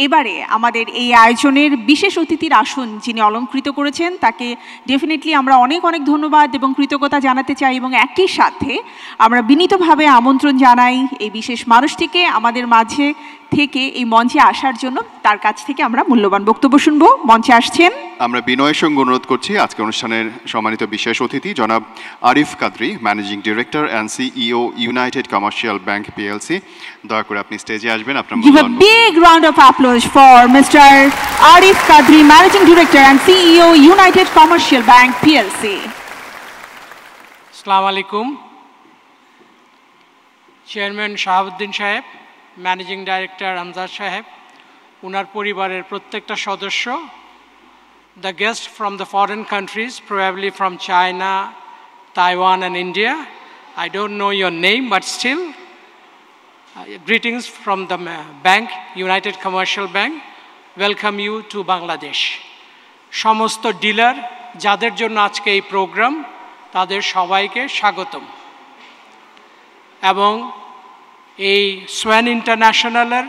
এবারে আমাদের এই আয়োজনের বিশেষ অতিথির আসন যিনি অলঙ্কৃত করেছেন তাকে ডেফিনেটলি আমরা অনেক অনেক ধন্যবাদ এবং কৃতজ্ঞতা জানাতে চাই, এবং একই সাথে আমরা বিনীতভাবে আমন্ত্রণ জানাই এই বিশেষ মানুষটিকে আমাদের মাঝে থেকে এই মঞ্চে আসার জন্য। তার কাছ থেকে আমরা মূল্যবান বক্তব্য শুনবো। মঞ্চে আসছেন আমরা বিনয়ের সঙ্গে অনুরোধ করছি আজকে অনুষ্ঠানের সম্মানিত বিশেষ অতিথি জনাব আরিফ কাদরি, managing director and CEO United Commercial Bank PLC. দয়া করে আপনি স্টেজে আসবেন। আপনার Give a big round of applause for Mr. Arif Kadri, Managing Director and CEO, United Commercial Bank PLC. আসসালামু আলাইকুম। চেয়ারম্যান শাহাবুদ্দিন সাহেব, ম্যানেজিং ডাইরেক্টর আমজাদ সাহেব, ওনার পরিবারের প্রত্যেকটা সদস্য, the guests from the foreign countries, probably from China, Taiwan and India. I don't know your name, but still, greetings from the bank, United Commercial Bank. Welcome you to Bangladesh. সমস্ত dealer যাদের জন্য আজকে এই programme, তাদের সবাইকে স্বাগতম। এবং এই সোয়ান ইন্টারন্যাশনালের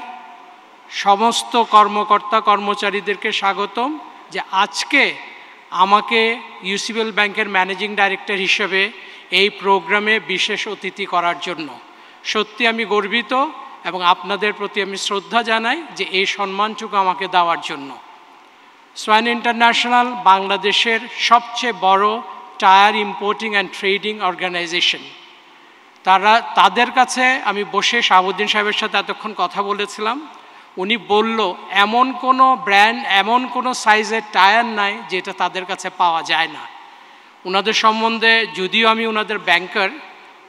সমস্ত কর্মকর্তা কর্মচারীদেরকে স্বাগতম যে আজকে আমাকে ইউসিবিএল ব্যাংকের ম্যানেজিং ডাইরেক্টর হিসেবে এই প্রোগ্রামে বিশেষ অতিথি করার জন্য। সত্যি আমি গর্বিত এবং আপনাদের প্রতি আমি শ্রদ্ধা জানাই যে এই সম্মানটুকু আমাকে দেওয়ার জন্য। সোয়ান ইন্টারন্যাশনাল বাংলাদেশের সবচেয়ে বড় tyre importing and trading organisation. তাদের কাছে আমি বসে শাহাবুদ্দিন সাহেবের সাথে এতক্ষণ কথা বলেছিলাম। উনি বলল এমন কোনো ব্র্যান্ড, এমন কোনো সাইজের টায়ার নাই যেটা তাদের কাছে পাওয়া যায় না। ওনাদের সম্বন্ধে যদিও আমি ওনাদের ব্যাংকার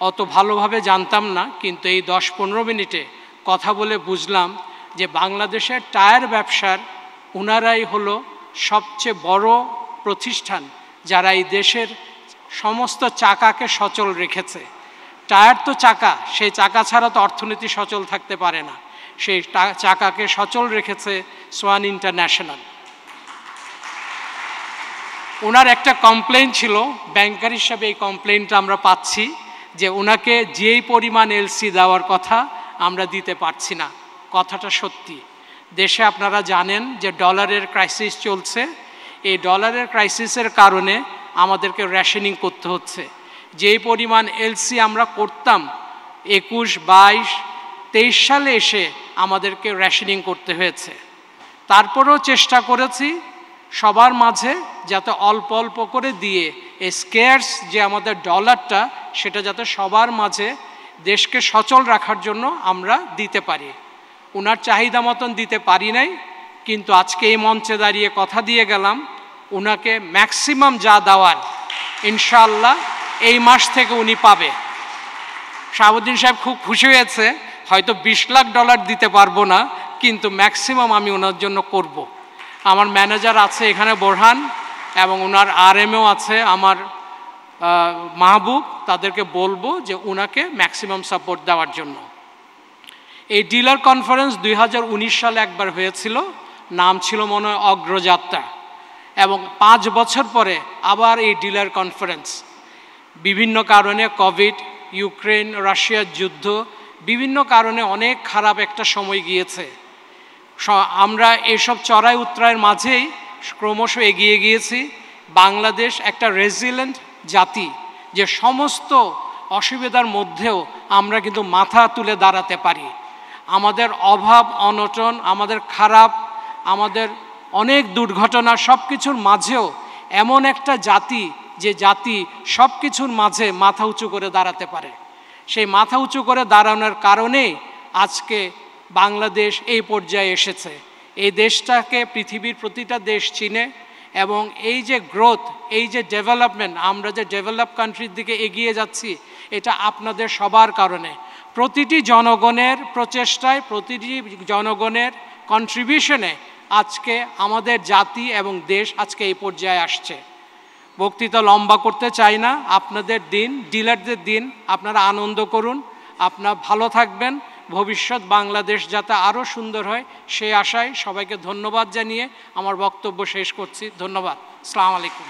অত ভালোভাবে জানতাম না, কিন্তু এই 10-15 মিনিটে কথা বলে বুঝলাম যে বাংলাদেশের টায়ার ব্যবসার ওনারাই হলো সবচেয়ে বড় প্রতিষ্ঠান যারা এই দেশের সমস্ত চাকাকে সচল রেখেছে। টায়ার তো চাকা, সেই চাকা ছাড়া তো অর্থনীতি সচল থাকতে পারে না। সেই চাকাকে সচল রেখেছে সোয়ান ইন্টারন্যাশনাল। ওনার একটা কমপ্লেন ছিল, ব্যাংকার হিসাবে এই কমপ্লেনটা আমরা পাচ্ছি যে ওনাকে যেই পরিমাণ এলসি দেওয়ার কথা আমরা দিতে পারছি না। কথাটা সত্যি। দেশে আপনারা জানেন যে ডলারের ক্রাইসিস চলছে। এই ডলারের ক্রাইসিসের কারণে আমাদেরকে রেশনিং করতে হচ্ছে। যেই পরিমাণ এলসি আমরা করতাম 21, 22, 23 সালে এসে আমাদেরকে রেশনিং করতে হয়েছে। তারপরেও চেষ্টা করেছি সবার মাঝে যাতে অল্প অল্প করে দিয়ে এই স্কেয়ার্স যে আমাদের ডলারটা সেটা যাতে সবার মাঝে দেশকে সচল রাখার জন্য আমরা দিতে পারি। ওনার চাহিদা মতন দিতে পারি নাই, কিন্তু আজকে এই মঞ্চে দাঁড়িয়ে কথা দিয়ে গেলাম ওনাকে ম্যাক্সিমাম যা দেওয়ার ইনশাআল্লাহ এই মাস থেকে উনি পাবে। শাহাবুদ্দিন সাহেব খুব খুশি হয়েছে, হয়তো $20 লাখ দিতে পারবো না, কিন্তু ম্যাক্সিমাম আমি ওনার জন্য করব। আমার ম্যানেজার আছে এখানে বোরহান, এবং ওনার আরএমও আছে আমার মাহবুব, তাদেরকে বলবো যে ওনাকে ম্যাক্সিমাম সাপোর্ট দেওয়ার জন্য। এই ডিলার কনফারেন্স 2019 সালে একবার হয়েছিল, নাম ছিল মনে হয় অগ্রযাত্রা, এবং 5 বছর পরে আবার এই ডিলার কনফারেন্স। বিভিন্ন কারণে কোভিড, ইউক্রেন রাশিয়ার যুদ্ধ, বিভিন্ন কারণে অনেক খারাপ একটা সময় গিয়েছে। আমরা এসব চড়াই উতরাইয়ের মাঝেই ক্রমশ এগিয়ে গিয়েছি। বাংলাদেশ একটা রেজিলেন্ট জাতি, যে সমস্ত অসুবিধার মধ্যেও আমরা কিন্তু মাথা তুলে দাঁড়াতে পারি। আমাদের অভাব অনটন, আমাদের খারাপ, আমাদের অনেক দুর্ঘটনা, সব কিছুর মাঝেও এমন একটা জাতি, যে জাতি সব কিছুর মাঝে মাথা উঁচু করে দাঁড়াতে পারে। সেই মাথা উঁচু করে দাঁড়ানোর কারণে আজকে বাংলাদেশ এই পর্যায়ে এসেছে। এই দেশটাকে পৃথিবীর প্রতিটা দেশ চিনে, এবং এই যে গ্রোথ, এই যে ডেভেলপমেন্ট, আমরা যে ডেভেলপ কান্ট্রির দিকে এগিয়ে যাচ্ছি, এটা আপনাদের সবার কারণে। প্রতিটি জনগণের প্রচেষ্টায়, প্রতিটি জনগণের কন্ট্রিবিউশনে আজকে আমাদের জাতি এবং দেশ আজকে এই পর্যায়ে আসছে। বক্তৃতা লম্বা করতে চাই না, আপনাদের দিন, ডিলারদের দিন, আপনারা আনন্দ করুন, আপনারা ভালো থাকবেন, ভবিষ্যৎ বাংলাদেশ যাতে আরও সুন্দর হয় সেই আশায় সবাইকে ধন্যবাদ জানিয়ে আমার বক্তব্য শেষ করছি। ধন্যবাদ। আসসালামু আলাইকুম।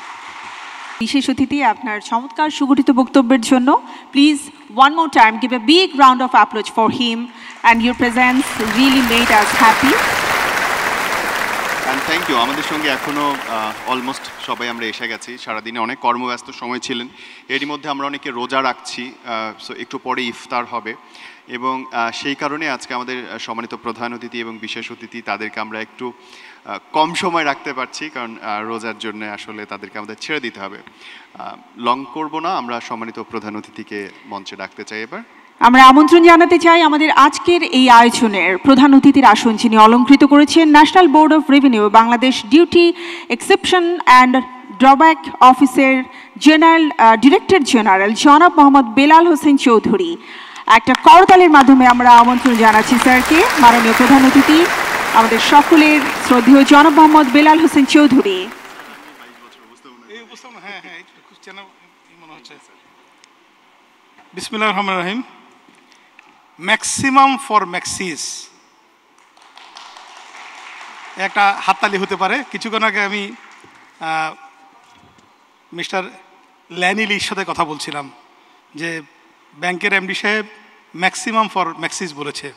বিশেষ অতিথি আপনার চমৎকার সুগঠিত বক্তব্যের জন্য please one more time give a big round of applause for him, and your presence really made us happy. And thank you. আমাদের সঙ্গে এখনও অলমোস্ট সবাই আমরা এসে গেছি। সারাদিনে অনেক কর্মব্যস্ত সময় ছিলেন, এরই মধ্যে আমরা অনেকে রোজা রাখছি, সো একটু পরে ইফতার হবে, এবং সেই কারণে আজকে আমাদের সম্মানিত প্রধান অতিথি এবং বিশেষ অতিথি তাদেরকে আমরা একটু কম সময় রাখতে পারছি, কারণ রোজার জন্য আসলে তাদেরকে আমাদের ছেড়ে দিতে হবে। লং করব না, আমরা সম্মানিত প্রধান অতিথিকে মঞ্চে ডাকতে চাই এবার। আমরা আমন্ত্রণ জানাতে চাই আমাদের আজকের এই আয়োজনের প্রধান অতিথির আসন যিনি অলঙ্কৃত করেছেন national board of revenue Bangladesh duty exception and drawback অফিসের ডিরেক্টর জেনারেল জনাব মোহাম্মদ বেলাল হোসেন চৌধুরী। একটা করতালের মাধ্যমে আমরা আমন্ত্রণ জানাচ্ছি স্যারকে। মাননীয় প্রধান অতিথি আমাদের সকলের শ্রদ্ধেয় জনাব মোহাম্মদ বেলাল হোসেন চৌধুরী। বিসমিল্লাহির রহমানির রহিম। ম্যাক্সিমাম ফর ম্যাক্সিস, একটা হাততালি হতে পারে। কিছুক্ষণ আগে আমি মিস্টার ল্যানিলির সাথে কথা বলছিলাম যে ব্যাংকের এমডি সাহেব ম্যাক্সিমাম ফর ম্যাক্সিস বলেছে,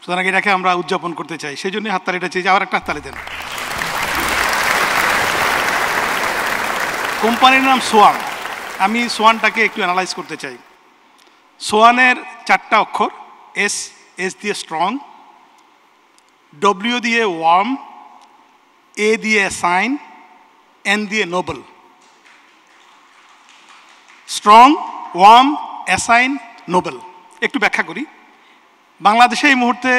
সুতরাং এটাকে আমরা উদযাপন করতে চাই, সেই জন্যই হাততালিটা চাই। আবার একটা হাততালি দেন। কোম্পানির নাম সোয়ান। আমি সোয়ানটাকে একটু অ্যানালাইজ করতে চাই। সোয়ানের 4টা অক্ষর, এস দিয়ে স্ট্রং, ডব্লিউ দিয়ে ওয়ার্ম, এ দিয়ে সাইন, এন দিয়ে noble. Strong, warm, assign, noble. একটু ব্যাখ্যা করি। বাংলাদেশে এই মুহূর্তে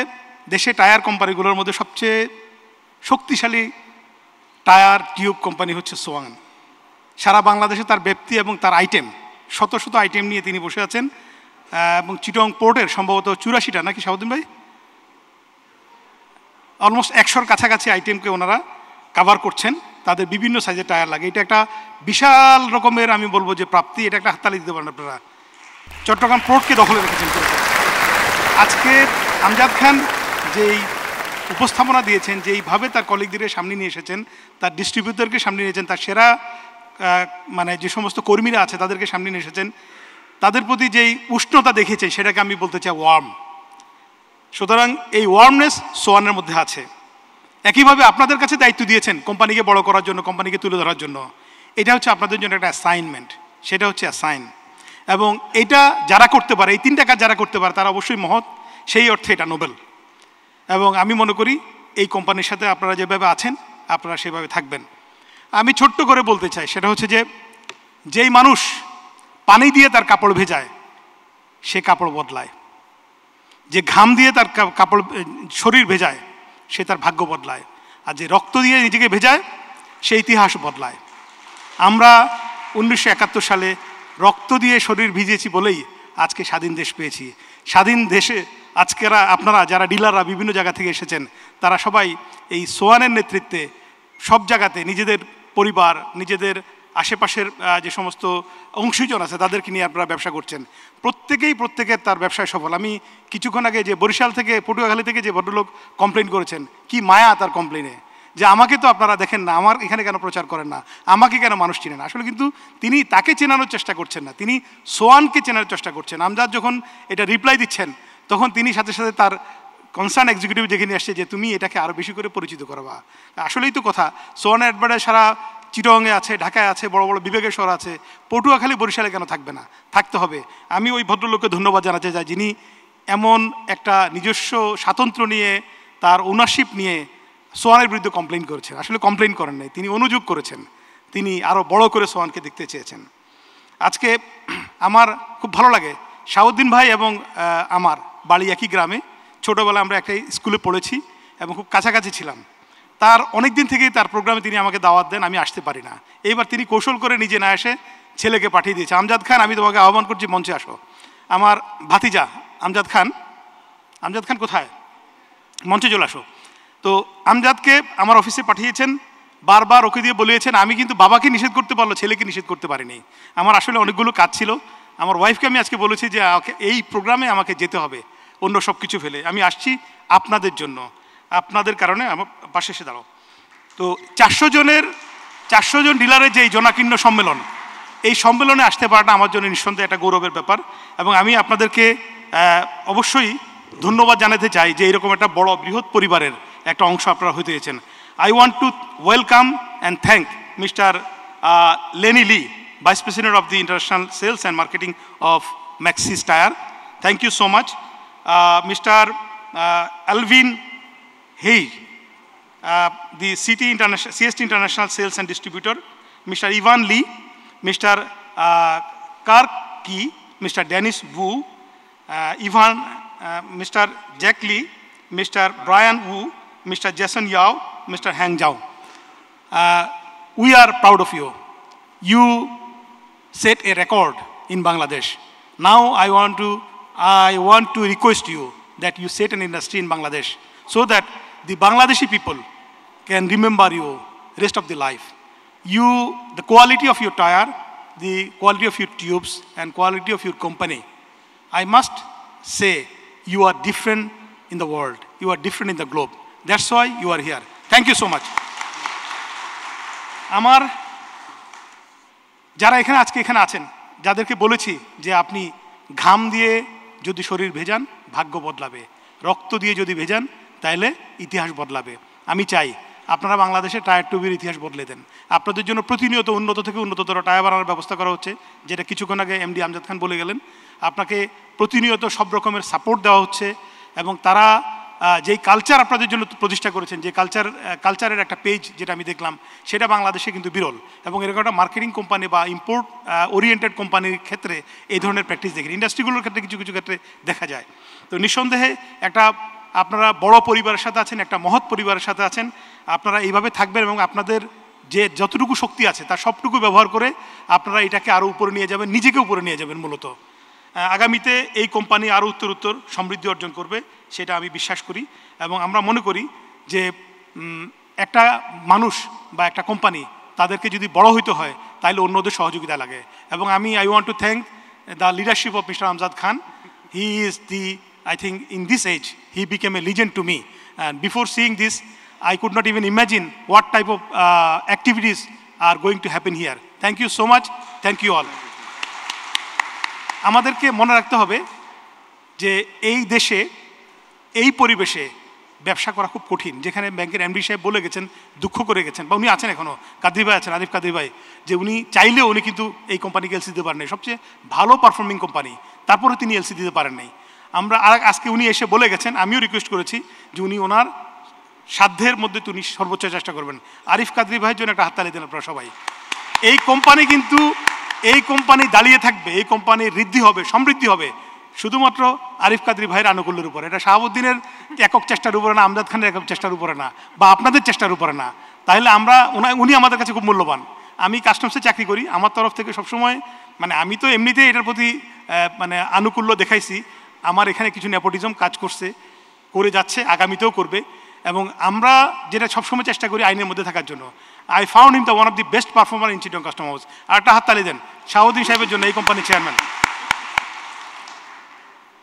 দেশে টায়ার কোম্পানিগুলোর মধ্যে সবচেয়ে শক্তিশালী টায়ার টিউব কোম্পানি হচ্ছে সোয়ান। সারা বাংলাদেশে তার ব্যক্তি এবং তার আইটেম, শত শত আইটেম নিয়ে তিনি বসে আছেন, এবং চিটং পোর্টের সম্ভবত 84টা নাকি শাহুদ্দিন ভাই, অলমোস্ট 100-র কাছাকাছি আইটেমকে ওনারা কাভার করছেন। তাদের বিভিন্ন সাইজের টায়ার লাগে। এটা একটা বিশাল রকমের, আমি বলবো যে প্রাপ্তি। এটা একটা হাততালি দিতে পারেন আপনারা। চট্টগ্রাম পোর্টকে দখলে রেখেছেন। আজকে আমজাদ খান যেই উপস্থাপনা দিয়েছেন, যেইভাবে তার কলিগদের সামনে নিয়ে এসেছেন, তার ডিস্ট্রিবিউটরকে সামনে নিয়েছেন, তার সেরা মানে যে সমস্ত কর্মীরা আছে তাদেরকে সামনে নিয়ে এসেছেন, তাদের প্রতি যেই উষ্ণতা দেখেছে সেটাকে আমি বলতে চাই ওয়ার্ম। সুতরাং এই ওয়ার্মনেস সোয়ানের মধ্যে আছে। একইভাবে আপনাদের কাছে দায়িত্ব দিয়েছেন কোম্পানিকে বড় করার জন্য, কোম্পানিকে তুলে ধরার জন্য। এটা হচ্ছে আপনাদের জন্য একটা অ্যাসাইনমেন্ট, সেটা হচ্ছে অ্যাসাইন। এবং এটা যারা করতে পারে, এই 3টা কাজ যারা করতে পারে তারা অবশ্যই মহৎ, সেই অর্থে এটা নোবেল। এবং আমি মনে করি এই কোম্পানির সাথে আপনারা যেভাবে আছেন আপনারা সেভাবে থাকবেন। আমি ছোট্ট করে বলতে চাই, সেটা হচ্ছে যে যেই মানুষ পানি দিয়ে তার কাপড় ভেজায় সে কাপড় বদলায়, যে ঘাম দিয়ে তার কাপড় শরীর ভেজায় সে তার ভাগ্য বদলায়, আর যে রক্ত দিয়ে নিজেকে ভেজায় সে ইতিহাস বদলায়। আমরা 1971 সালে রক্ত দিয়ে শরীর ভিজিয়েছি বলেই আজকে স্বাধীন দেশ পেয়েছি। স্বাধীন দেশে আজকেরা আপনারা যারা ডিলাররা বিভিন্ন জায়গা থেকে এসেছেন, তারা সবাই এই সোয়ানের নেতৃত্বে সব জায়গাতে নিজেদের পরিবার, নিজেদের আশেপাশের যে সমস্ত অংশীজন আছে তাদেরকে নিয়ে আপনারা ব্যবসা করছেন। প্রত্যেকের তার ব্যবসায় সফল। আমি কিছুক্ষণ আগে যে বরিশাল থেকে, পটুয়াখালী থেকে যে ভদ্রলোক কমপ্লেন করেছেন, কি মায়া তার কমপ্লেনে, যে আমাকে তো আপনারা দেখেন না, আমার এখানে কেন প্রচার করেন না, আমাকে কেন মানুষ চিনে না। আসলে কিন্তু তিনি তাকে চেনানোর চেষ্টা করছেন না, তিনি সোয়ানকে চেনার চেষ্টা করছেন। আমজাদ যখন এটা রিপ্লাই দিচ্ছেন তখন তিনি সাথে সাথে তার কনসার্ন এক্সিকিউটিভ দেখে নিয়ে আসছে যে তুমি এটাকে আরও বেশি করে পরিচিত করবা। আসলেই তো কথা, সোয়ানের অ্যাডভার্টাইজ সারা চিটংয়ে আছে, ঢাকায় আছে, বড় বড় বিভাগের শহর আছে, পটুয়াখালী বরিশালে কেন থাকবে না, থাকতে হবে। আমি ওই ভদ্রলোককে ধন্যবাদ জানাতে চাই যিনি এমন একটা নিজস্ব স্বাতন্ত্র্য নিয়ে, তার ওনারশিপ নিয়ে সোয়ানের বিরুদ্ধে কমপ্লেন করেছেন। আসলে কমপ্লেন করেন নাই, তিনি অনুযোগ করেছেন, তিনি আরও বড় করে সোয়ানকে দেখতে চেয়েছেন। আজকে আমার খুব ভালো লাগে, শাহাবুদ্দিন ভাই এবং আমার বাড়ি একই গ্রামে, ছোটোবেলা আমরা একটা স্কুলে পড়েছি এবং খুব কাছাকাছি ছিলাম। তার অনেক দিন থেকেই তার প্রোগ্রামে তিনি আমাকে দাওয়াত দেন, আমি আসতে পারি না। এইবার তিনি কৌশল করে নিজে না এসে ছেলেকে পাঠিয়ে দিয়েছে, আমজাদ খান আমি তোমাকে আহ্বান করছি, মঞ্চে আসো। আমার ভাতিজা আমজাদ খান, আমজাদ খান কোথায়, মঞ্চে চলে আসো। তো আমজাদকে আমার অফিসে পাঠিয়েছেন, বারবার ওকে দিয়ে বলিয়েছেন। আমি কিন্তু বাবাকে নিষেধ করতে পারলো, ছেলেকে নিষেধ করতে পারিনি। আমার আসলে অনেকগুলো কাজ ছিল। আমার ওয়াইফকে আমি আজকে বলেছি যে এই প্রোগ্রামে আমাকে যেতে হবে, অন্য সব কিছু ফেলে আমি আসছি আপনাদের জন্য, আপনাদের কারণে আমার পাশে এসে দাঁড়াও। তো 400 জন ডিলারের যে এই জনাকীর্ণ সম্মেলন, এই সম্মেলনে আসতে পারাটা আমার জন্য নিঃসন্দেহে একটা গৌরবের ব্যাপার। এবং আমি আপনাদেরকে অবশ্যই ধন্যবাদ জানাতে চাই যে এইরকম একটা বড় বৃহৎ পরিবারের একটা অংশ আপনারা হতে চেয়েছেন। I want to welcome and thank mister Lenny Lee, vice president of the international sales and marketing of Maxxis tyre. Thank you so much. Mr. Alvin Hey, the CST International Sales and Distributor, Mr. Ivan Lee, Mr. Kark Ki, Mr. Dennis Wu, Mr. Jack Lee, Mr. Brian Wu, Mr. Jason Yao, Mr. Hang Zhao. We are proud of you. You set a record in Bangladesh. Now I want to request you that you set an industry in Bangladesh so that the Bangladeshi people can remember you rest of the life. The quality of your tire, the quality of your tubes and quality of your company, I must say you are different in the world. You are different in the globe. That's why you are here. Thank you so much. আমার যারা আজকে এখানে আছেন, যাদেরকে বলেছি যে আপনি ঘাম দিয়ে যদি শরীর ভেজান ভাগ্য বদলাবে, রক্ত দিয়ে যদি ভেজান তাহলে ইতিহাস বদলাবে। আমি চাই আপনারা বাংলাদেশে টায়ার টিউবের ইতিহাস বদলে দেন। আপনাদের জন্য প্রতিনিয়ত উন্নত থেকে উন্নততর টায়ার বানানোর ব্যবস্থা করা হচ্ছে, যেটা কিছুক্ষণ আগে এমডি আমজাদ খান বলে গেলেন। আপনাকে প্রতিনিয়ত সব রকমের সাপোর্ট দেওয়া হচ্ছে এবং তারা যেই কালচার আপনাদের জন্য প্রতিষ্ঠা করেছেন, যে কালচারের একটা পেজ যেটা আমি দেখলাম, সেটা বাংলাদেশে কিন্তু বিরল। এবং এরকম একটা মার্কেটিং কোম্পানি বা ইম্পোর্ট ওরিয়েন্টেড কোম্পানির ক্ষেত্রে এই ধরনের প্র্যাকটিস দেখি, ইন্ডাস্ট্রিগুলোর ক্ষেত্রে কিছু কিছু ক্ষেত্রে দেখা যায়। তো নিঃসন্দেহে একটা আপনারা বড় পরিবারের সাথে আছেন, একটা মহৎ পরিবারের সাথে আছেন। আপনারা এইভাবে থাকবেন এবং আপনাদের যে যতটুকু শক্তি আছে তার সবটুকু ব্যবহার করে আপনারা এটাকে আরও উপরে নিয়ে যাবেন, নিজেকে উপরে নিয়ে যাবেন। মূলত আগামীতে এই কোম্পানি আরও উত্তর সমৃদ্ধি অর্জন করবে, সেটা আমি বিশ্বাস করি। এবং আমরা মনে করি যে একটা মানুষ বা একটা কোম্পানি তাদেরকে যদি বড় হইতে হয় তাহলে অন্যদের সহযোগিতা লাগে। এবং I want to thank the leadership of Mr. Amjad Khan. He is I think in this age he became a legend to me, and before seeing this I could not even imagine what type of activities are going to happen here. Thank you so much. Thank you all. আমাদেরকে মনে রাখতে হবে যে এই দেশে এই পরিবেশে ব্যবসা করা খুব কঠিন, যেখানে ব্যাংকের এমডি সাহেব বলে গেছেন, দুঃখ করে গেছেন, বা উনি আছেন এখনও, কাদরি ভাই আছেন, আরিফ কাদরি ভাই, যে উনি চাইলেও উনি কিন্তু এই কোম্পানিকে এলসি দিতে পারেন নাই, সবচেয়ে ভালো পারফর্মিং কোম্পানি, তারপরে তিনি এলসি দিতে পারেন নাই। আজকে উনি এসে বলে গেছেন, আমিও রিকোয়েস্ট করেছি যে উনি ওনার সাধ্যের মধ্যে উনি সর্বোচ্চ চেষ্টা করবেন। আরিফ কাদরি ভাইয়ের জন্য একটা হাততালি দেন আপনারা সবাই। এই কোম্পানি দাঁড়িয়ে থাকবে, এই কোম্পানির ঋদ্ধি হবে, সমৃদ্ধি হবে শুধুমাত্র আরিফ কাদরি ভাইয়ের আনুকূল্যের উপরে। এটা শাহাবুদ্দিনের একক চেষ্টার উপরে না, আমজাদ খানের একক চেষ্টার উপরে না, বা আপনাদের চেষ্টার উপরে না। তাহলে উনি আমাদের কাছে খুব মূল্যবান। আমি কাস্টমসে চাকরি করি, আমার তরফ থেকে সবসময় আমি তো এমনিতেই এটার প্রতি আনুকূল্য দেখাইছি। আমার এখানে কিছু নেপোটিজম কাজ করে যাচ্ছে, আগামীতেও করবে। এবং আমরা যেটা সবসময় চেষ্টা করি আইনের মধ্যে থাকার জন্য। I found him the one of the best performer in Chittagong Custom House. আর একটা হাততালি দেন শাহাবুদ্দিন সাহেবের জন্য, এই কোম্পানির চেয়ারম্যান।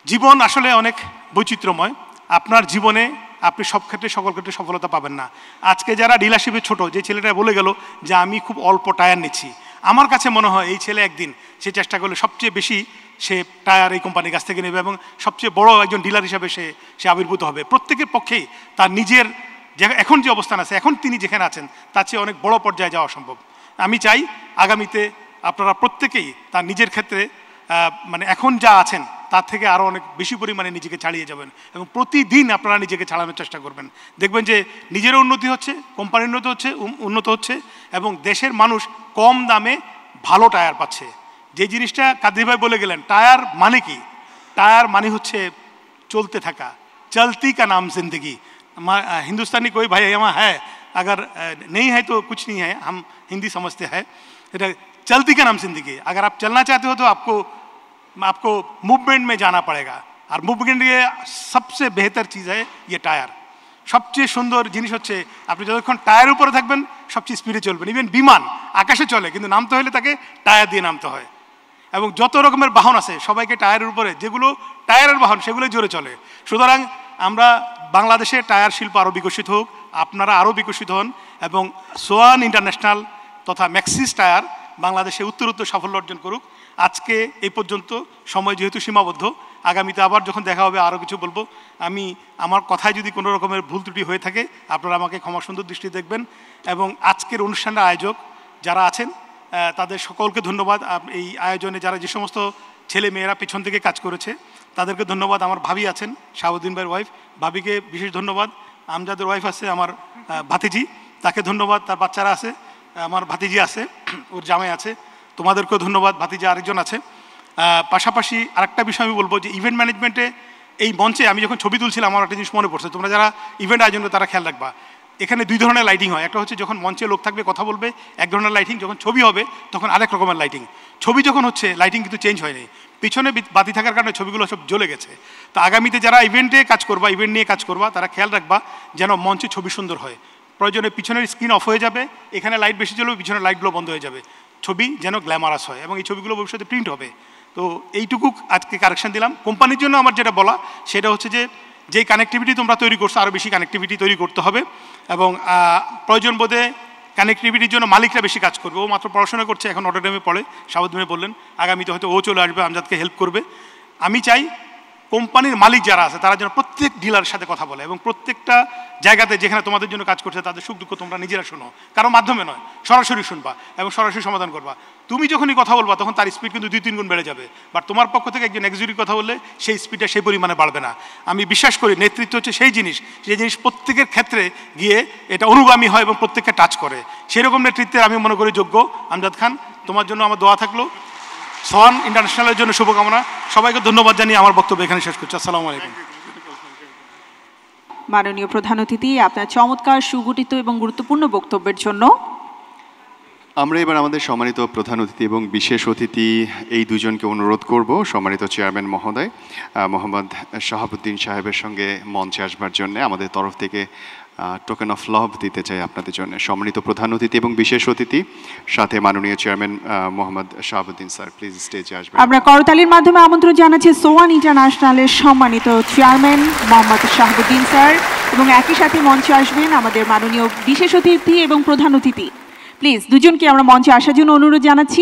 জীবন আসলে অনেক বৈচিত্র্যময়। আপনার জীবনে আপনি সব ক্ষেত্রে সকল ক্ষেত্রে সফলতা পাবেন না। আজকে যারা ডিলারশিপে ছোট, যে ছেলেটা বলে গেল যে আমি খুব অল্প টায়ার নিচ্ছি, আমার কাছে মনে হয় এই ছেলে একদিন সে চেষ্টা করলে সবচেয়ে বেশি সে টায়ার এই কোম্পানির কাছ থেকে নেবে এবং সবচেয়ে বড় একজন ডিলার হিসাবে সে আবির্ভূত হবে। প্রত্যেকের পক্ষেই তার নিজের এখন যে অবস্থান আছে, এখন তিনি যেখানে আছেন তার চেয়ে অনেক বড় পর্যায়ে যাওয়া সম্ভব। আমি চাই আগামীতে আপনারা প্রত্যেকেই তার নিজের ক্ষেত্রে মানে এখন যা আছেন তার থেকে আরও অনেক বেশি পরিমাণে নিজেকে ছাড়িয়ে যাবেন এবং প্রতিদিন আপনারা নিজেকে ছাড়ানোর চেষ্টা করবেন। দেখবেন যে নিজেরও উন্নতি হচ্ছে, কোম্পানির উন্নত হচ্ছে এবং দেশের মানুষ কম দামে ভালো টায়ার পাচ্ছে। যে জিনিসটা কাদের ভাই বলে গেলেন, টায়ার মানে কি? টায়ার মানে হচ্ছে চলতে থাকা, চলতি কা নাম জিন্দগি। हिंदुस्तानी कोई भाई यहाँ है, अगर नहीं है तो कुछ नहीं है, हम हिंदी समझते हैं। चलती का नाम जिंदगी। अगर आप चलना चाहते हो तो आपको मूवमेंट में जाना पड़ेगा और मूवमेंट के सबसे बेहतर चीज़ है ये टायर। সবচেয়ে সুন্দর জিনিস হচ্ছে আপনি যতক্ষণ টায়ারের উপরে থাকবেন সবচেয়ে স্পিডে চলবেন। ইভেন বিমান আকাশে চলে কিন্তু নামতে হলে তাকে টায়ার দিয়ে নামতে হয়। এবং যত রকমের বাহন আছে সবাইকে টায়ারের উপরে, যেগুলো টায়ারের বাহন সেগুলো জোরে চলে। সুতরাং আমরা বাংলাদেশে টায়ার শিল্প আরও বিকশিত হোক, আপনারা আরও বিকশিত হন এবং সোয়ান ইন্টারন্যাশনাল তথা ম্যাক্সিস টায়ার বাংলাদেশে উত্তরোত্তর সাফল্য অর্জন করুক। আজকে এই পর্যন্ত, সময় যেহেতু সীমাবদ্ধ, আগামীতে আবার যখন দেখা হবে আরও কিছু বলবো। আমি আমার কথায় যদি কোনো রকমের ভুল ত্রুটি হয়ে থাকে আপনারা আমাকে ক্ষমা সুন্দর দৃষ্টি দেখবেন। এবং আজকের অনুষ্ঠানের আয়োজক যারা আছেন তাদের সকলকে ধন্যবাদ। এই আয়োজনে যারা যে সমস্ত ছেলে মেয়েরা পেছন থেকে কাজ করেছে তাদেরকে ধন্যবাদ। আমার ভাবি আছেন, শাহাবুদ্দিন ভাইয়ের ওয়াইফ, ভাবিকে বিশেষ ধন্যবাদ। আমজাদের ওয়াইফ আছে আমার ভাতিজি, তাকে ধন্যবাদ। তার বাচ্চারা আছে, আমার ভাতিজি আছে, ওর জামাই আছে, তোমাদেরকেও ধন্যবাদ। ভাতিজি আরেকজন আছে। পাশাপাশি আরেকটা বিষয় আমি বলবো যে ইভেন্ট ম্যানেজমেন্টে এই মঞ্চে আমি যখন ছবি তুলছিলাম আমার একটা জিনিস মনে পড়ছে, তোমরা যারা ইভেন্ট আয়োজন করে তারা খেয়াল রাখবা। এখানে দুই ধরনের লাইটিং হয়। একটা হচ্ছে যখন মঞ্চে লোক থাকবে কথা বলবে এক ধরনের লাইটিং, যখন ছবি হবে তখন আরেক রকমের লাইটিং। ছবি যখন হচ্ছে লাইটিং কিন্তু চেঞ্জ হয়নি, পিছনে বাতি থাকার কারণে ছবিগুলো সব জ্বলে গেছে। তো আগামীতে যারা ইভেন্টে কাজ করবা, ইভেন্ট নিয়ে কাজ করবা, তারা খেয়াল রাখবা যেন মঞ্চে ছবি সুন্দর হয়। প্রয়োজনে পিছনের স্ক্রিন অফ হয়ে যাবে, এখানে লাইট বেশি জ্বলবে, পিছনের লাইটগুলো বন্ধ হয়ে যাবে, ছবি যেন গ্ল্যামারাস হয় এবং এই ছবিগুলো ভবিষ্যতে প্রিন্ট হবে। তো এইটুকু আজকে কারেকশন দিলাম। কোম্পানির জন্য আমার যেটা বলা সেটা হচ্ছে যে যেই কানেক্টিভিটি তোমরা তৈরি করছো আরও বেশি কানেক্টিভিটি তৈরি করতে হবে এবং প্রয়োজন বোধে কানেক্টিভিটির জন্য মালিকরা বেশি কাজ করবে। ও মাত্র পড়াশোনা করছে, এখন নটরডেমে পড়ে, শাহাবুদ্দিন বললেন আগামীতে হয়তো ও চলে আসবে, আমজাদকে হেল্প করবে। আমি চাই কোম্পানির মালিক যারা আছে তারা যেন প্রত্যেক ডিলারের সাথে কথা বলে এবং প্রত্যেকটা জায়গাতে যেখানে তোমাদের জন্য কাজ করছে তাদের সুখ দুঃখ তোমরা নিজেরা শোনো, কারো মাধ্যমে নয়, সরাসরি শুনবা এবং সরাসরি সমাধান করবা। তুমি যখনই কথা বলবা তখন তার স্পিড কিন্তু 2-3 গুণ বেড়ে যাবে, বাট তোমার পক্ষ থেকে একজন এক্সিকিউটিভ কথা বললে সেই স্পিডটা সেই পরিমাণে বাড়বে না। আমি বিশ্বাস করি নেতৃত্ব হচ্ছে সেই জিনিস প্রত্যেকের ক্ষেত্রে গিয়ে এটা অনুগামী হয় এবং প্রত্যেককে টাচ করে। সেরকম নেতৃত্বের আমি মনে করি যোগ্য আমজাদ খান। তোমার জন্য আমার দোয়া থাকলো। সোয়ান ইন্টারন্যাশনালের জন্য শুভকামনা। সবাইকে ধন্যবাদ জানিয়ে আমার বক্তব্য এখানে শেষ করছি। আসসালামু আলাইকুম। মাননীয় প্রধান অতিথি, আপনার চমৎকার সুগঠিত এবং গুরুত্বপূর্ণ বক্তব্যের জন্য আমরা এবার আমাদের সম্মানিত প্রধান অতিথি এবং বিশেষ অতিথি এই দুজনকে অনুরোধ করব সম্মানিত চেয়ারম্যান মহোদয় মোহাম্মদ শাহাবুদ্দিন সাহেবের সঙ্গে মঞ্চে আসবার জন্য। আমাদের তরফ থেকে টোকেন অফ লাভ দিতে চাই আপনাদের জন্য। সম্মানিত প্রধান অতিথি এবং বিশেষ অতিথি সাথে মাননীয় chairman Mohammad Shahabuddin sir, please স্টেজে আসবেন। আমরা করতালির মাধ্যমে আমন্ত্রণ জানাচ্ছি সোয়ান ইন্টারন্যাশনালের সম্মানিত চেয়ারম্যান মোহাম্মদ শাহাবুদ্দিন স্যার এবং একই সাথে মঞ্চে আসবেন আমাদের মাননীয় বিশেষ অতিথি এবং প্রধান অতিথি। প্লিজ দুজনকে আমরা মঞ্চে আসার জন্য অনুরোধ জানাচ্ছি।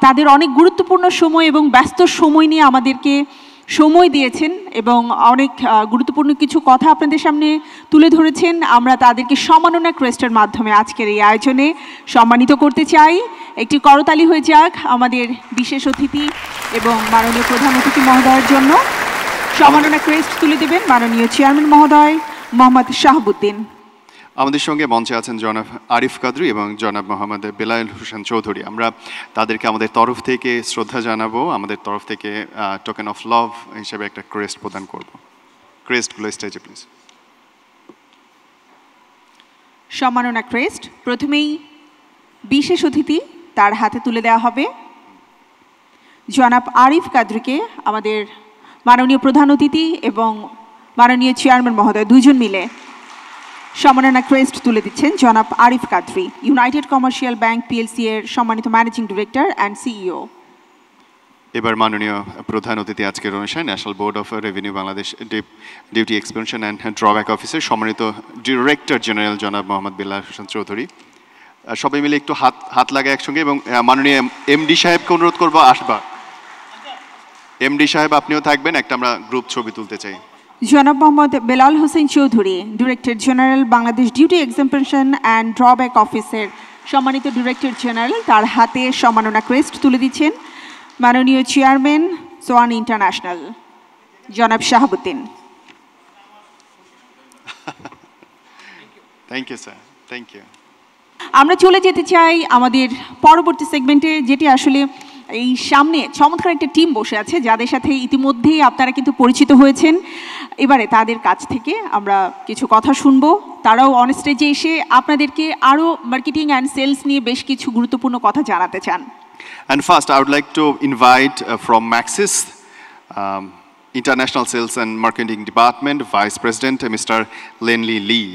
তাদের অনেক গুরুত্বপূর্ণ সময় এবং ব্যস্ত সময় নিয়ে আমাদেরকে সময় দিয়েছেন এবং অনেক গুরুত্বপূর্ণ কিছু কথা আপনাদের সামনে তুলে ধরেছেন। আমরা তাদেরকে সম্মাননা ক্রেস্টের মাধ্যমে আজকের এই আয়োজনে সম্মানিত করতে চাই। একটি করতালি হয়ে যাক আমাদের বিশেষ অতিথি এবং মাননীয় প্রধান অতিথি মহোদয়ের জন্য। সম্মাননা ক্রেস্ট তুলে দেবেন মাননীয় চেয়ারম্যান মহোদয় মোহাম্মদ শাহাবুদ্দিন। আমাদের সঙ্গে মঞ্চে আছেন জনাব আরিফ কাদরি এবং জনাব মোহাম্মদ বেলায়েল হোসেন চৌধুরী। আমরা তাদেরকে আমাদের তরফ থেকে শ্রদ্ধা জানাবো, আমাদের তরফ থেকে টোকেন অফ লাভ হিসেবে একটা ক্রেস্ট প্রদান করব। ক্রেস্টগুলো স্টেজে প্লিজ। সম্মাননা ক্রেস্ট প্রথমেই বিশেষ অতিথি তার হাতে তুলে দেওয়া হবে। জনাব আরিফ কাদরিকে আমাদের মাননীয় প্রধান অতিথি এবং মাননীয় চেয়ারম্যান মহোদয় দুজন মিলে সম্মাননা ক্রেস্ট তুলে দিচ্ছেন। জনাব আরিফ কাদরি, ইউনাইটেড কমার্শিয়াল ব্যাংক পিএলসি এর সম্মানিত ম্যানেজিং ডিরেক্টর অ্যান্ড সিইও। এবার মাননীয় প্রধান অতিথি আজকের অনুষ্ঠানে national board of revenue Bangladesh duty expansion and drawback অফিসের সম্মানিত ডিরেক্টর জেনারেল জনাব মোহাম্মদ বিল্লাহ হোসেন চৌধুরী। সবাই মিলে একটু হাত লাগে একসঙ্গে, এবং মাননীয় এমডি সাহেবকে অনুরোধ করবো আসবা। এমডি সাহেব আপনিও থাকবেন, একটা আমরা গ্রুপ ছবি তুলতে চাই। জনাব Mohammad Belal Hossain Chowdhury, director general Bangladesh duty exemption and drawback অফিসের সম্মানিত ডিরেক্টর জেনারেল, তার হাতে সম্মাননা ক্রেস্ট তুলে দিচ্ছেন মাননীয় চেয়ারম্যান সোয়ান ইন্টারন্যাশনাল জনাব Shahabuddin. Thank you sir, thank you. আমরা চলে যেতে চাই আমাদের পরবর্তী সেগমেন্টে, যেটি আসলে এই সামনে চমৎকার একটা টিম বসে আছে যাদের সাথে ইতিমধ্যেই আপনারা কিন্তু পরিচিত হয়েছেন। এবারে তাদের কাছ থেকে আমরা কিছু কথা শুনবো। তারাও অন স্টেজে এসে আপনাদেরকে আরও মার্কেটিং অ্যান্ড সেলস নিয়ে বেশ কিছু গুরুত্বপূর্ণ কথা জানাতে চান। And first, I would like to invite from Maxis International Sales and Marketing Department Vice President Mr. Lenli Lee.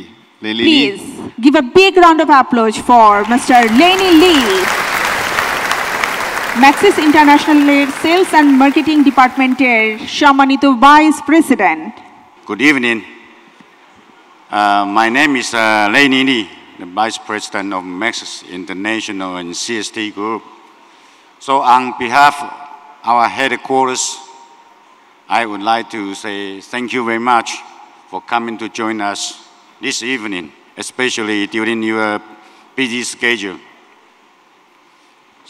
Please give a big round of applause for Mr. Lenny Lee, Maxis International Sales and Marketing Department সম্মানিত Vice President. Good evening. My name is Lenny Lee, the Vice President of Maxis International and CST Group. So on behalf of our headquarters, I would like to say thank you very much for coming to join us this evening, especially during your busy schedule.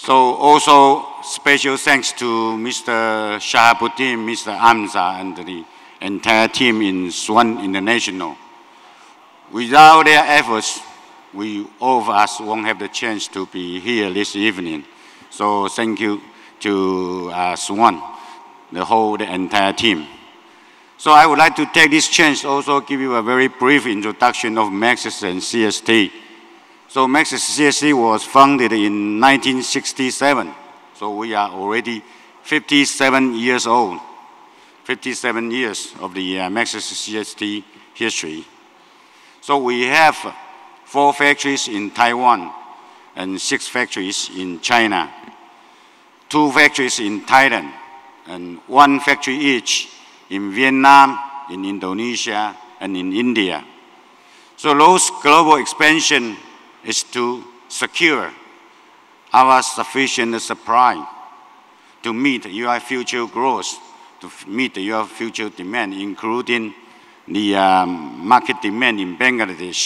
So also special thanks to Mr. Shahabuddin, Mr. Amza, and the entire team in Swan International. Without their efforts, all of us won't have the chance to be here this evening. So thank you to Swan, the entire team. So I would like to take this chance to also give you a very brief introduction of Maxis and CST. So Maxis CST was founded in 1967. So we are already 57 years old, 57 years of the Maxis CST history. So we have 4 factories in Taiwan and 6 factories in China, 2 factories in Thailand, and 1 factory each in Vietnam, in Indonesia, and in India. So those global expansion is to secure our sufficient supply to meet your future growth, to meet your future demand, including the market demand in Bangladesh.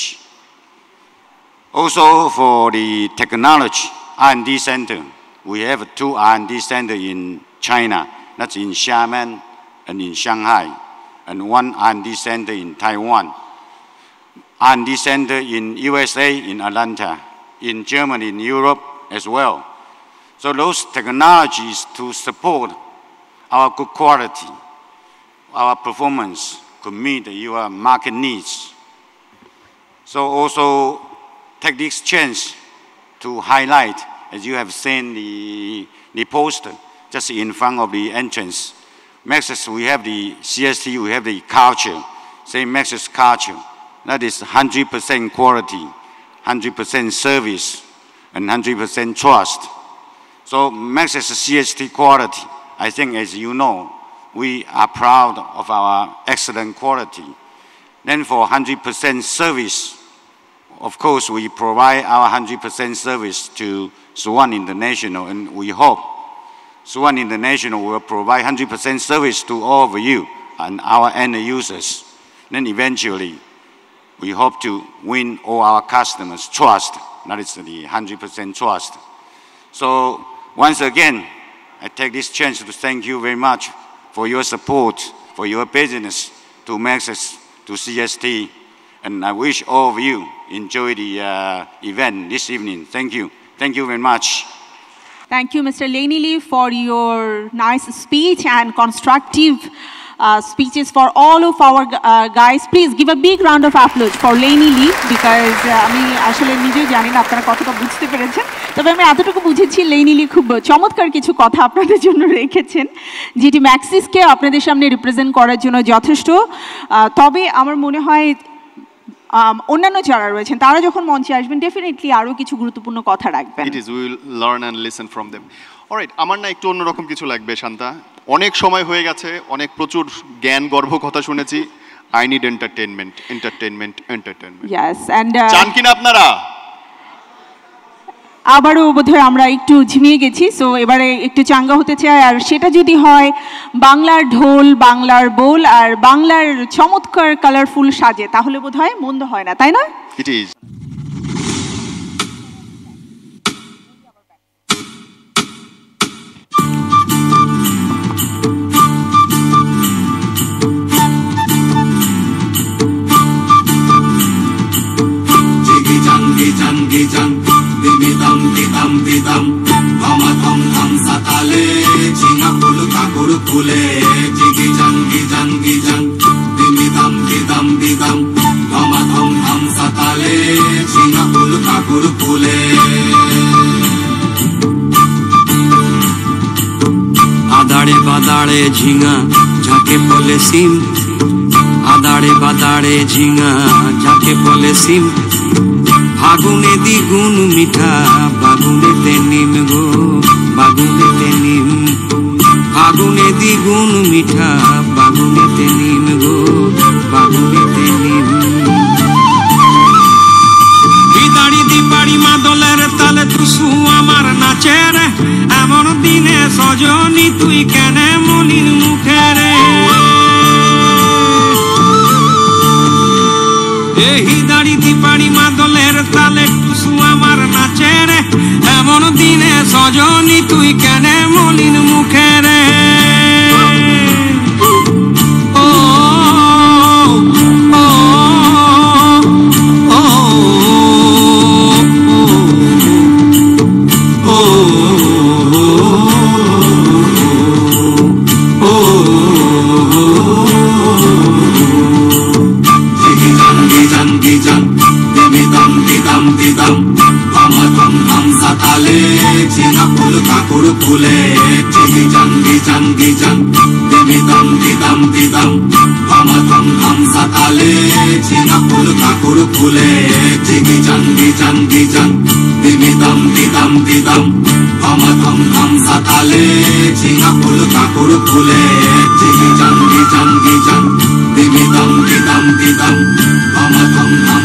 Also for the technology R&D center, we have 2 R&D centers in China, that's in Xiamen and in Shanghai, and 1 R&D center in Taiwan. R&D center in USA, in Atlanta, in Germany, in Europe as well. So those technologies to support our good quality, our performance, could meet your market needs. So also take this chance to highlight, as you have seen the poster just in front of the entrance. Maxis, we have the CST, we have the culture, say Maxis culture. That is 100% quality, 100% service, and 100% trust. So Maxis CST quality, I think as you know, we are proud of our excellent quality. Then for 100% service, of course we provide our 100% service to Swan International, and we hope Swan International will provide 100% service to all of you and our end users. Then eventually, we hope to win all our customers' trust. That is the 100% trust. So once again, I take this chance to thank you very much for your support, for your business to Maxis, to CST, and I wish all of you enjoy the event this evening. Thank you. Thank you very much. Thank you, Mr. Lenny Lee, for your nice speech and constructive speeches for all of our guys. Please give a big round of applause for Lenny Lee, because আমি আসলে নিজেও জানি না আপনারা কতটা বুঝতে পেরেছেন, তবে আমি এতটুকু বুঝেছি Lenny Lee খুব চমৎকার কিছু কথা আপনাদের জন্য রেখেছেন, যেটি ম্যাক্সিসকে আপনাদের সামনে রিপ্রেজেন্ট করার জন্য যথেষ্ট। তবে আমার মনে হয় অন্যান্য যারা রয়েছেন তারা যখন মঞ্চে আসবেন ডেফিনেটলি আরও কিছু গুরুত্বপূর্ণ কথা রাখবেন। It is, we will learn and listen from them. Alright, আমার না একটু অন্যরকম কিছু লাগবে শান্তা। অনেক সময় হয়ে গেছে, অনেক প্রচুর জ্ঞান গর্ভ কথা শুনেছি। I need entertainment, entertainment, entertainment. Yes, and চান কিনা আপনারা? আবারও বোধহয় আমরা একটু ঝিমিয়ে গেছি, সো এবারে একটু চাঙ্গা হতে চাই। আর সেটা যদি হয় বাংলার ঢোল, বাংলার বোল আর বাংলার চমৎকার কালারফুল সাজে, তাহলে বোধহয় মন্দ হয় না, তাই না? It is. আদাড়ে বাদাড়ে ঝিঙা যাকে বলে সিম, আদাড়ে বাদাড়ে ঝিঙা যাকে বলে সিম, ফাগুনে দ্বিগুণ মিঠা বাগুনেতে নিম গো, বাগুনেতে নিম, ফাগুনে দ্বিগুণ মিঠা বাগুনেতে নিম গো, বাগুনেতে নিম। বিদাড়ি দিবাড়ি মাদলের তালে টুসু আমার নাচের, এমন দিনে সজনী তুই কেন মলিন মুখের, এই দাড়ি দিবাড়ি মাদলের তালে টুসু আমার নাচের, এমন দিনে সজনী তুই কেন মলিন মুখের। ফুলে চিগি জাঙ্গি জাঙ্গি জাং দিমি দম দিদম দিদম ধম ধম সাতালে চিনা ফুল কাকুর ফুলে চিগি জাঙ্গি জাঙ্গি জাং দিমি দম দিদম দিদম ধম ধম সাতালে চিনা ফুল কাকুর ফুলে চিগি জাঙ্গি জাঙ্গি জাং দিমি দম দিদম দিদম ধম ধম